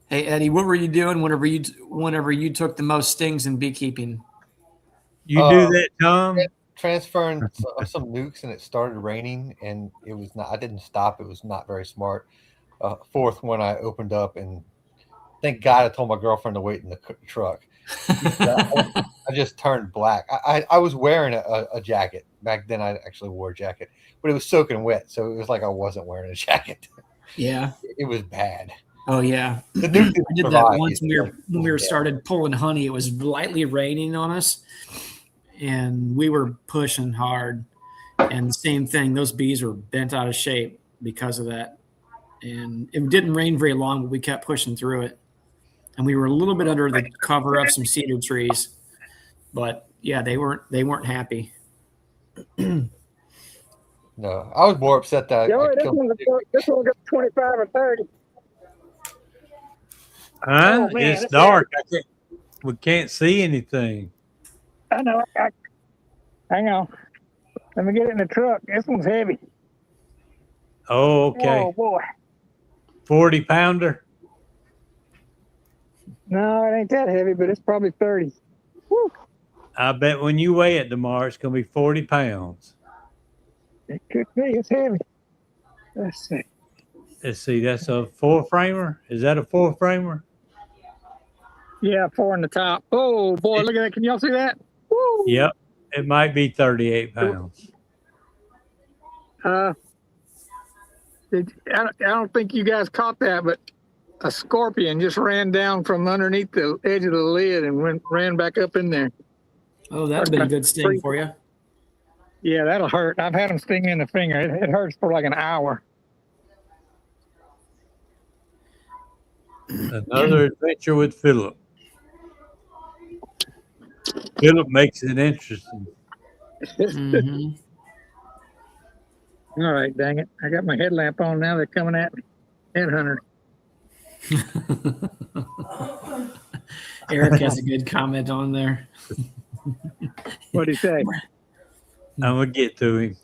Hey Eddie, what were you doing whenever you took the most stings in beekeeping? You do that, Tom? Transferring some nukes, and it started raining, and it was not. I didn't stop. It was not very smart. Fourth one, I opened up, and thank God I told my girlfriend to wait in the truck. I just turned black. I was wearing a jacket back then. I actually wore a jacket, but it was soaking wet, so it was like I wasn't wearing a jacket. Yeah, it was bad. Oh yeah, the nuke I did that once when we were started pulling honey. It was lightly raining on us, and we were pushing hard. And the same thing, those bees were bent out of shape because of that. And it didn't rain very long, but we kept pushing through it. And we were a little bit under the cover of some cedar trees, but yeah, they weren't happy. No, I was more upset that this one got 25 or 30. Huh? Oh, man, it's dark. We can't see anything. I know. Hang on. Let me get it in the truck. This one's heavy. Oh, okay. Oh boy. 40 pounder. No, it ain't that heavy, but it's probably 30. Woo. I bet when you weigh it tomorrow, it's going to be 40 pounds. It could be. It's heavy. Let's see. Let's see. That's a 4-framer. Is that a 4-framer? Yeah, 4 in the top. Oh boy, look at that. Can y'all see that? Woo. Yep. It might be 38 pounds. I don't think you guys caught that, but a scorpion just ran down from underneath the edge of the lid and ran back up in there. Oh, that'd be a good sting for you. Yeah, that'll hurt. I've had them sting me in the finger. It hurts for like an hour. Another adventure with Philip. Philip makes it interesting. Mm-hmm. All right, dang it. I got my headlamp on now. They're coming at me. Headhunter. Eric has a good comment on there. What'd he say? I'm going to get to him.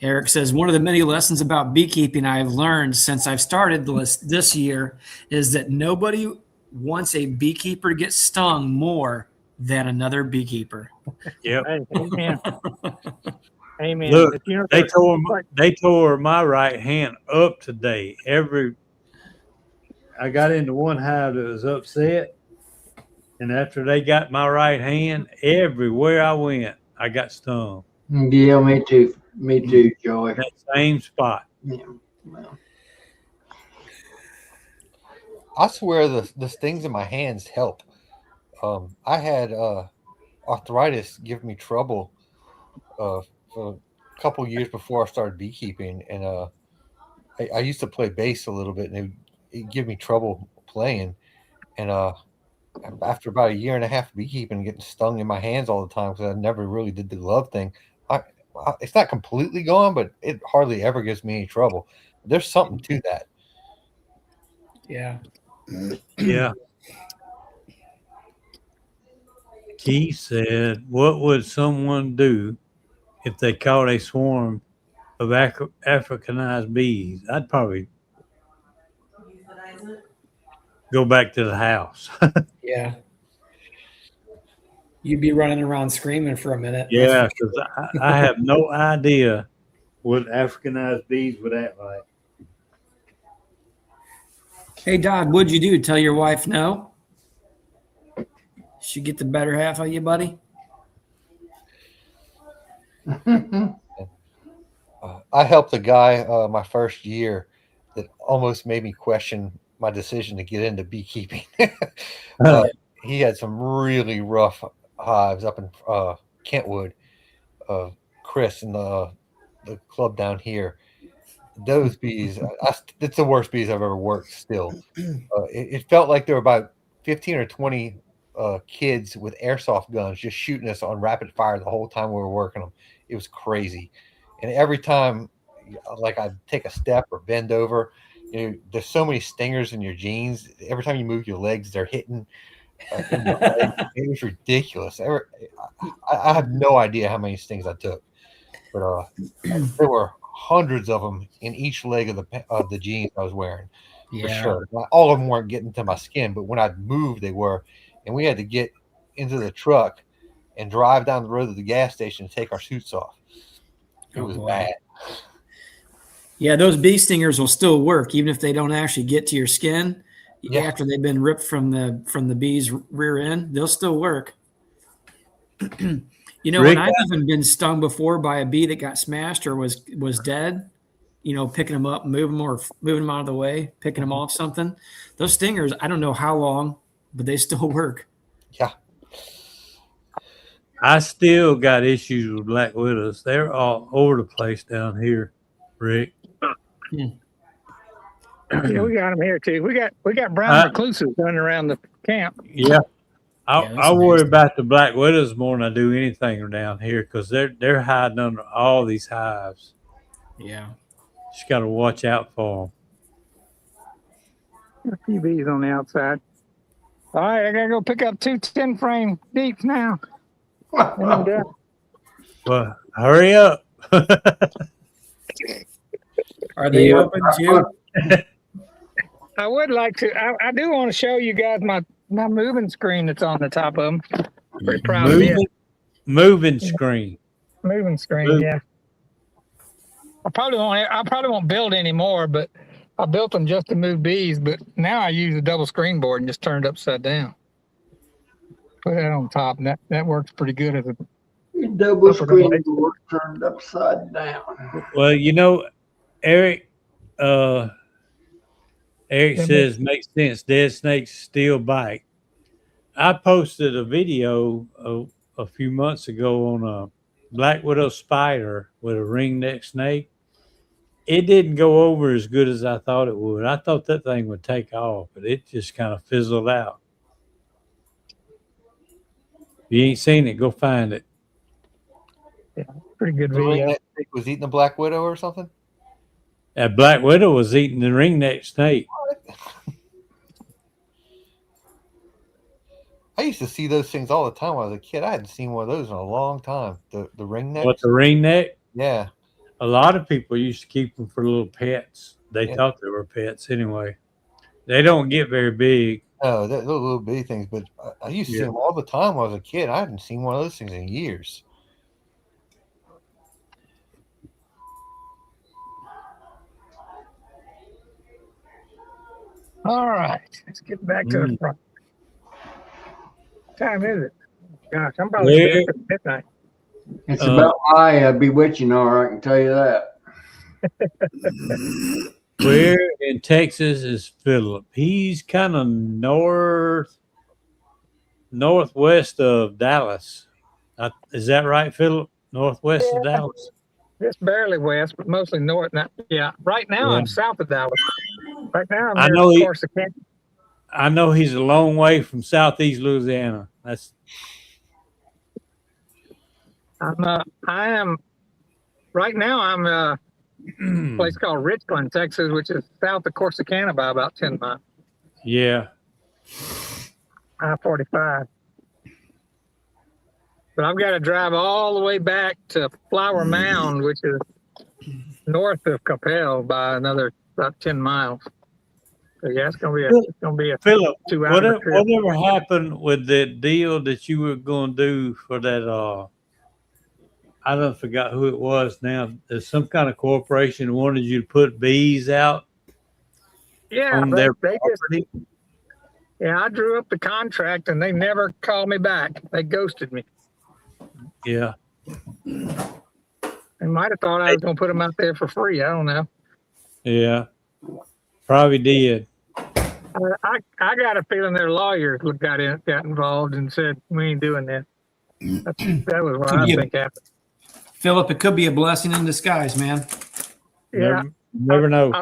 Eric says, one of the many lessons about beekeeping I've learned since I've started this year is that nobody wants a beekeeper to get stung more than another beekeeper. Yep. Hey, amen. Amen. Look, You know, they tore my right hand up today. I got into one hive that was upset, and after they got my right hand, everywhere I went, I got stung. Yeah, me too. Me too, Joey. That same spot. Yeah. Well. I swear the stings in my hands help. I had arthritis give me trouble for a couple years before I started beekeeping, and I used to play bass a little bit, and it'd give me trouble playing. And after about a year and a half of beekeeping, getting stung in my hands all the time because I never really did the glove thing, it's not completely gone, but it hardly ever gives me any trouble. There's something to that. Yeah. Yeah. Keith said, what would someone do if they caught a swarm of Africanized bees? I'd probably go back to the house. Yeah. You'd be running around screaming for a minute. Yeah, because I have no idea what Africanized bees would act like. Hey, Dodd, what'd you do? Tell your wife no? She get the better half of you, buddy? I helped a guy my first year that almost made me question my decision to get into beekeeping. He had some really rough hives up in Kentwood. Chris and the club down here. Those bees, it's the worst bees I've ever worked still. It felt like there were about 15 or 20 kids with airsoft guns just shooting us on rapid fire the whole time we were working them. It was crazy. And every time, like, I'd take a step or bend over, there's so many stingers in your jeans. Every time you move your legs, they're hitting. In your legs. It was ridiculous. I have no idea how many stings I took, but there were hundreds of them in each leg of the jeans I was wearing, for sure. All of them weren't getting to my skin, but when I'd move, they were. And we had to get into the truck and drive down the road to the gas station to take our suits off. It was bad. Yeah, those bee stingers will still work even if they don't actually get to your skin. Yeah. After they've been ripped from the bee's rear end, they'll still work. And I've even been stung before by a bee that got smashed or was dead. Picking them up, moving them out of the way, picking them off something. Those stingers, I don't know how long, but they still work. Yeah. I still got issues with black widows. They're all over the place down here, Rick. Yeah, we got them here too. We got brown recluses running around the camp. Yeah. I worry about the black widows more than I do anything down here because they're hiding under all these hives. Yeah. Just got to watch out for them. A few bees on the outside. All right, I got to go pick up 2 10-frame deeps now. Well, hurry up. Are they open too? I would like to. I do want to show you guys my moving screen that's on the top of them. I'm pretty proud of it. Moving screen. Moving screen, yeah. I probably won't build any more, but I built them just to move bees. But now I use a double screen board and just turn it upside down. Put that on top, and that works pretty good as a double screen board turned upside down. Well, Eric. Eric says makes sense. Dead snakes still bite. I posted a video a few months ago on a black widow spider with a ringneck snake. It didn't go over as good as I thought it would. I thought that thing would take off, but it just kind of fizzled out. If you ain't seen it, go find it. Yeah, pretty good The video. ringneck snake was eating a black widow or something? That black widow was eating the ringneck snake. I used to see those things all the time when I was a kid. I hadn't seen one of those in a long time. The ringneck. What, the ringneck? Yeah. A lot of people used to keep them for little pets. They thought they were pets anyway. They don't get very big. No, they're little bitty things, but I used to see them all the time when I was a kid. I hadn't seen one of those things in years. All right, let's get back to the front. What time is it? Gosh, I'm probably at midnight. It's about my bewitching hour, I can tell you that. Where in Texas is Philip? He's kind of northwest of Dallas. Is that right, Philip? Northwest of Dallas? Just barely west, but mostly north. Yeah, right now I'm south of Dallas. Right now I'm near Corsicana. I know he's a long way from southeast Louisiana. I am right now. I'm a place called Richland, Texas, which is south of Corsicana by about 10 miles. Yeah. I-45. But I've got to drive all the way back to Flower Mound, which is north of Capel by another about 10 miles. So yeah, it's gonna be a Philip, 2 hour trip. whatever happened with the deal that you were going to do for that? I don't forgot who it was now. There's some kind of corporation wanted you to put bees out Yeah, on their property. Yeah, I drew up the contract and they never called me back. They ghosted me. Yeah. They might have thought I was going to put them out there for free. I don't know. Yeah. Probably did. I got a feeling their lawyers got involved and said, we ain't doing that. That was what I think happened. Philip, it could be a blessing in disguise, man. Yeah. Never know.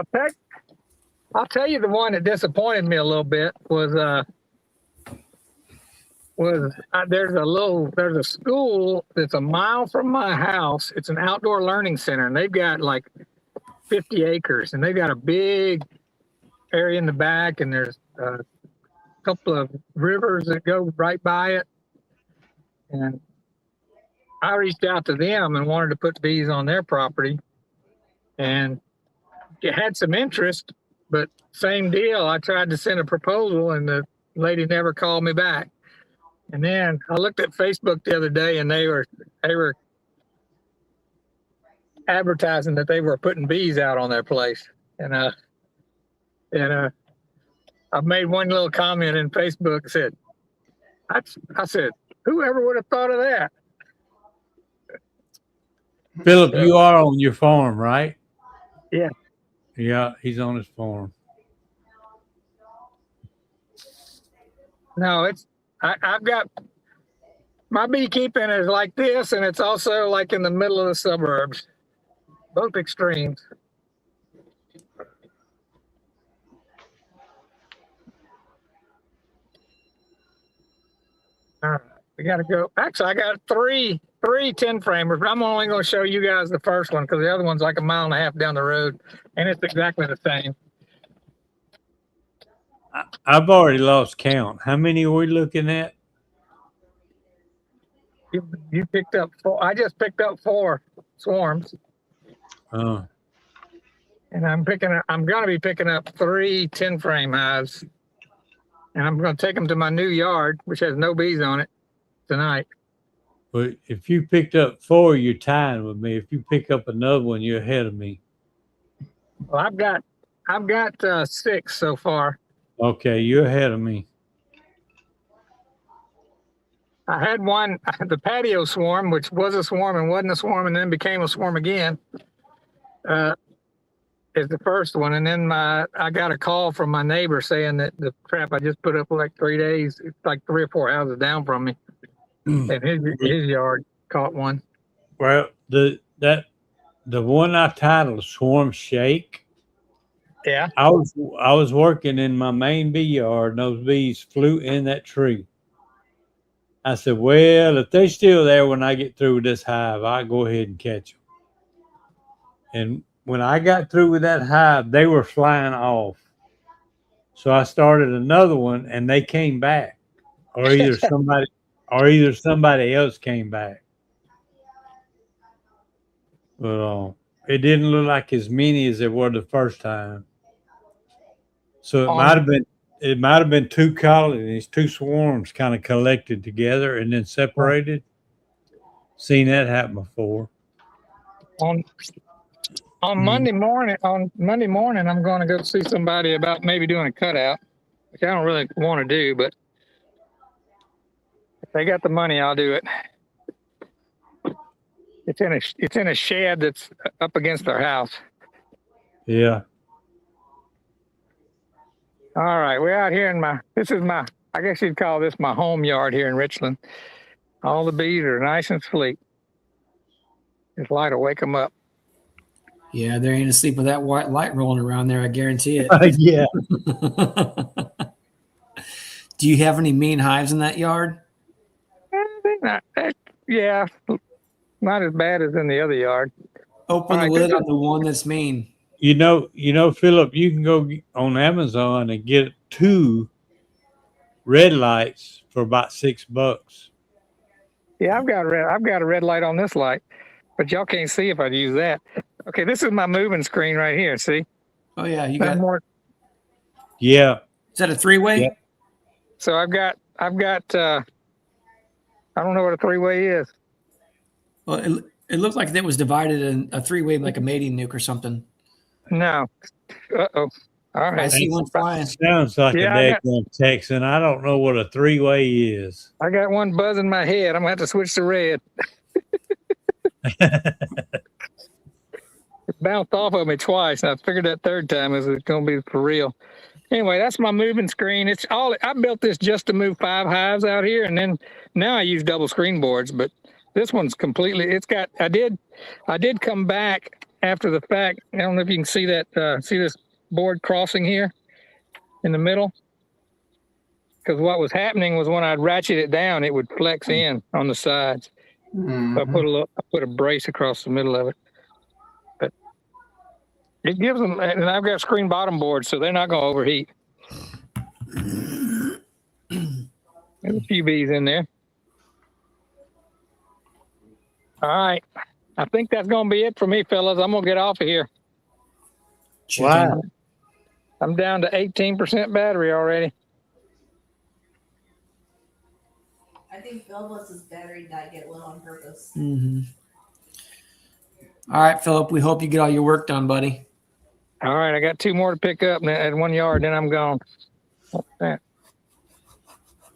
I'll tell you the one that disappointed me a little bit was there's a school that's a mile from my house. It's an outdoor learning center, and they've got like 50 acres, and they've got a big area in the back, and there's a couple of rivers that go right by it. And I reached out to them and wanted to put bees on their property, and it had some interest. But same deal. I tried to send a proposal and the lady never called me back. And then I looked at Facebook the other day and they were advertising that they were putting bees out on their place. And I made one little comment in Facebook that said, I said, whoever would have thought of that? Philip, you are on your farm, right? Yeah. Yeah, he's on his farm. No, I've got my beekeeping is like this, and it's also like in the middle of the suburbs, both extremes. All right, we got to go. Actually, I got three 10 framers, but I'm only going to show you guys the first one because the other one's like a mile and a half down the road, and it's exactly the same. I've already lost count. How many are we looking at? You picked up 4. I just picked up 4 swarms. Oh. And I'm going to be picking up 3 10 frame hives. And I'm going to take them to my new yard, which has no bees on it, tonight. But if you picked up 4, you're tying with me. If you pick up another one, you're ahead of me. Well, I've got 6 so far. Okay, you're ahead of me. I had one, the patio swarm, which was a swarm and wasn't a swarm and then became a swarm again, is the first one. And then I got a call from my neighbor saying that the trap I just put up for like 3 days, it's like 3 or 4 houses down from me. And his yard caught one. Well, the one I titled Swarm Shake. Yeah. I was working in my main bee yard and those bees flew in that tree. I said, well, if they're still there when I get through with this hive, I'll go ahead and catch them. And when I got through with that hive, they were flying off. So I started another one and they came back. Or either somebody else came back. But it didn't look like as many as there were the first time. So it might have been 2 colonies, 2 swarms kind of collected together and then separated. Seen that happen before. On Monday morning, I'm going to go see somebody about maybe doing a cutout, which I don't really want to do, but if they got the money, I'll do it. It's in a shed that's up against our house. Yeah. All right, we're out here I guess you'd call this my home yard here in Richland. All the bees are nice and asleep. This light will wake them up. Yeah, they ain't asleep with that white light rolling around there, I guarantee it. Yeah. Do you have any mean hives in that yard? Yeah, not as bad as in the other yard. Open the lid on the one that's mean. You know, Philip, you can go on Amazon and get 2 red lights for about $6. Yeah, I've got a red light on this light, but y'all can't see if I use that. Okay, this is my moving screen right here. See? Oh yeah, you got more. Yeah. Is that a three-way? Yeah. So I've got I don't know what a three-way is. Well, it looked like that was divided in a three-way, like a mating nuke or something. No. Uh-oh. All I right. see one flying. Sounds like Yeah, a daggone Texan. I don't know what a three-way is. I got one buzzing my head. I'm gonna have to switch to red. It bounced off of me twice, and I figured that third time is going to be for real. Anyway, that's my moving screen. It's all I built this just to move 5 hives out here, and then now I use double screen boards. But this one's completely. It's got. I did come back after the fact. I don't know if you can see that. See this board crossing here in the middle. Because what was happening was when I'd ratchet it down, it would flex in on the sides. Mhm. So I put a brace across the middle of it. But it gives them, and I've got screen bottom boards, so they're not going to overheat. There's a few bees in there. All right. I think that's going to be it for me, fellas. I'm going to get off of here. Wow. I'm down to 18% battery already. I think Bill lets his battery die get low on purpose. Mm-hmm. All right, Philip. We hope you get all your work done, buddy. All right. I got 2 more to pick up at 1 yard, then I'm gone. What's that?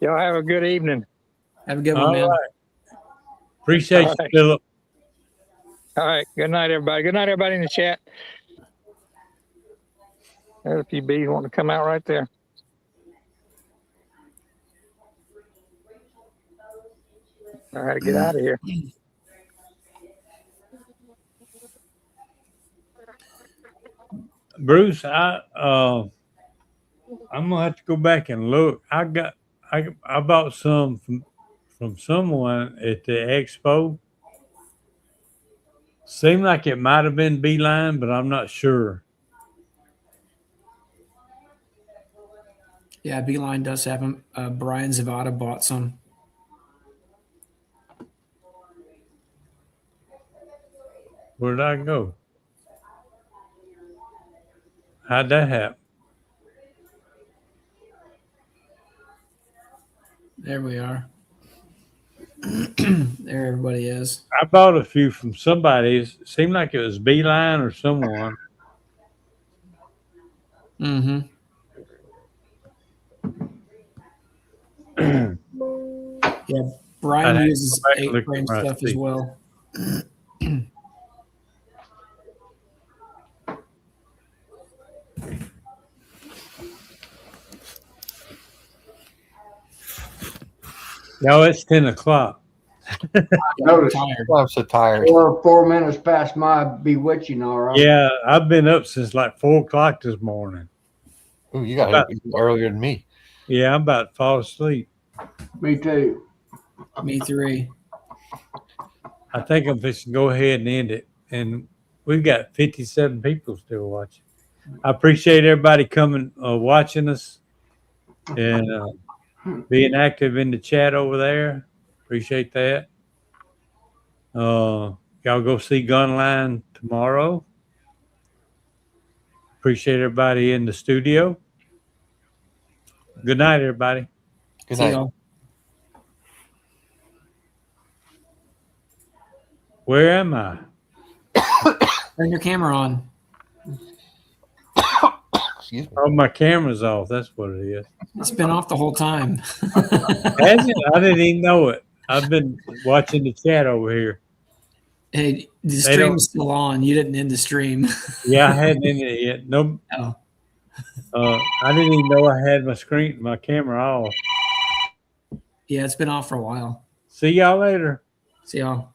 Y'all have a good evening. Have a good one, All man. right. Appreciate All you, right. Philip. All right. Good night, everybody. Good night, everybody in the chat. There's a few bees wanting to come out right there. All right, get out of here. Bruce, I'm gonna have to go back and look. I bought some from someone at the expo. Seemed like it might have been Beeline, but I'm not sure. Yeah, Beeline does have them. Brian Zavada bought some. Where did I go? How'd that happen? There we are. There everybody is. I bought a few from somebody. It seemed like it was Beeline or someone. Mm-hmm. Yeah, Brian uses 8-frame stuff as well. No, it's 10 o'clock. Notice I'm so tired. 4 minutes past my bewitching, all right. Yeah, I've been up since like 4 o'clock this morning. Ooh, you got up earlier than me. Yeah, I'm about to fall asleep. Me too. Me three. I think I'm just going to go ahead and end it. And we've got 57 people still watching. I appreciate everybody coming, watching us, and being active in the chat over there. Appreciate that. Y'all go see Gunline tomorrow. Appreciate everybody in the studio. Good night, everybody. Good See night. y'all. Where am I? Turn your camera on. Excuse me. Oh, my camera's off. That's what it is. It's been off the whole time. Has it? I didn't even know it. I've been watching the chat over here. Hey, the stream is still on. You didn't end the stream. Yeah, I hadn't ended it yet. No. Oh. I didn't even know I had my camera off. Yeah, it's been off for a while. See y'all later. See y'all.